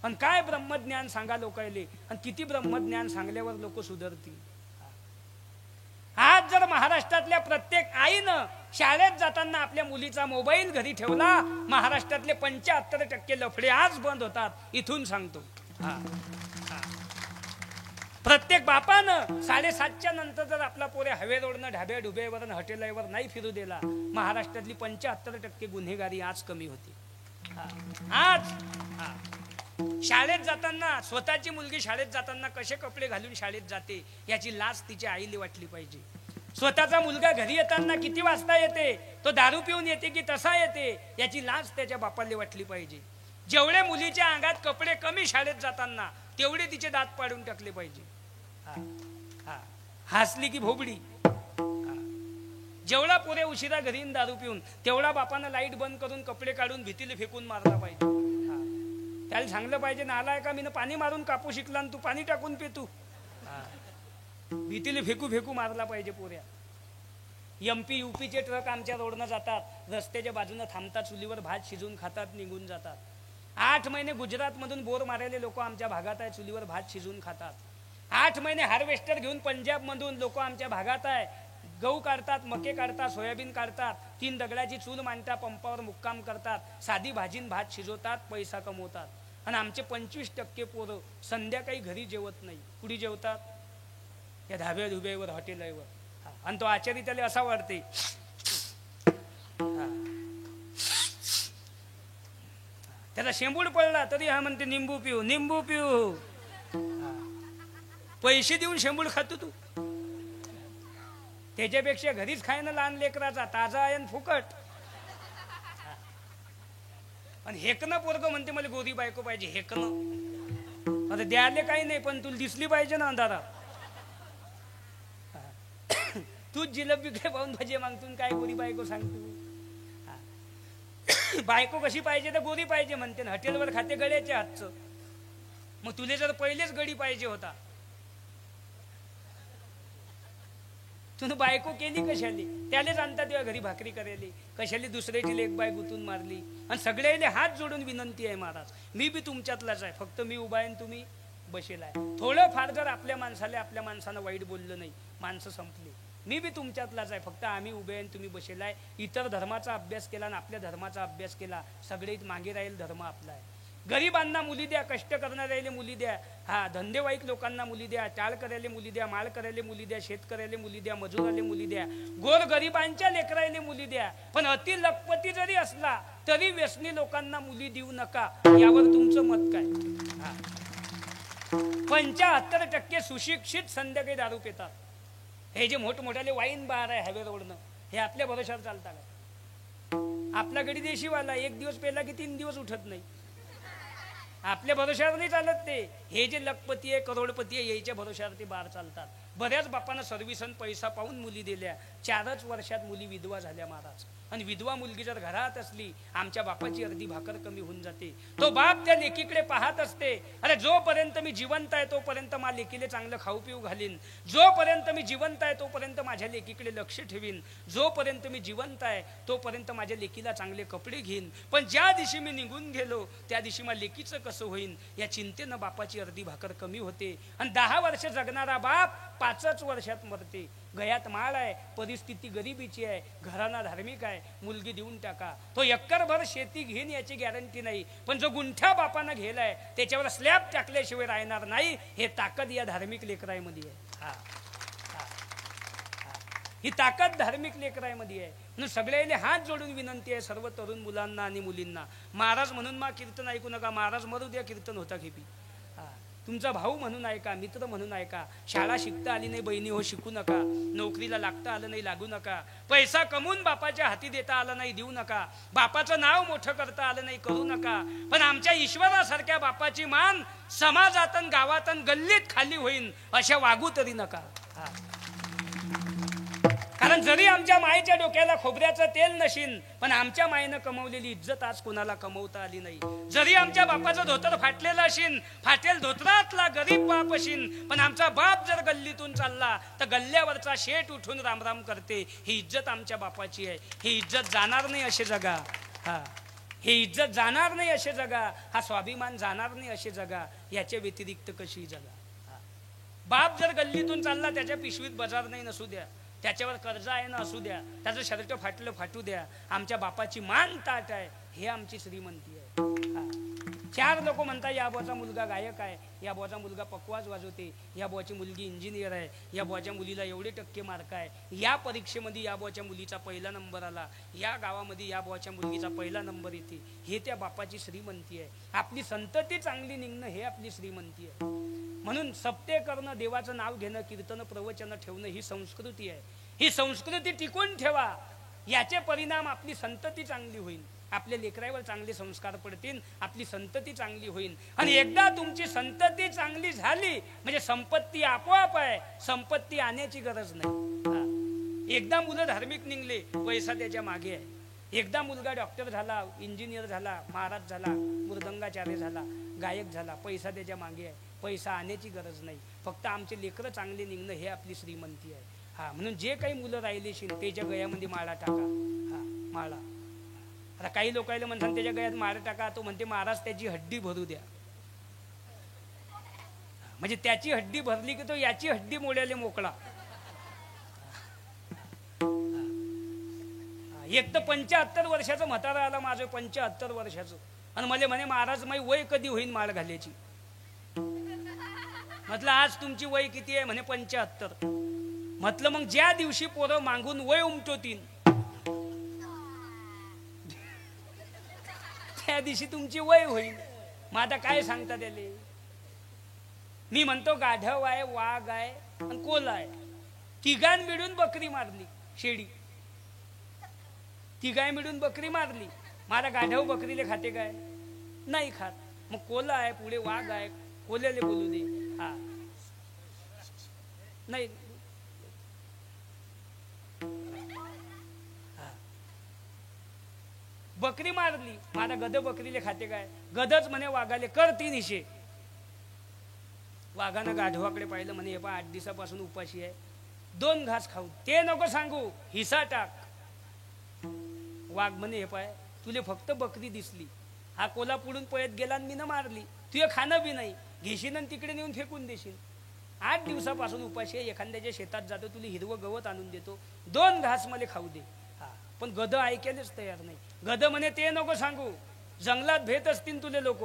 आणि काय ब्रह्मज्ञान सांगा लोकायले, आणि किती ब्रह्मज्ञान सांगल्यावर लोक सुधरतील. आज जर महाराष्ट्रातल्या प्रत्येक आईनं शाळेत जाताना आपल्या मुलीचा मोबाईल घरी ठेवला, महाराष्ट्रातले 75% लफडे आज बंद होतात. इथून सांगतो. प्रत्येक बापानं 7:30च्या नंतर जर आपला पोरे हवे रोडनं ढाब्या डुब्यावर हॉटेलवर नाही फिरू दिला, महाराष्ट्रातली 75% गुन्हेगारी आज कमी होती. आज शाळेत जाताना स्वतःची मुलगी शाळेत जाताना कसे कपडे घालून शाळेत जाते याची लाज तिच्या आईला वाटली पाहिजे. स्वतःचा मुलगा घरी येताना किती वाजता येते, तो दारू पिऊन येते की तसा येते, याची लाज त्याच्या बापाला वाटली पाहिजे. जेवढे मुलीच्या अंगात कपडे कमी शाळेत जाताना, तेवढे तिचे दात पाडून टाकले पाहिजे. हसली की भोबडी. जेवढा पोरे उशिरा घरी दारू पिऊन, तेवढा बापानं लाईट बंद करून कपडे काढून भीतीला फेकून मारला पाहिजे. त्याला सांगलं पाहिजे, नालाय का मीनं पाणी मारून कापू शिकला आणि तू पाणी टाकून पितू. भीतीला फेकू फेकू मारला पाहिजे पोऱ्या. MP UP चे ट्रक आमच्या रोडनं जातात, रस्त्याच्या बाजूनं थांबतात, चुलीवर भात शिजून खातात, निघून जातात. 8 महिने गुजरात मधून बोर मारलेले लोक आमच्या भागात आहे, चुलीवर भात शिजून खातात. 8 महिने हार्वेस्टर घेऊन पंजाब मधून लोक आमच्या भागात आहे, गहू काढतात, मके काढतात, सोयाबीन काढतात, 3 दगडाची चूल मांडतात, पंपावर मुक्काम करतात, साधी भाजीन भात शिजवतात, पैसा कमवतात. आणि आमचे 25% पोरं संध्याकाळी घरी जेवत नाही. कुठे जेवतात? या धाब्या धुब्यावर, हॉटेलवर. आणि तो आचारी त्याला असा वाटते, त्याला शेंबूड पडला तरी हा म्हणते निंबू पिऊ, निंबू पिऊ. पैसे देऊन शेंबूड खातो तू. त्याच्यापेक्षा घरीच खायनं लहान लेकराचा, ताजा आहे आणि फुकट. आणि हेकणं पोरगं म्हणते मला गोरी बायको पाहिजे. हेकणं आता द्यायला काही नाही, पण तुला दिसली पाहिजे ना अंधारात. तूच जिलेबी काय पाहून भाजी मागतून काय गोरी बायको सांगतो. बायको कशी पाहिजे तर गोरी पाहिजे म्हणते ना. हॉटेलवर खाते गड्याच्या हातचं. मग तुले जर पहिलेच गडी पाहिजे होता, तुला बायको केली कशाली? त्यालाच आणतात तेव्हा घरी भाकरी करायली. कशाली दुसऱ्याची लेक बाय गुतून मारली. आणि सगळ्याले हात जोडून विनंती आहे महाराज, मी बी तुमच्यातलाच आहे, फक्त मी उभा आहे तुम्ही बसेल आहे. थोडं फार जर आपल्या माणसानं वाईट बोललं नाही, माणसं संपली. मी बी तुमच्यातलाच आहे, फक्त आम्ही उभे आहे तुम्ही बसेल आहे. इतर धर्माचा अभ्यास केला आणि आपल्या धर्माचा अभ्यास केला, सगळे मागे राहील धर्म आपला आहे. गरिबांना मुली द्या, कष्ट करणाऱ्याला मुली द्या, धंदेवाईक लोकांना मुली द्या, टाळ करायला मुली द्या, माळ करायला मुली द्या, शेतकऱ्याला मुली द्या, मजुराला मुली द्या, गोर गरिबांच्या लेकरायला मुली द्या. पण अति लखपती जरी असला तरी व्यसनी लोकांना मुली देऊ नका. यावर तुमचं मत काय? 75% सुशिक्षित संध्याकाळी दारू पितात. हे जे मोठमोठाले वाईन बार आहे हायवे रोडनं, हे आपल्या भरोशावर चालतात का? आपला गडी देशीवाला 1 दिवस पेला की 3 दिवस उठत नाही. आपल्या भरोशावर नाही चालत ते. हे जे लखपती आहे, करोडपती आहे, याच्या भरोशावर ते बार चालतात. बऱ्याच बापांना सर्व्हिस आणि पैसा पाहून मुली दिल्या, 4च वर्षात मुली विधवा झाल्या महाराज. आणि विधवा मुलगी जर घरात असली, आमच्या बापाची अर्धी भाकर कमी होऊन जाते. तो बाप त्या लेकीकडे पाहत असते, अरे जोपर्यंत मी जिवंत आहे तोपर्यंत माझ्या लेकीले चांगलं खाऊ पिऊ घालीन, जोपर्यंत मी जिवंत आहे तोपर्यंत माझ्या लेकीकडे लक्ष ठेवीन, जोपर्यंत मी जिवंत आहे तोपर्यंत माझ्या लेकीला चांगले कपडे घेईन. पण ज्या दिवशी मी निघून गेलो त्या दिवशी माझ्या लेकीचं कसं होईन या चिंतेनं बापाची अर्धी भाकर कमी होते. आणि 10 वर्ष जगणारा बाप 5च वर्षात मरते. गयात माळ आहे, परिस्थिती गरिबीची आहे, घराणा धार्मिक आहे, मुलगी देऊन टाका. तो एकरभर शेती घेईन याची गॅरंटी नाही, पण जो गुंठा बापानं घेलाय त्याच्यावर स्लॅब टाकल्याशिवाय राहणार नाही. हे ताकद या धार्मिक लेकरायमध्ये आहे. ही ताकद धार्मिक लेकरायमध्ये आहे. म्हणून सगळ्याने हात जोडून विनंती आहे सर्व तरुण मुलांना आणि मुलींना, महाराज म्हणून मा कीर्तन ऐकू नका. महाराज मरू द्या, कीर्तन होता खेपी. तुमचा भाऊ म्हणून ऐका, मित्र म्हणून ऐका. शाळा शिकता आली नाही बहिणी हो, शिकू नका. नोकरीला लागता आलं नाही, लागू नका. पैसा कमवून बापाच्या हाती देता आला नाही, देऊ नका. बापाचं नाव मोठं करता आलं नाही, करू नका. पण आमच्या ईश्वरासारख्या बापाची मान समाजात, गावात, गल्लीत खाली होईन अशा वागू तरी नका. कारण आणि जरी आमच्या मायेच्या डोक्याला खोबऱ्याचं तेल नशीन, पण आमच्या मायेनं कमवलेली इज्जत आज कोणाला कमवता आली नाही. जरी आमच्या बापाचं धोतर फाटलेलं असेल, फाटेल धोतरातला गरीब बाप असेल, पण आमचा बाप जर गल्लीतून चालला तर गल्ल्यावरचा शेठ उठून रामराम करते. ही इज्जत आमच्या बापाची आहे. ही इज्जत जाणार नाही असे जगा. हा, ही इज्जत जाणार नाही असे जगा. हा स्वाभिमान जाणार नाही असे जगा. याच्या व्यतिरिक्त कशी जगा. बाप जर गल्लीतून चालला, त्याच्या पिशवीत बाजार नाही नसू द्या, त्याच्यावर कर्ज आहे ना असू द्या, त्याचं शर्ट फाटलं फाटू द्या, आमच्या बापाची मान ताट आहे. हे आमची श्रीमंती आहे. चार लोक म्हणतात या बुवाचा मुलगा गायक आहे, या बुवाचा मुलगा पकवाज वाजवते, या बुवाची मुलगी इंजिनियर आहे, या बुवाच्या मुलीला एवढे टक्के मार्क आहे, या परीक्षेमध्ये या बुवाच्या मुलीचा पहिला नंबर आला, या गावामध्ये या बुवाच्या मुलगीचा पहिला नंबर येते. हे त्या बापाची श्रीमंती आहे. आपली संतती चांगली निघणं हे आपली श्रीमंती आहे. म्हणून सप्ते करणं, देवाचं नाव घेणं, कीर्तन प्रवचन ठेवणं ही संस्कृती आहे. ही संस्कृती टिकून ठेवा. याचे परिणाम आपली संतती चांगली होईल, आपल्या लेकरावर चांगले संस्कार पडतील, आपली संतती चांगली होईल. आणि एकदा तुमची संतती चांगली झाली म्हणजे संपत्ती आपोआप आहे. संपत्ती आणण्याची गरज नाही. एकदा मुलं धार्मिक निघले, पैसा त्याच्या मागे आहे. एकदा मुलगा डॉक्टर झाला, इंजिनियर झाला, महाराज झाला, मृदंगाचार्य झाला, गायक झाला, पैसा त्याच्या मागे आहे. पैसा आणण्याची गरज नाही. फक्त आमचे लेकरं चांगले निघणं हे आपली श्रीमंती आहे. हा, म्हणून जे काही मुलं राहिलेशील त्याच्या गळ्यामध्ये माळा टाका. हा, माळा. आता काही लोकांना म्हणतात त्याच्या गळ्यात माळा टाका, तो म्हणते महाराज त्याची हड्डी भरू द्या. म्हणजे त्याची हड्डी भरली की तो याची हड्डी मोड्याले मोकळा. एक तर 75 वर्षाचं म्हातारा आला माझं, 75 वर्षाचं, आणि मला म्हणे महाराज माई वय कधी होईल माळ घालायची. म्हटलं आज तुमची वय किती आहे? म्हणे 75. म्हटलं मग ज्या दिवशी पोरं मागून वय उमटवतील त्या दिवशी तुमची वय होईल. मग आता काय सांगता त्याले? मी म्हणतो गाढव आहे, वाघ आहे आणि कोल्हा आहे, तिघां मिळून बकरी मारली, शेडी तिघाय मिळून बकरी मारली. मला गाढव बकरीले खाते काय? नाही खात. मग कोल्हा आहे, पुढे वाघ आहे, कोल्ह्याले बोलू दे. हा, नाही. बकरी मारली, माझा गध बकरीले खाते काय? गधच म्हणे वाघाले कर 3 हिशे. वाघानं गाढवाकडे पाहिलं, म्हणे हे पा 8 दिवसापासून उपाशी आहे, 2 घास खाऊ. ते नको सांगू, हिसा टाक. वाघ म्हणे हे पाय तुले फक्त बकरी दिसली, हा कोल्हा पुढून पळत गेला आणि मी न मारली, तुझे खाणं बी नाही, घेशील आणि तिकडे नेऊन फेकून देशील. 8 दिवसापासून उपाशी आहे, एखाद्याच्या शेतात जातो, तुला हिरवं गवत आणून देतो, 2 घास मला खाऊ दे. हा, पण गध ऐकायलाच तयार नाही. गध म्हणे ते नको सांगू, जंगलात भेट असतील तुले लोक,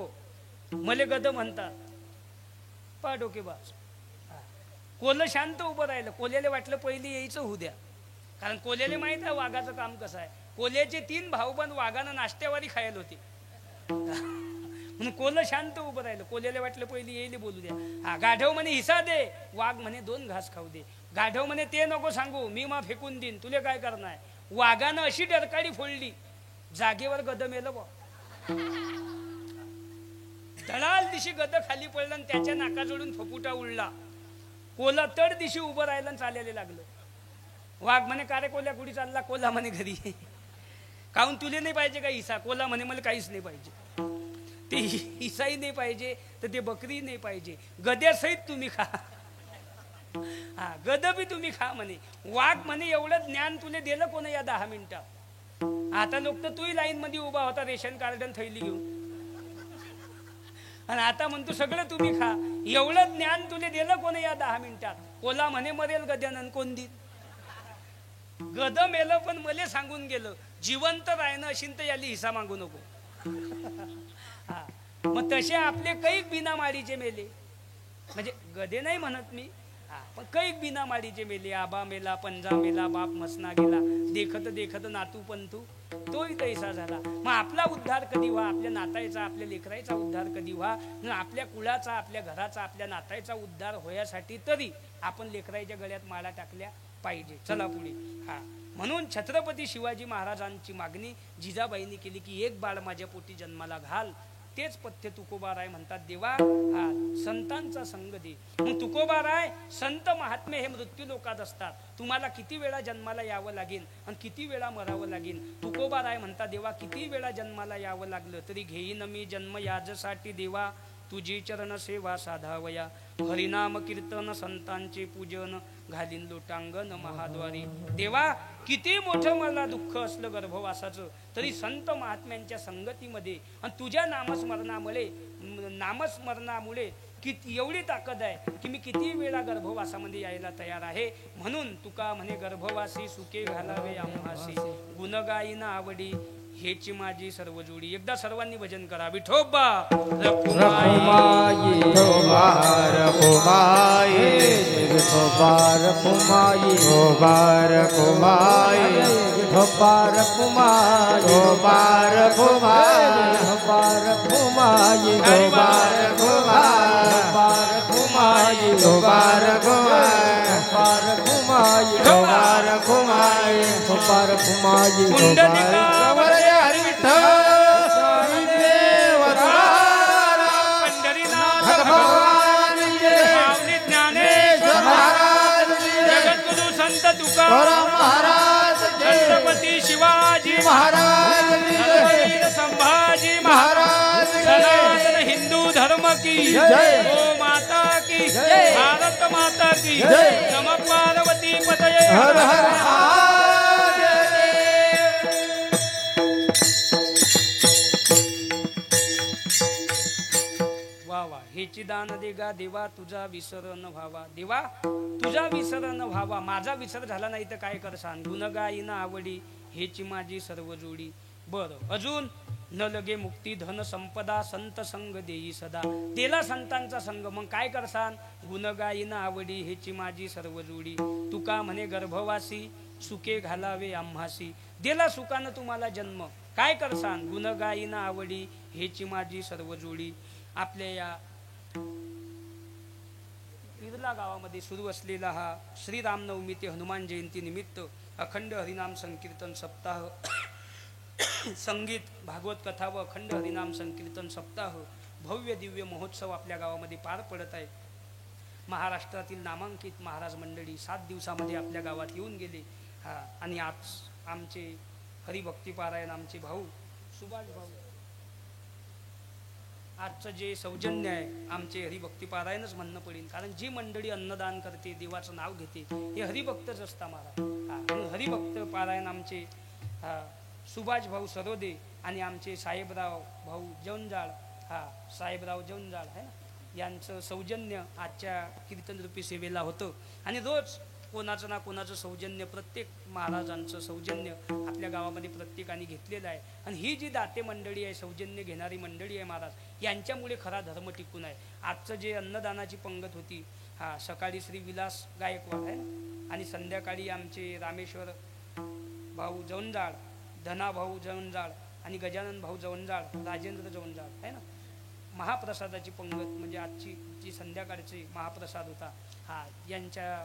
मले गध म्हणतात. पा डोकेबाज. कोल्ह शांत उभं राहिलं. कोल्याला वाटलं पहिली यायचं होऊ द्या, कारण कोल्याला माहित आहे वाघाचं काम कसं आहे. कोल्याचे 3 भाऊबंद वाघानं नाश्त्यावारी खायला होते, म्हणून कोल्ह शांत उभं राहिलं. कोल्याला वाटलं पहिली येईल बोलू द्या. हा, गाढव म्हणे हिसा दे, वाघ म्हणे 2 घास खाऊ दे. गाढव म्हणे ते नको सांगू, मी मा फेकून देईन, तुले काय करणार? वाघानं अशी डरकाळी फोडली, जागेवर गध मेलं बा. धडाल दिशी गद खाली पडलं आणि त्याच्या नाकाजोडून फपुटा उडला. कोल्हा तड दिशी उभं राहिलं आणि चालायला लागलं. वाघ म्हणे का रे कोल्हा कुठे चालला? कोल्हा म्हणे घरी. काहून तुले नाही पाहिजे का हिसा? कोल्हा म्हणे मला काहीच नाही पाहिजे, ते हिसाही नाही पाहिजे तर ते बकरी नाही पाहिजे, गद्यासहित तुम्ही खा. हा, गद बी तुम्ही खा म्हणे. वाघ म्हणे एवढं ज्ञान तुले दिलं कोण या 10 मिनिटात? आता लोक तर तूही लाईन मध्ये उभा होता रेशन कार्ड आणि थैली घेऊन, आणि आता म्हणतो सगळं तुम्ही खा. एवढं ज्ञान तुले दिलं कोण या 10 मिनिटात? कोल्हा म्हणे मरेल गद्यानं कोण देईल? गद मेलं पण मले सांगून गेलं, जिवंत राहणं असेल तर याली हिसा मागू नको. हा, मग तसे आपले कैक बिना माडीचे मेले, म्हणजे गदे नाही म्हणत मी, पण कैक बिना माडीचे मेले. आबा मेला, पंजा मेला, बाप मसना गेला, देखत देखत नातू पंतू तोही तैसा झाला. मग आपला उद्धार कधी व्हा? आपल्या नातायचा, आपल्या लेकराचा उद्धार कधी व्हा? आपल्या कुळाचा, आपल्या घराचा, आपल्या नातायचा उद्धार होण्यासाठी तरी आपण लेकराच्या गळ्यात माळा टाकल्या पाहिजे. चला पुढे. हा, म्हणून छत्रपती शिवाजी महाराजांची मागणी जिजाबाईंनी केली की एक बाळ माझ्या पोटी जन्माला घाल. तेच पथ्य तुकोबाराय म्हणतात. देवा हा संतांचा संग दे. मग तुकोबाराय संत महात्मे हे मृत्यू लोकात असतात. तुम्हाला किती वेळा जन्माला यावं लागेल आणि किती वेळा मरावं लागेल. तुकोबाराय म्हणतात देवा किती वेळा जन्माला यावं लागलं तरी घेईन मी जन्म याजसाठी देवा. तुझी चरण सेवा साधावया. हरिनाम कीर्तन संतांचे पूजन घालीन लोटांगण महाद्वारी. देवा किती मोठं मला दुःख असलं गर्भवासाचं तरी संत महात्म्यांच्या संगतीमध्ये आणि तुझ्या नामस्मरणामुळे किती एवढी ताकद आहे की मी किती वेळा गर्भवासामध्ये यायला तयार आहे. म्हणून तुका म्हणे गर्भवासी सुखे घालावे आम्हासी. गुणगायीना आवडी हेची माझी सर्व जोडी. एकदा सर्वांनी भजन करा. विठोबा रखुमाई गोबार कुमाई विठोबार कुमाई गोबार कुमाई विठोबार कुमाई गोबार कुमाई विठोबार कुमाई गोबार कुमाई गोबार कुमाई गोबार कुमाई गोबार कुमाई गोबार कुमाई गोबार कुमाई कुंडलिका गौरय हरी विठ्ठल स्वामी देवतारा पंढरीनाथ भगवान माऊली ज्ञानेश्वर महाराज जगद्गुरु संत तुका महाराज छत्रपती शिवाजी महाराज धर्मवीर संभाजी महाराज सनातन हिंदू धर्म की जय. गो माता की जय. भारत माता की जय. नम पार्वती पतये हर हर महादेव. वा वा हेची दान देगा देवा तुझा विसर न व्हावा. देवा तुझा विसर न व्हावा. माझा विसर झाला नाही तर काय करसान. गुणगायीना आवडी हेची माझी सर्व जोडी. बर अजून न लगे मुक्ती धन संपदा संत संग देई सदा. देला संतांचा संग मग काय करसान. गुणगायीना आवडी हेची माझी सर्व जोडी. तुका म्हणे गर्भवासी सुखे घालावे आम्हासी. देला सुखानं तुम्हाला जन्म काय करसान. गुणगायीना आवडी हेची माझी सर्व जोडी. आपल्या या इरला गावामध्ये सुरू असलेला हा श्रीरामनवमी ते हनुमान जयंती निमित्त अखंड हरिनाम संकीर्तन सप्ताह संगीत भागवत कथा व अखंड हरिनाम संकीर्तन सप्ताह भव्य दिव्य महोत्सव आपल्या गावामध्ये पार पडत आहे. महाराष्ट्रातील नामांकित महाराज मंडळी 7 दिवसामध्ये आपल्या गावात येऊन गेले. आणि आज आमचे हरिभक्तीपारायण आमचे भाऊ सुभाष भाऊ आजचं जे सौजन्य आहे आमचे हरिभक्तीपारायणच म्हणणं पडेल. कारण जी मंडळी अन्नदान करते देवाचं नाव घेते हे हरिभक्तच असता महाराज. हरिभक्त पारायण आमचे सुभाष भाऊ सरोदे आणि आमचे साहेबराव भाऊ जवंजाळ साहेबराव जवंजाळ आहे ना यांचं सौजन्य आजच्या कीर्तनरूपी सेवेला होतं. आणि रोज कोणाचं ना कोणाचं सौजन्य प्रत्येक महाराजांचं सौजन्य आपल्या गावामध्ये प्रत्येकाने घेतलेलं आहे. आणि ही जी दाते मंडळी आहे सौजन्य घेणारी मंडळी आहे महाराज यांच्यामुळे खरा धर्म टिकून आहे. आजचं जे अन्नदानाची पंगत होती सकाळी श्री विलास गायकवाड आहे ना आणि संध्याकाळी आमचे रामेश्वर भाऊ जवंजाळ धना भाऊ जवंजाळ आणि गजानन भाऊ जवंजाळ राजेंद्र जवंजाळ आहे ना महाप्रसादाची पंगत म्हणजे आजची जी संध्याकाळची महाप्रसाद होता यांच्या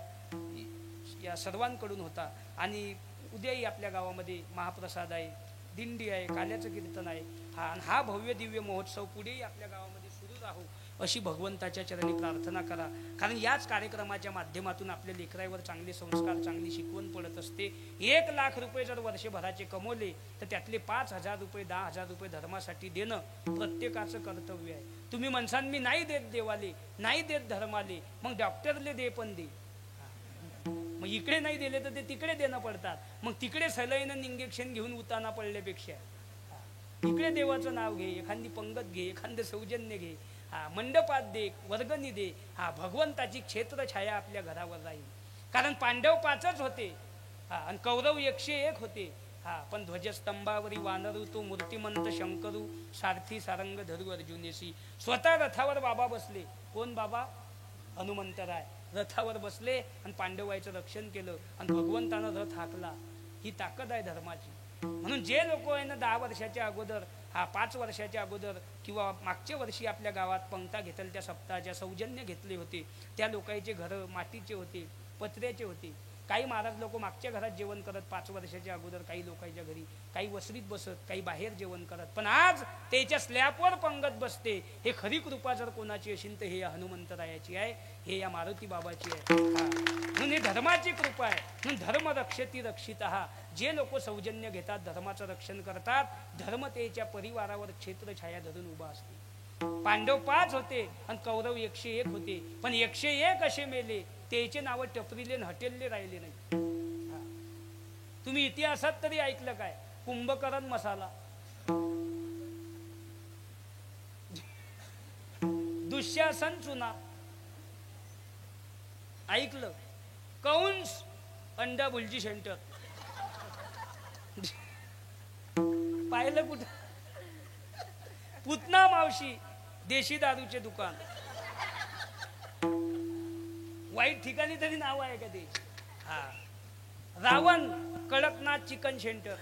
या सर्वांकडून होता. आणि उद्याही आपल्या गावामध्ये महाप्रसाद आहे दिंडी आहे काल्याचं कीर्तन आहे. हा भव्य दिव्य महोत्सव पुढेही आपल्या गावामध्ये सुरू राहू अशी भगवंताच्या चरणी प्रार्थना करा. कारण याच कार्यक्रमाच्या माध्यमातून आपल्या लेकरावर चांगले संस्कार चांगली शिकवण पडत असते. 1 लाख रुपये जर वर्षभराचे कमवले तर त्यातले 5,000 रुपये 10,000 रुपये धर्मासाठी देणं प्रत्येकाचं कर्तव्य आहे. तुम्ही म्हणसान मी नाही देत देवाले नाही देत धर्माले मग डॉक्टरले दे पण दे. मग इकडे नाही दिले तर ते तिकडे देणं पडतात. मग तिकडे सलाईन इंजेक्शन घेऊन उताना पडल्यापेक्षा इकडे देवाचं नाव घे एखादी पंगत घे एखादं सौजन्य घे मंडपात दे वर्गणी दे. भगवंताची क्षेत्रछाया आपल्या घरावर राहील. कारण पांडव 5च होते आणि कौरव 101 होते. पण ध्वजस्तंभावरी वानरू तो मूर्तिमंत शंकरू सारथी सारंग धरू अर्जुनेशी. स्वतः रथावर बाबा बसले. कोण बाबा हनुमंतराय रथावर बसले आणि पांडवाचं रक्षण केलं आणि भगवंतानं रथ हाकला. ही ताकद आहे धर्माची. म्हणून जे लोक आहे ना 10 वर्षाच्या अगोदर 5 वर्षाच्या अगोदर किंवा मागच्या वर्षी आपल्या गावात पंक्ता घेतल्या त्या सप्ताहाच्या सौजन्य घेतले होते त्या लोकांचे घरं मातीचे होते पत्र्याचे होते. काही महाराज लोक मागच्या घरात जेवण करत 5 वर्षाच्या अगोदर, काही लोकांच्या घरी, काही वसरीत बसत, काही बाहेर जेवण करत, पण आज त्याच्या स्लॅबवर पंगत बसते. हे खरी कृपा जर कोणाची असेल तर हे या हनुमंतरायाची आहे, हे या मारुती बाबाची आहे. म्हणून हे धर्माची कृपा आहे. म्हणून धर्म रक्षती रक्षितः. जे लोक सौजन्य घेतात, धर्माचं रक्षण करतात, धर्म त्याच्या परिवारावर छत्रछाया धरून उभा असते. पांडव 5 होते आणि कौरव 101 होते, पण 101 असे मेले, त्याचे नाव टपरीले हटेलले राहिले नाही. तुम्ही इतिहासात तरी ऐकलं काय? कुंभकर्ण मसाला, दुःशासन चुना, ऐकलं? कंस अंडा भुलजी सेंटर, पाहिलं कुठं? पुतना मावशी देशी दारूचे दुकान. वाईट ठिकाणी तरी नाव आहे का ते? हा. रावण कडकनाथ चिकन सेंटर,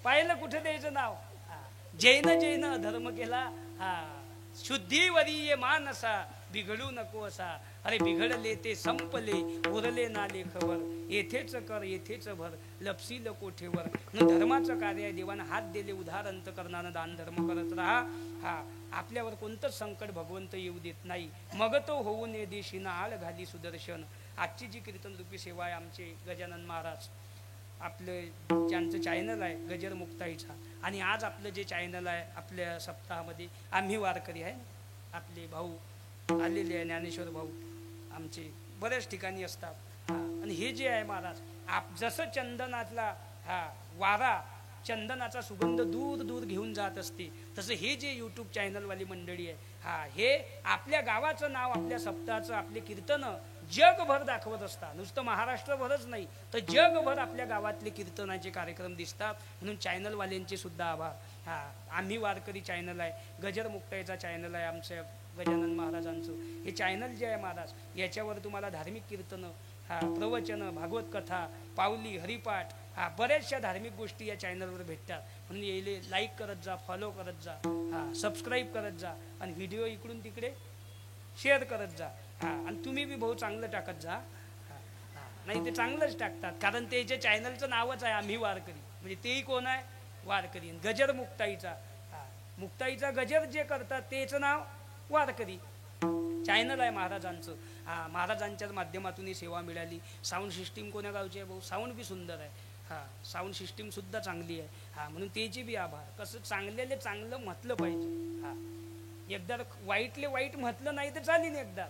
पाहिलं कुठं द्यायचं नाव? जैन धर्म केला. हा. शुद्धीवरीय मानसा बिघडू नको असा. अरे बिघडले ते संपले, उरले ना लेखवर, येथेच कर येथेच भर, लपसील कोठेवर. धर्माचं कार्य आहे. देवानं हात दिले उधार अंतकरणानं दान धर्म करत राहा. हा. आपल्यावर कोणतंच संकट भगवंत येऊ देत नाही. मग तो होऊ नये देशीना आळ घाली सुदर्शन. आजची जी कीर्तन रूपी सेवा आहे आमचे गजानन महाराज, आपलं ज्यांचं चॅनल आहे गजर मुक्ताईचा, आणि आज आपलं जे चॅनल आहे आपल्या सप्ताहामध्ये आम्ही वारकरी आहे, आपले भाऊ आलेले आहे, ज्ञानेश्वर भाऊ आमचे बऱ्याच ठिकाणी असतात. आणि हे जे आहे महाराज, जसं चंदनातला वारा चंदनाचा सुगंध दूर दूर घेऊन जात असते, तसं हे जे यूट्यूब चॅनलवाली मंडळी आहे, हे आपल्या गावाचं नाव, आपल्या सप्ताहाचं, आपले कीर्तन जगभर दाखवत असतात. नुसतं महाराष्ट्रभरच नाही तर जगभर आपल्या गावातले कीर्तनाचे कार्यक्रम दिसतात. म्हणून चॅनलवाल्यांचे सुद्धा आभार. आम्ही वारकरी चॅनल आहे, गजर मुक्ताईचा चॅनल आहे आमच्या गजानन महाराजांचं. हे चॅनल जे आहे महाराज, याच्यावर तुम्हाला धार्मिक कीर्तनं, प्रवचन, भागवत कथा, पावली, हरिपाठ, बऱ्याचशा धार्मिक गोष्टी या चॅनलवर भेटतात. म्हणून येले लाईक करत जा, फॉलो करत जा, सबस्क्राईब करत जा, आणि व्हिडिओ इकडून तिकडे शेअर करत जा. आणि तुम्ही बी भाऊ चांगलं टाकत जा. नाही ते चांगलंच टाकतात, कारण त्याच्या चॅनलचं नावच आहे आम्ही वारकरी. म्हणजे तेही कोण आहे? वारकरी. गजर मुक्ताईचा, मुक्ताईचा गजर जे करतात त्याचं नाव वारकरी. चॅनल आहे महाराजांचं. महाराजांच्याच माध्यमातून ही सेवा मिळाली. साऊंड सिस्टीम कोण्या गावची आहे भाऊ? साऊंड बी सुंदर आहे. साऊंड सिस्टीम सुद्धा चांगली आहे. म्हणून त्याची बी आभार. कसं चांगल्याले चांगलं म्हटलं पाहिजे. एकदा वाईटले वाईट म्हटलं नाही तर चालेल एकदा,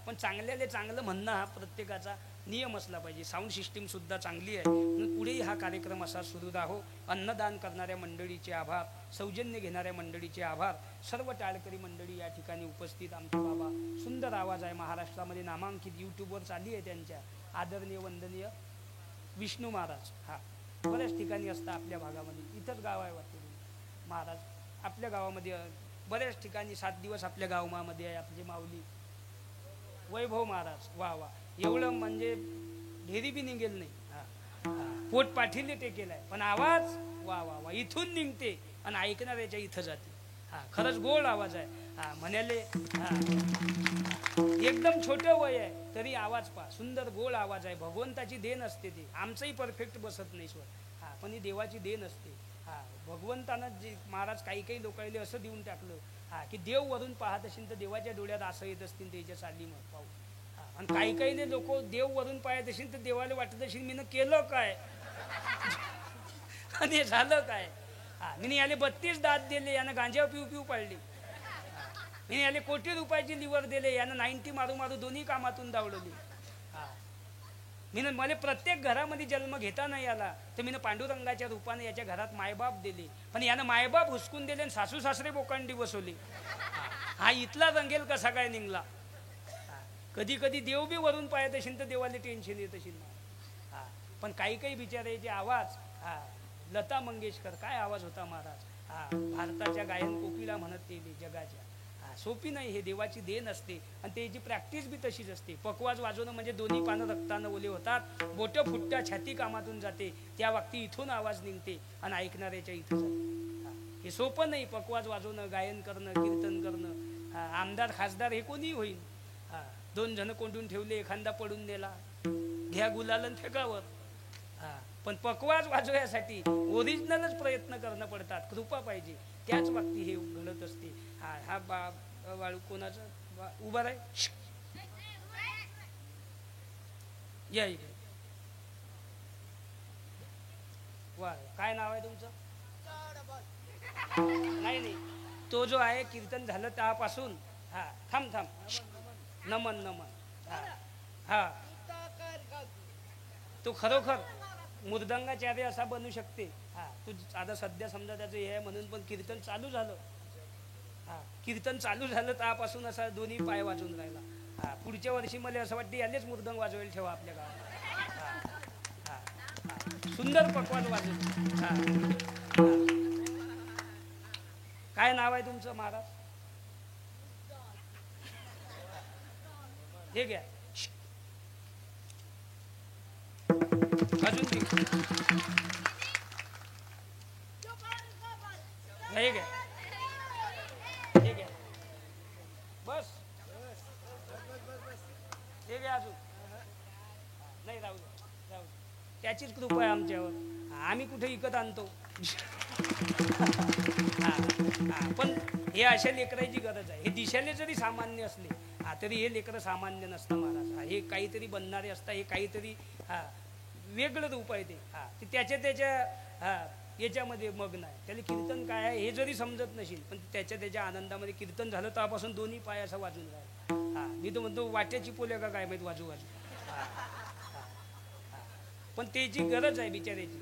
पण चांगल्याले चांगलं म्हणणं हा प्रत्येकाचा नियम असला पाहिजे. साऊंड सिस्टीम सुद्धा चांगली आहे. म्हणून पुढेही हा कार्यक्रम असा सुरू राहो. अन्नदान करणाऱ्या मंडळीचे आभार, सौजन्य घेणाऱ्या मंडळीचे आभार. सर्व टाळकरी मंडळी या ठिकाणी उपस्थित. आमचे बाबा, सुंदर आवाज आहे, महाराष्ट्रामध्ये नामांकित, यूट्यूबवर चालली आहे त्यांच्या, आदरणीय वंदनीय विष्णू महाराज. बऱ्याच ठिकाणी असतात आपल्या भागामध्ये. इथंच गाव आहे वाटतं महाराज, आपल्या गावामध्ये बऱ्याच ठिकाणी 7 दिवस आपल्या गावामध्ये आहे. आपले माऊली वैभव महाराज, वा वा, एवढं म्हणजे ढेरी बी निघेल नाही. पोट पाठीले ते केलाय, पण आवाज वा वा वा इथून निघते आणि ऐकणाऱ्याच्या इथं जाते. खरंच गोड आवाज आहे. म्हणाले एकदम छोटं वय आहे तरी आवाज पहा, सुंदर गोड आवाज आहे. भगवंताची देण असते ते. आमचंही परफेक्ट बसत नाही स्वर, पण ही देवाची देण असते. भगवंतानं जे महाराज काही लोकांना असं देऊन टाकलं की देव वरून पाहत असेल तर देवाच्या डोळ्यात असं येत असतील त्याच्या चाली मग पाहू. आणि काही लोक देव वरून पाहत असेल तर देवाला वाटत असेल मी केलं काय आणि झालं काय. मी याले 32 दात दिले, यानं गांजा पिऊ पाळली. मी याले कोटी रुपयाची लिव्हर दिले, यानं 90 मारू दोन्ही कामातून दावडली. मला प्रत्येक घरामध्ये जन्म घेता नाही आला तर मी पांडुरंगाच्या रूपाने याच्या घरात मायबाप दिले, पण यानं मायबाप हुसकून दिले आणि सासू सासरे बोकांडी बसवले. इथला रंगेल कसा काय निघला. कधी कधी देव बी वरून पाहत असेल तर देवाला टेन्शन येत असेल ना. पण काही बिचारायचे आवाज, लता मंगेशकर काय आवाज होता महाराज. भारताच्या गायन कोकिला म्हणत ते जगाच्या. सोपी नाही, हे देवाची देण असते आणि त्याची प्रॅक्टिस बी तशीच असते. पकवाज वाजवणं म्हणजे दोन्ही पानं रक्तानं ओले होतात, बोटं फुटत्या, छाती कामातून जाते, त्या वक्ती इथून आवाज निघते आणि ऐकणाऱ्याच्या इथं जाते. हे सोपं नाही. पकवाज वाजवणं, गायन करणं, कीर्तन करणं. आमदार खासदार हे कोणीही होईल, 2 जण कोंडून ठेवले, एखादा पडून नेला, घ्या गुलाल फेकावर. हा, पण पकवाज वाजवण्यासाठी ओरिजिनलच प्रयत्न करणं पडतात. कृपा पाहिजे, त्याच बाबतीत हे घडत असते. हा वाळू कोणाचा उभा आहे? या इकडे. वा, काय नाव आहे तुमचं? नाही, तो जो आहे कीर्तन झालं त्यापासून. हा, थांब. नमन. हा, तो खरोखर मृदंगाचार्य असा बनू शकते. हा, तू आता सध्या समजा त्याचं हे आहे म्हणून, पण कीर्तन चालू झालं. हा, कीर्तन चालू झालं त्यापासून असा दोन्ही पाय वाजून राहिला. हा, पुढच्या वर्षी मला असं वाटतं यालेच मृदंग वाजवायला ठेवा आपल्या गावात. सुंदर पकवाज वाजवतो. काय नाव आहे तुमचं महाराज? हे घ्या अजून हे घ्या बस. हे घ्या अजून. नाही, राहू दे. त्याचीच कृपा आहे आमच्यावर. आम्ही कुठे विकत आणतो. पण हे अशा लेकराची गरज आहे. हे दिशाले जरी सामान्य असले तरी हे लेकरं सामान्य नसतं महाराज. हे काहीतरी बनणारे असतात. हे काहीतरी वेगळं रूप आहे ते. ते त्याच्या याच्यामध्ये मग्न आहे. त्याला कीर्तन काय आहे हे जरी समजत नसेल, पण त्याच्या आनंदामध्ये कीर्तन झालं तेव्हापासून दोन्ही पाय असं वाजून राहिला. मी तो म्हणतो वाट्याची पोल्या का काय माहित वाजू. पण त्याची गरज आहे बिचाऱ्याची.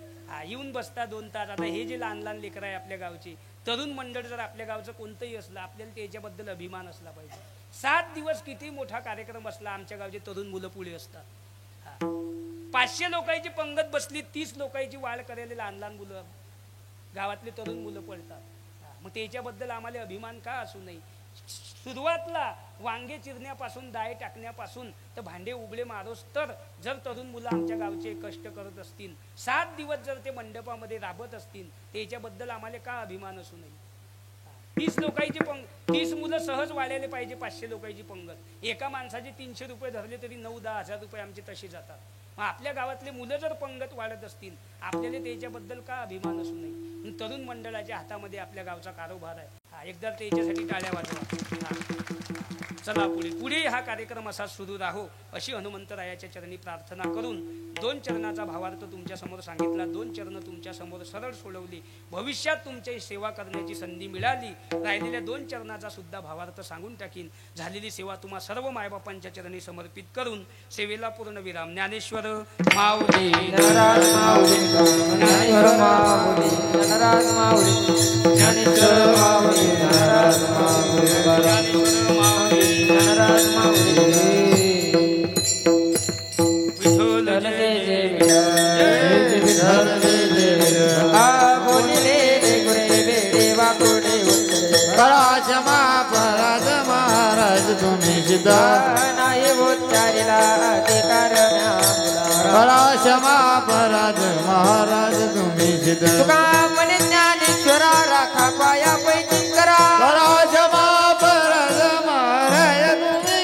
येऊन बसता 2 तास. आता हे जे लहान लेकरं आहे आपल्या गावचे, तरुण मंडळ जर आपल्या गावचं कोणतंही असलं, आपल्याला त्याच्याबद्दल अभिमान असला पाहिजे. 7 दिवस किती मोठा कार्यक्रम असला, आमच्या गावचे तरुण मुलं पुढे असतात. 500 लोकांची पंगत बसली, 30 लोकांची वाढ करायला लहान मुलं, गावातले तरुण मुलं पळतात. मग त्याच्याबद्दल आम्हाला अभिमान का असू नये? सुरुवातला वांगे चिरण्यापासून, डाळ टाकण्यापासून तर भांडे उघडे मारोस तर जर तरुण मुलं आमच्या गावचे कष्ट करत असतील, 7 दिवस जर ते मंडपामध्ये राबत असतील, त्याच्याबद्दल आम्हाला का अभिमान असू नये? 30 लोकांची 30 मुलं सहज वाढायला पाहिजे. 500 लोकांची पंगत, एका माणसाचे 300 रुपये धरले तरी 9-10 हजार रुपये आमचे तसे जातात. मग आपल्या गावातले मुलं जर पंगत वाढत असतील, आपल्याला त्याच्याबद्दल का अभिमान असू नये? तरुण मंडळाच्या हातामध्ये आपल्या गावचा कारोबार आहे. एकदा त्याच्यासाठी टाळ्या वाजवा. चला पुढे हा कार्यक्रम असा सुरू राहो अशी हनुमंतरायाच्या चरणी प्रार्थना करून 2 चरणाचा भावार्थ तुमच्या समोर सांगितला. 2 चरण तुमच्या समोर सरळ सोडवली. भविष्यात तुमची सेवा करण्याची संधी मिळाली. राहिलेल्या 2 चरणाचा सुद्धा भावार्थ सांगून टाकीन. झालेली सेवा तुम्हा सर्व मायबापांच्या चरणी समर्पित करून सेवेला पूर्ण विराम. ज्ञानेश्वर माऊली ज्ञानेश्वर माऊली ज्ञानेश्वर माऊली ज्ञानेश्वर माऊली ज्ञानेश्वर माऊली ज्ञानेश्वर माऊली विठ्ठल जय जय विठ्ठल जय जय विठ्ठल बोलले गुरे देवा कोडे पराजमा पराज महाराज तुम्ही सिद्धा नाही उच्चारिला ते करण्या पराजमा पराज महाराज तुम्ही सिद्धा तुका म्हणे ज्ञानेश्वरा राखा पाया पैकी करा पराजमा पराज महाराज तुम्ही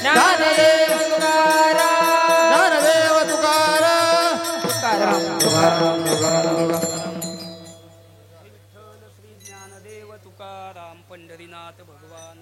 ज्ञानदेव तुकाराम ज्ञानदेव तुकाराम श्री ज्ञानदेव तुकाराम पंढरीनाथ भगवान